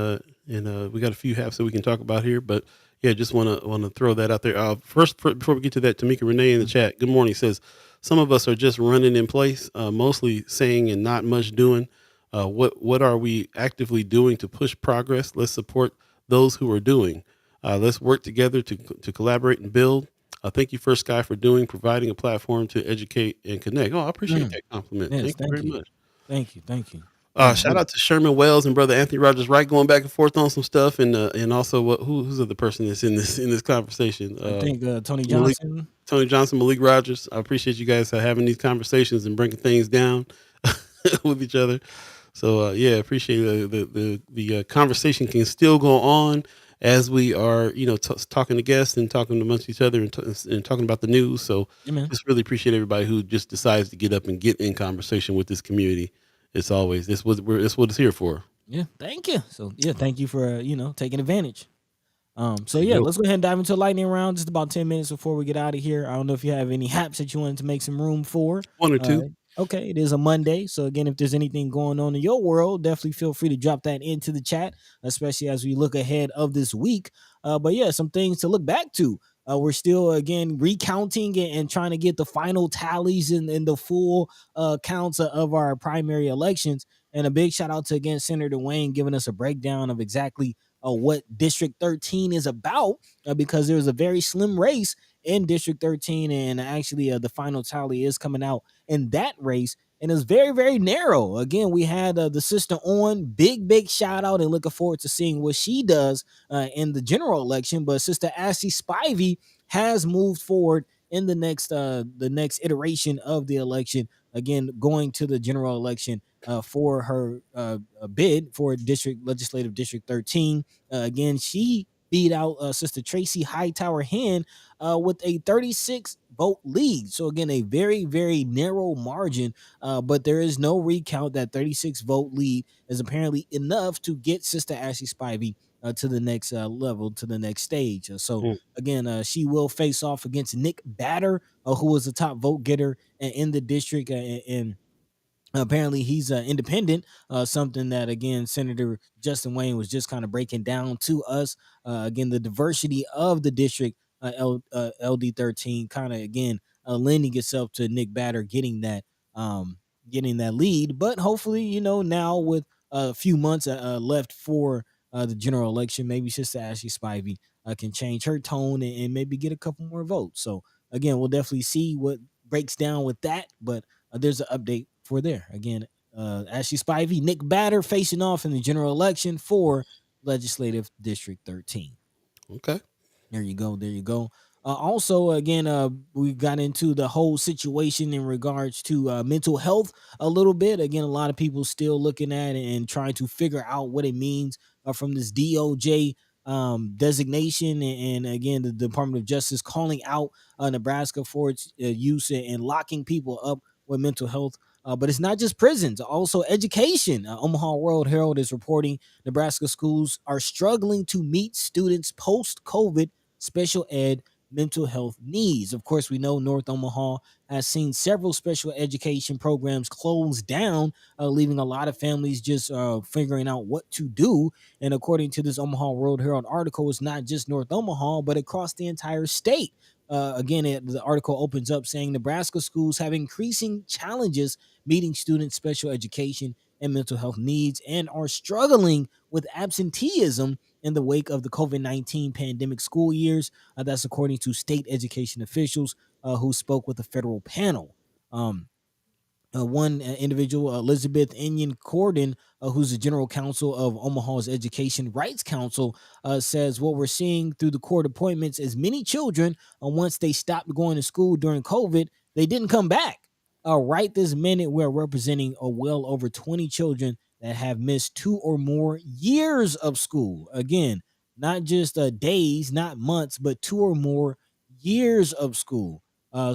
we got a few haps that we can talk about here, but yeah, just wanna throw that out there. First, before we get to that, Tamika Renee in the chat, good morning, says some of us are just running in place, mostly saying and not much doing. What are we actively doing to push progress? Let's support those who are doing. Let's work together to collaborate and build. Thank you, First Sky, for providing a platform to educate and connect. Oh, I appreciate Mm. that compliment. Yes, Thank you thank very you. much. Thank you. Yeah, Shout out to Sherman Wells and brother Anthony Rogers Wright going back and forth on some stuff, and also who's the other person that's in this conversation? I think Tony Malik, Johnson. Tony Johnson, Malik Rogers. I appreciate you guys having these conversations and breaking things down with each other. So yeah, appreciate the conversation can still go on as we are talking to guests and talking amongst each other and talking about the news. So Yeah, man. just really appreciate everybody who just decides to get up and get in conversation with this community. It's always it's what it's here for. Yeah, thank you. So yeah, thank you for taking advantage. So There you yeah, go. let's go ahead and dive into a lightning round. Just about 10 minutes before we get out of here. I don't know if you have any haps that you wanted to make some room for. One or Uh, two. okay, it is a Monday, so again, if there's anything going on in your world, definitely feel free to drop that into the chat, especially as we look ahead of this week. But yeah, some things to look back to. We're still again recounting and trying to get the final tallies and the full counts of our primary elections. And a big shout out to again Senator Wayne giving us a breakdown of exactly what District 13 is about, because there was a very slim race in District 13, and actually the final tally is coming out in that race, and it's very, very narrow. Again, we had the sister on, big shout out, and looking forward to seeing what she does in the general election. But Sister Ashley Spivey has moved forward in the next iteration of the election, again going to the general election for her bid for legislative district 13. Again, she beat out Sister Tracy Hightower Hen with a 36 vote lead. So again, a very, very narrow margin, but there is no recount. That 36 vote lead is apparently enough to get Sister Ashley Spivey to the next level, to the next stage. So Mm. again, she will face off against Nick Batter, who was the top vote getter in the district, and apparently he's independent, something that again Senator Justin Wayne was just kind of breaking down to us. Again, the diversity of the district, LD13, kind of again lending itself to Nick Batter getting that lead. But hopefully, now with a few months left for the general election, maybe Sister Ashley Spivey can change her tone and maybe get a couple more votes. So again, we'll definitely see what breaks down with that. But there's an update for there. Again, Ashley Spivey, Nick Batter facing off in the general election for Legislative District 13. Okay. There you go. There you go. Also, again, we got into the whole situation in regards to mental health a little bit. Again, a lot of people still looking at it and trying to figure out what it means from this DOJ designation. And again, the Department of Justice calling out Nebraska for its use in locking people up with mental health. But it's not just prisons, also education. Omaha World Herald is reporting Nebraska schools are struggling to meet students post-COVID special ed mental health needs. Of course, we know North Omaha has seen several special education programs close down, leaving a lot of families just figuring out what to do. And according to this Omaha World Herald article, it's not just North Omaha, but across the entire state. Again, the article opens up saying Nebraska schools have increasing challenges meeting students' special education and mental health needs and are struggling with absenteeism in the wake of the COVID-19 pandemic school years. That's according to state education officials who spoke with a federal panel. One individual, Elizabeth Inyon Corden, who's the general counsel of Omaha's Education Rights Council, says what we're seeing through the court appointments is many children, once they stopped going to school during COVID, they didn't come back. Right this minute, we're representing well over 20 children that have missed 2 or more years of school. Again, not just days, not months, but 2 or more years of school.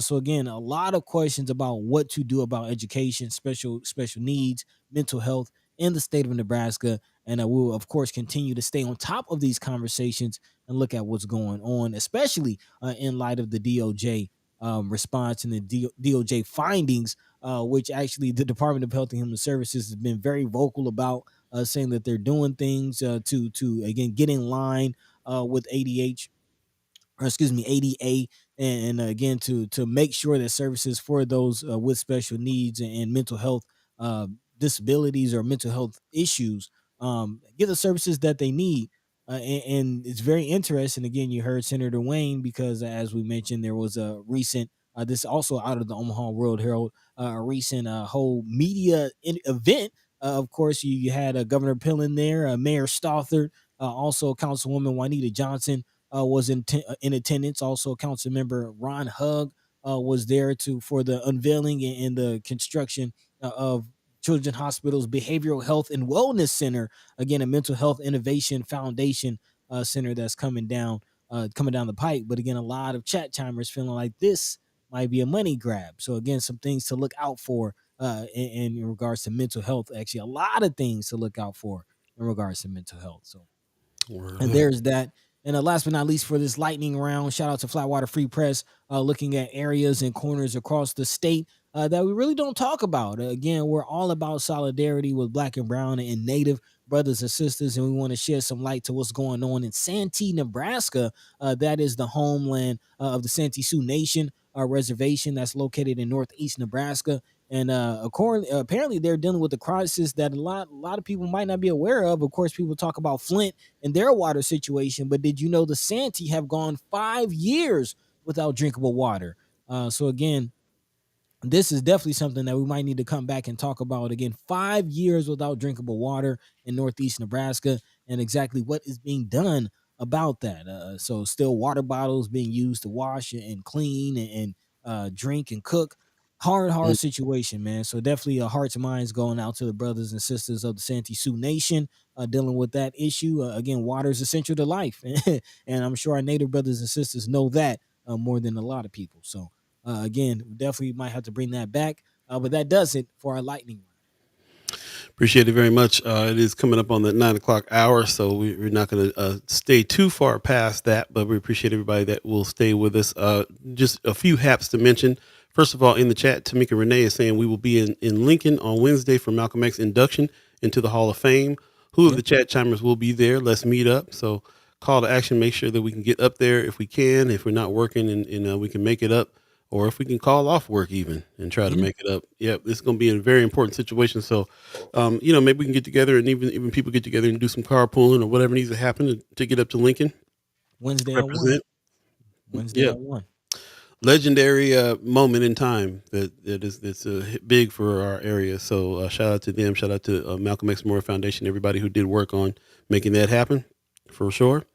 So again, a lot of questions about what to do about education, special needs, mental health in the state of Nebraska. And we will, of course, continue to stay on top of these conversations and look at what's going on, especially in light of the DOJ response and the DOJ findings, which actually the Department of Health and Human Services has been very vocal about, saying that they're doing things to again get in line with ADA, and again to make sure that services for those with special needs and mental health disabilities or mental health issues get the services that they need. And it's very interesting. Again, you heard Senator Wayne, because as we mentioned, there was a recent this also out of the Omaha World Herald, a recent whole media event. Of course, you had Governor Pill in there, Mayor Stothert, also Councilwoman Juanita Johnson was in attendance. Also, Council Member Ron Hugg was there for the unveiling and the construction of Children's Hospital's Behavioral Health and Wellness Center. Again, a mental health innovation foundation center that's coming down the pipe. But again, a lot of chat chimers feeling like this might be a money grab. So again, some things to look out for in regards to mental health. Actually, a lot of things to look out for in regards to mental health. So. And there's that. And last but not least, for this lightning round, shout out to Flatwater Free Press, looking at areas and corners across the state that we really don't talk about. Again, we're all about solidarity with Black and Brown and Native brothers and sisters, and we want to shed some light to what's going on in Santee, Nebraska. That is the homeland of the Santee Sioux Nation reservation that's located in northeast Nebraska. And apparently they're dealing with a crisis that a lot of people might not be aware of. Of course, people talk about Flint and their water situation, but did you know the Santee have gone 5 years without drinkable water? So again, this is definitely something that we might need to come back and talk about again. 5 years without drinkable water in northeast Nebraska, and exactly what is being done about that. So still water bottles being used to wash and clean and drink and cook. Hard situation, man. So definitely hearts and minds going out to the brothers and sisters of the Santee Sioux Nation dealing with that issue. Again, water is essential to life. And I'm sure our Native brothers and sisters know that more than a lot of people. So again, we definitely might have to bring that back. But that does it for our lightning round. Appreciate it very much. It is coming up on the 9 o'clock hour, so we're not going to stay too far past that, but we appreciate everybody that will stay with us. Just a few haps to mention. First of all, in the chat, Tamika Renee is saying we will be in Lincoln on Wednesday for Malcolm X induction into the Hall of Fame. Who of the chat chimers will be there? Let's meet up. So call to action, make sure that we can get up there if we can, if we're not working and we can make it up, or if we can call off work even and try to make it up. Yeah, this is going to be a very important situation. So, maybe we can get together and even people get together and do some carpooling or whatever needs to happen to get up to Lincoln. Wednesday at 1. Wednesday at 1. Legendary moment in time that's big for our area. So shout out to them. Shout out to Malcolm X Memorial Foundation, everybody who did work on making that happen for sure.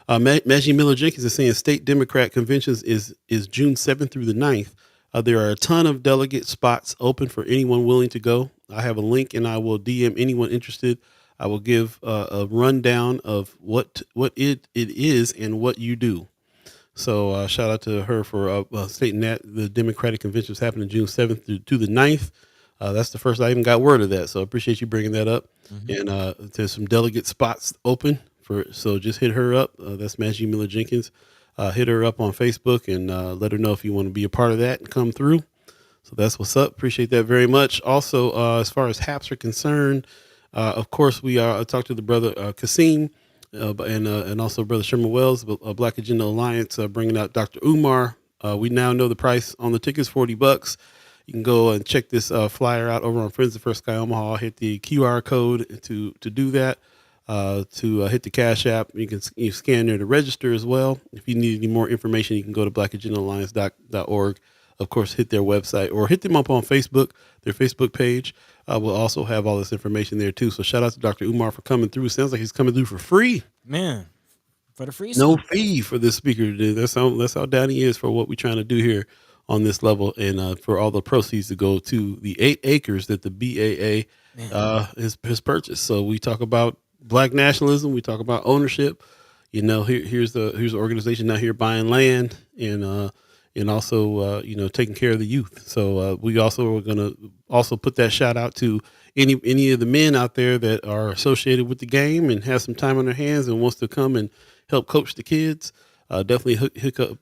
Maggie Miller Jenkins is saying state Democrat conventions is June 7th through the 9th. There are a ton of delegate spots open for anyone willing to go. I have a link and I will DM anyone interested. I will give a rundown of what it is and what you do. So shout out to her for stating that the Democratic convention is happening June 7th to the 9th. That's the first I even got word of that. So I appreciate you bringing that up. Mm-hmm. And there's some delegate spots open so just hit her up. That's Maggie Miller Jenkins. Hit her up on Facebook and let her know if you want to be a part of that and come through. So that's what's up. Appreciate that very much. Also, as far as HAPs are concerned, of course, we talked to the brother Qasim. And also Brother Sherman Wells, Black Agenda Alliance, bringing out Dr. Umar. We now know the price on the tickets, $40. You can go and check this flyer out over on Friends of First Sky Omaha. Hit the QR code to do that. To hit the Cash App, you scan there to register as well. If you need any more information, you can go to blackagendaalliance.org. Of course, hit their website or hit them up on Facebook, their Facebook page. We'll also have all this information there too. So shout out to Dr. Umar for coming through. It sounds like he's coming through for free. Man, for the free no stuff. fee for this speaker today. That's how down he is for what we're trying to do here on this level, and for all the proceeds to go to the 8 acres that the BAA has purchased. So we talk about Black nationalism, we talk about ownership. Here's the organization out here buying land and also taking care of the youth. So we also are going to also put that shout out to any of the men out there that are associated with the game and have some time on their hands and wants to come and help coach the kids. Definitely hook up,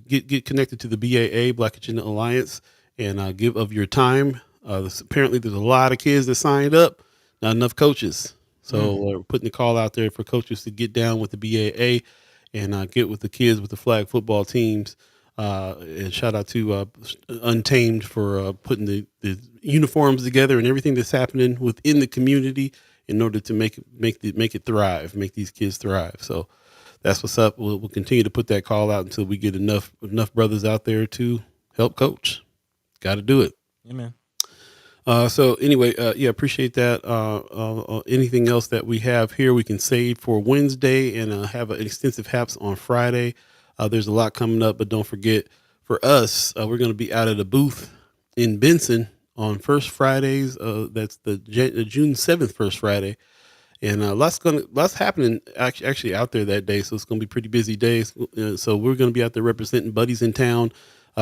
get connected to the BAA, Black Agenda Alliance, and give of your time. Apparently, there's a lot of kids that signed up, not enough coaches. So we're putting the call out there for coaches to get down with the BAA and get with the kids with the flag football teams. And shout out to Untamed for putting the uniforms together and everything that's happening within the community in order to make it thrive, make these kids thrive. So that's what's up. We'll continue to put that call out until we get enough brothers out there to help coach. Got to do it. Amen. So anyway, appreciate that. Anything else that we have here, we can save for Wednesday and have an extensive haps on Friday. There's a lot coming up, but don't forget for us, we're going to be out at a booth in Benson on First Fridays. That's the June 7th, First Friday. And lots happening actually out there that day. So it's going to be pretty busy days. So we're going to be out there representing buddies in town.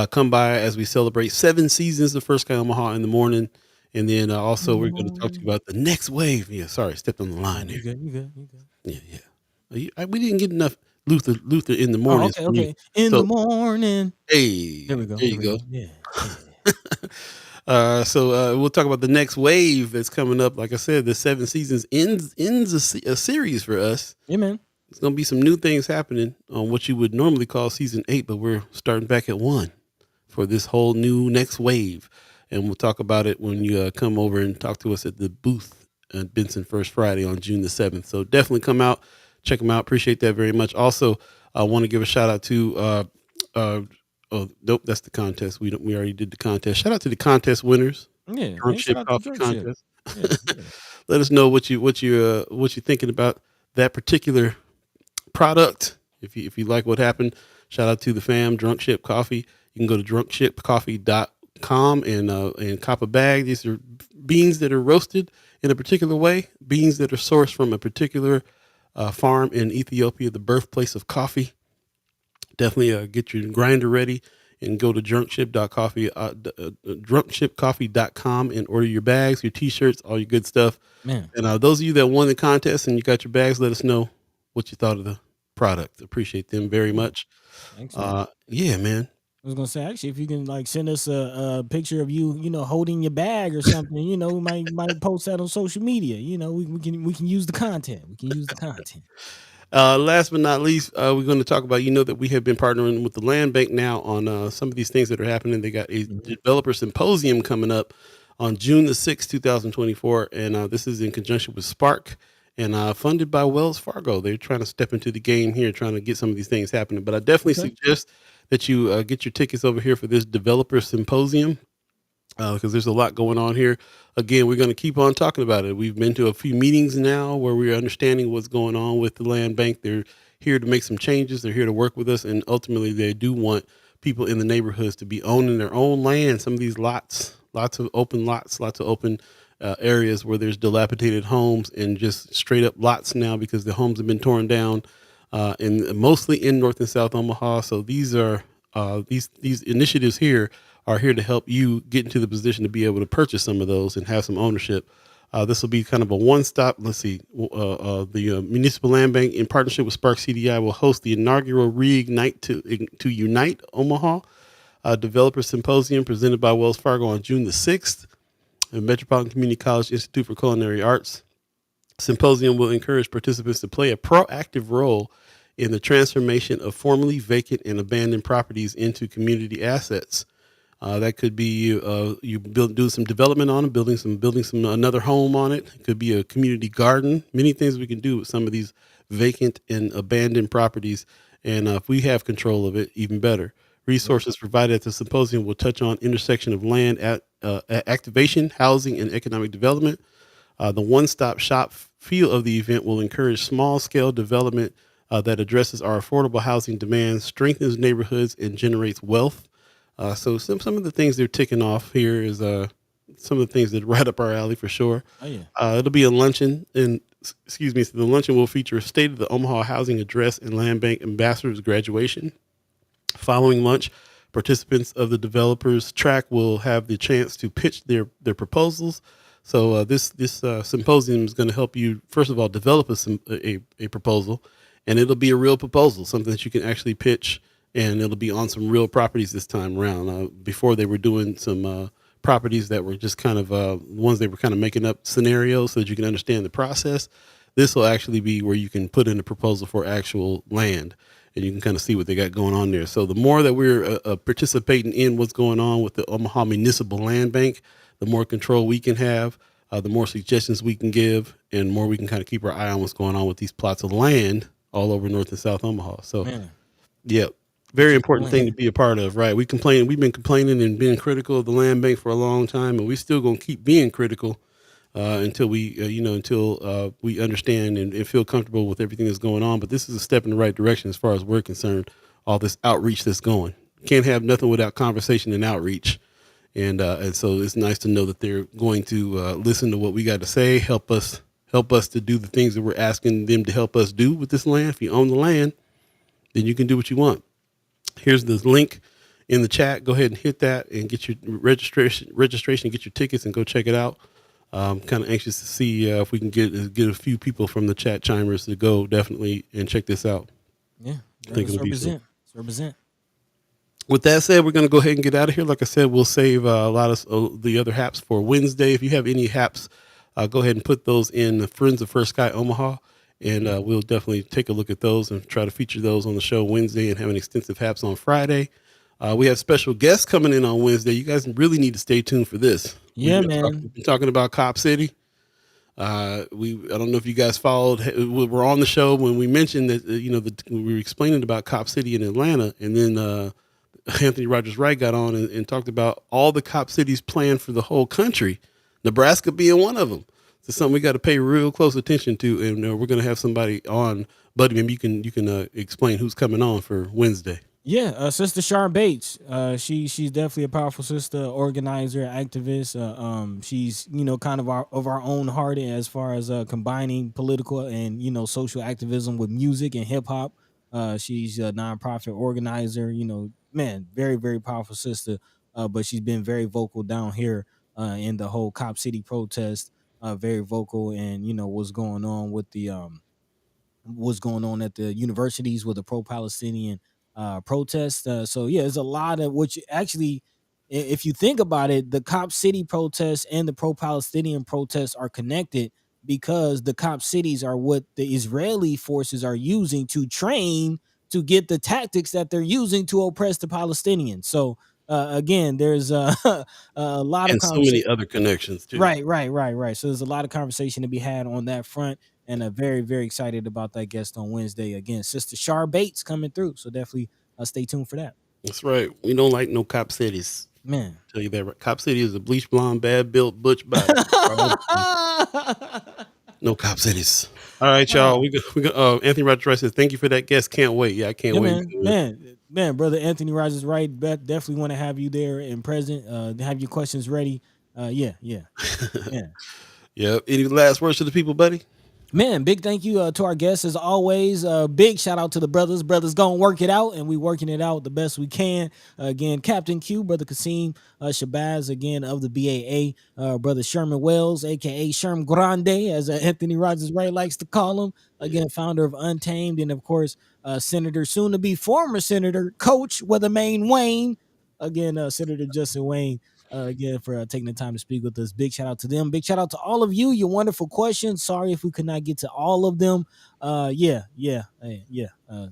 Come by as we celebrate 7 seasons of First Guy Omaha in the morning. And then also we're going to talk to you about the next wave. Yeah, sorry, stepped on the line there. You good. Yeah. We didn't get enough Luther in the morning. Okay. The morning. Hey, There we go. There you go. Yeah. So we'll talk about the next wave that's coming up. Like I said, the 7 seasons ends a series for us. Yeah, man. There's going to be some new things happening on what you would normally call season 8, but we're starting back at 1 for this whole new next wave. And we'll talk about it when you come over and talk to us at the booth at Benson First Friday on June the 7th. So definitely come out, check them out. Appreciate that very much. Also, I want to give a shout out to, nope, that's the contest. We already did the contest. Shout out to the contest winners. Yeah. Drunk Ship Coffee Contest. Yeah. Let us know what you're thinking about that particular product. If you like what happened, shout out to the fam, Drunk Ship Coffee. You can go to drunkshipcoffee.com and cop a bag. These are beans that are roasted in a particular way, beans that are sourced from a particular farm in Ethiopia, the birthplace of coffee. Definitely get your grinder ready and go to drunkshipcoffee.com and order your bags, your t-shirts, all your good stuff. Man. And those of you that won the contest and you got your bags, let us know what you thought of the product. Appreciate them very much. Thanks, man. Yeah, man. I was gonna say, actually, if you can like send us a picture of you, holding your bag or something, we might post that on social media. We can use the content. Last but not least, we're going to talk about, that we have been partnering with the Land Bank now on some of these things that are happening. They got a developer symposium coming up on June the 6th, 2024. And this is in conjunction with Spark and funded by Wells Fargo. They're trying to step into the game here, trying to get some of these things happening. But I definitely suggest that you get your tickets over here for this developer symposium because there's a lot going on here. Again, we're going to keep on talking about it. We've been to a few meetings now where we're understanding what's going on with the land bank. They're here to make some changes. They're here to work with us. And ultimately, they do want people in the neighborhoods to be owning their own land. Some of these lots of open areas where there's dilapidated homes and just straight up lots now because the homes have been torn down. And mostly in North and South Omaha. So these are these initiatives here are here to help you get into the position to be able to purchase some of those and have some ownership. This will be kind of a one-stop. Let's see. The Municipal Land Bank, in partnership with Spark CDI, will host the inaugural Reignite to Unite Omaha Developer Symposium presented by Wells Fargo on June the 6th at Metropolitan Community College Institute for Culinary Arts. Symposium will encourage participants to play a proactive role in the transformation of formerly vacant and abandoned properties into community assets. That could be you do some development on it, building some another home on it. It could be a community garden. Many things we can do with some of these vacant and abandoned properties, and if we have control of it, even better. Resources provided at the symposium will touch on intersection of land activation, housing, and economic development. The one-stop shop feel of the event will encourage small-scale development that addresses our affordable housing demands, strengthens neighborhoods, and generates wealth. So some of the things they're ticking off here is some of the things that are right up our alley for sure. Oh yeah. It'll be a luncheon, and excuse me. So the luncheon will feature a state of the Omaha housing address and land bank ambassadors graduation. Following lunch, participants of the developers track will have the chance to pitch their proposals. So this symposium is going to help you first of all develop a proposal, and it'll be a real proposal, something that you can actually pitch, and it'll be on some real properties this time around. Before they were doing some properties that were just kind of ones they were kind of making up scenarios so that you can understand the process. This will actually be where you can put in a proposal for actual land, and you can kind of see what they got going on there. So the more that we're participating in what's going on with the Omaha Municipal Land Bank, the more control we can have, the more suggestions we can give, and more we can kind of keep our eye on what's going on with these plots of land all over North and South Omaha. So, yeah, very important thing to be a part of, right? We've been complaining and being critical of the land bank for a long time, and we still gonna keep being critical until we understand and feel comfortable with everything that's going on. But this is a step in the right direction as far as we're concerned. All this outreach that's going, can't have nothing without conversation and outreach. And so it's nice to know that they're going to listen to what we got to say, help us to do the things that we're asking them to help us do with this land. If you own the land, then you can do what you want. Here's the link in the chat. Go ahead and hit that and get your registration, get your tickets, and go check it out. I'm kind of anxious to see if we can get a few people from the chat chimers to go definitely and check this out. Yeah, I think it'll represent. Represent. With that said, we're going to go ahead and get out of here. Like I said, we'll save a lot of the other haps for Wednesday. If you have any haps, go ahead and put those in the Friends of First Sky Omaha, and we'll definitely take a look at those and try to feature those on the show Wednesday and have an extensive haps on Friday. We have special guests coming in on Wednesday. You guys really need to stay tuned for this. Yeah, We've been talking about Cop City. I don't know if you guys followed. We were on the show when we mentioned that we were explaining about Cop City in Atlanta, and then Anthony Rogers Wright got on and talked about all the Cop Cities planned for the whole country, Nebraska being one of them. So something we got to pay real close attention to, and we're going to have somebody on. Buddy, maybe you can explain who's coming on for Wednesday. Yeah, Sister Sharon Bates. She's definitely a powerful sister, organizer, activist. She's kind of our own heart as far as combining political and social activism with music and hip hop. She's a nonprofit organizer. Very very powerful sister. But she's been very vocal down here in the whole Cop City protest. Very vocal, and what's going on with the what's going on at the universities with the pro-Palestinian protest. So yeah, there's a lot of which actually, if you think about it, the Cop City protests and the pro-Palestinian protests are connected because the Cop Cities are what the Israeli forces are using to train to get the tactics that they're using to oppress the Palestinians. So again, there's a lot of and so many other connections too. Right. So there's a lot of conversation to be had on that front, and very, very excited about that guest on Wednesday. Again, Sister Shar Bates coming through, so definitely stay tuned for that. That's right. We don't like no Cop Cities. Man, Tell you that. Right. Cop City is a bleach blonde, bad built butch body. No Cop Cities. All right, y'all. We got Anthony Rogers Wright says, thank you for that guest. Can't wait. Yeah, I can't wait. Man, brother Anthony Rogers Wright, definitely want to have you there and present. Have your questions ready. Yeah. Yeah. Any last words to the people, buddy? Man, big thank you to our guests as always. Big shout out to the brothers. Brothers gonna work it out, and we working it out the best we can. Again, Captain Q, brother Qasim, Shabazz, again of the BAA, brother Sherman Wells, aka Sherm Grande, as Anthony Rogers Wright likes to call him. Again, founder of Untamed, and of course, Senator, soon to be former Senator, Coach Weathermain Wayne. Again, Senator Justin Wayne. Again, for taking the time to speak with us. Big shout out to them. Big shout out to all of you. Your wonderful questions. Sorry if we could not get to all of them. Yeah. New York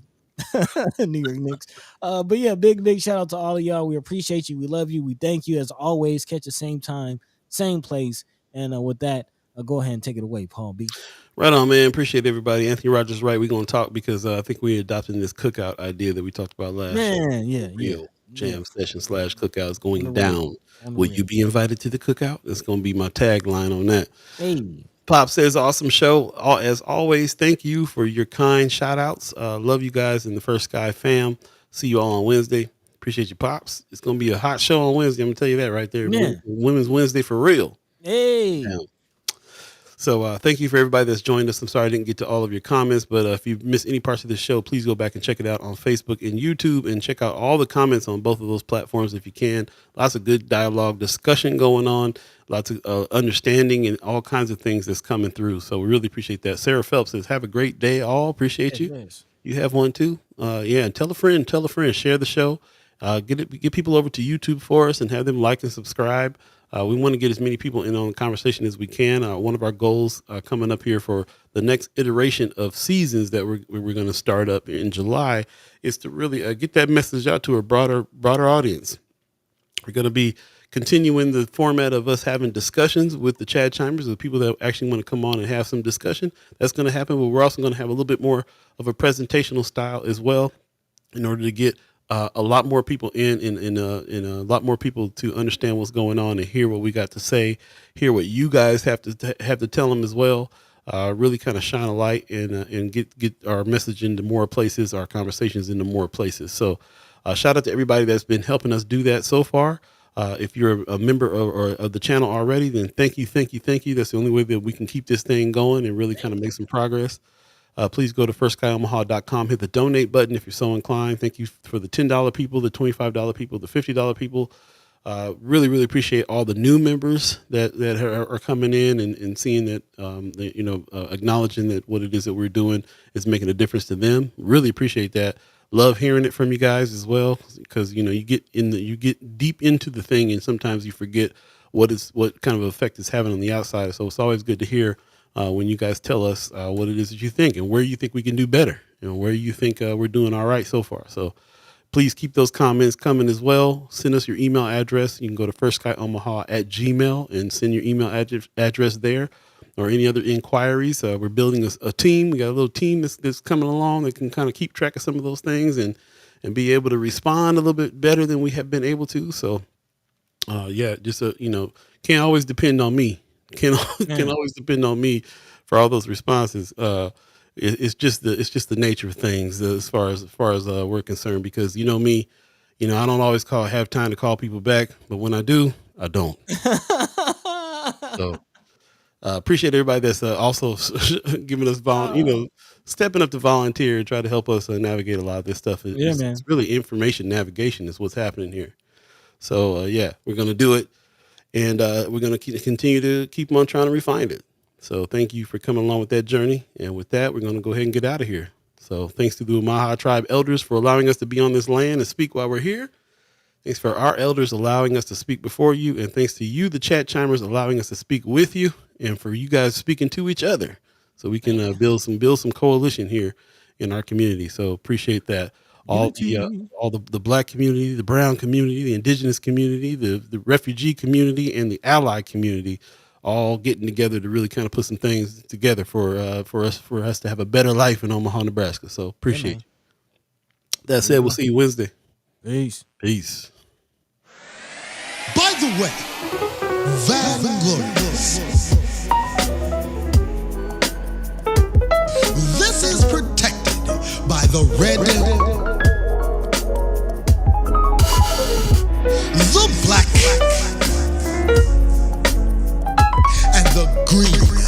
Knicks. But yeah, big shout out to all of y'all. We appreciate you. We love you. We thank you as always. Catch the same time, same place. And with that, go ahead and take it away, Paul B. Right on, man. Appreciate everybody. Anthony Rogers Wright. We're going to talk because I think we're adopting this cookout idea that we talked about last. Man, yeah. Jam session / cookout is going down. Will you be invited to the cookout? That's going to be my tagline on that. Hey. Pop says, awesome show. As always, thank you for your kind shout outs. Love you guys in the First Sky fam. See you all on Wednesday. Appreciate you, Pops. It's going to be a hot show on Wednesday. I'm going to tell you that right there. Yeah. Women's Wednesday for real. Hey. Yeah. So thank you for everybody that's joined us. I'm sorry I didn't get to all of your comments, but if you missed any parts of this show, please go back and check it out on Facebook and YouTube, and check out all the comments on both of those platforms if you can. Lots of good dialogue, discussion going on, lots of understanding and all kinds of things that's coming through. So we really appreciate that. Sarah Phelps says, have a great day, all. Appreciate you. Yes. You have one too. Yeah, and tell a friend, share the show. Get people over to YouTube for us and have them like and subscribe. We want to get as many people in on the conversation as we can. One of our goals coming up here for the next iteration of seasons that we're going to start up in July is to really get that message out to a broader audience. We're going to be continuing the format of us having discussions with the Chad Chimers, the people that actually want to come on and have some discussion. That's going to happen, but we're also going to have a little bit more of a presentational style as well in order to get a lot more people in a lot more people to understand what's going on and hear what we got to say, hear what you guys have to tell them as well. Really kind of shine a light and get our message into more places, our conversations into more places. So shout out to everybody that's been helping us do that so far. If you're a member of the channel already, then thank you. That's the only way that we can keep this thing going and really kind of make some progress. Please go to firstsky.omaha.com, hit the donate button if you're so inclined. Thank you for the $10 people, the $25 people, the $50 people. Really, really appreciate all the new members that are coming in and seeing that, acknowledging that what it is that we're doing is making a difference to them. Really appreciate that. Love hearing it from you guys as well, because you get deep into the thing and sometimes you forget what kind of effect it's having on the outside. So it's always good to hear when you guys tell us what it is that you think and where you think we can do better, where you think we're doing all right so far. So please keep those comments coming as well. Send us your email address. You can go to firstsky.omaha@gmail.com and send your email address there, or any other inquiries. We're building a team. We got a little team that's coming along that can kind of keep track of some of those things and be able to respond a little bit better than we have been able to. So can't always depend on me. Can always depend on me for all those responses. It's just the nature of things as far as we're concerned, because me, I don't always have time to call people back, but when I do, I don't. So appreciate everybody that's also giving us stepping up to volunteer and try to help us navigate a lot of this stuff. It's really information navigation is what's happening here. So we're gonna do it. And we're going to continue to keep on trying to refine it. So thank you for coming along with that journey. And with that, we're going to go ahead and get out of here. So thanks to the Omaha Tribe elders for allowing us to be on this land and speak while we're here. Thanks for our elders allowing us to speak before you. And thanks to you, the Chat Chimers, allowing us to speak with you, and for you guys speaking to each other so we can build some coalition here in our community. So appreciate that. All the Black community, the brown community, the indigenous community, the refugee community, and the ally community, all getting together to really kind of put some things together for us to have a better life in Omaha, Nebraska. So appreciate you. That said, we'll see you Wednesday. Peace. By the way, Vanglorious, this is protected by the red, the black, and the green.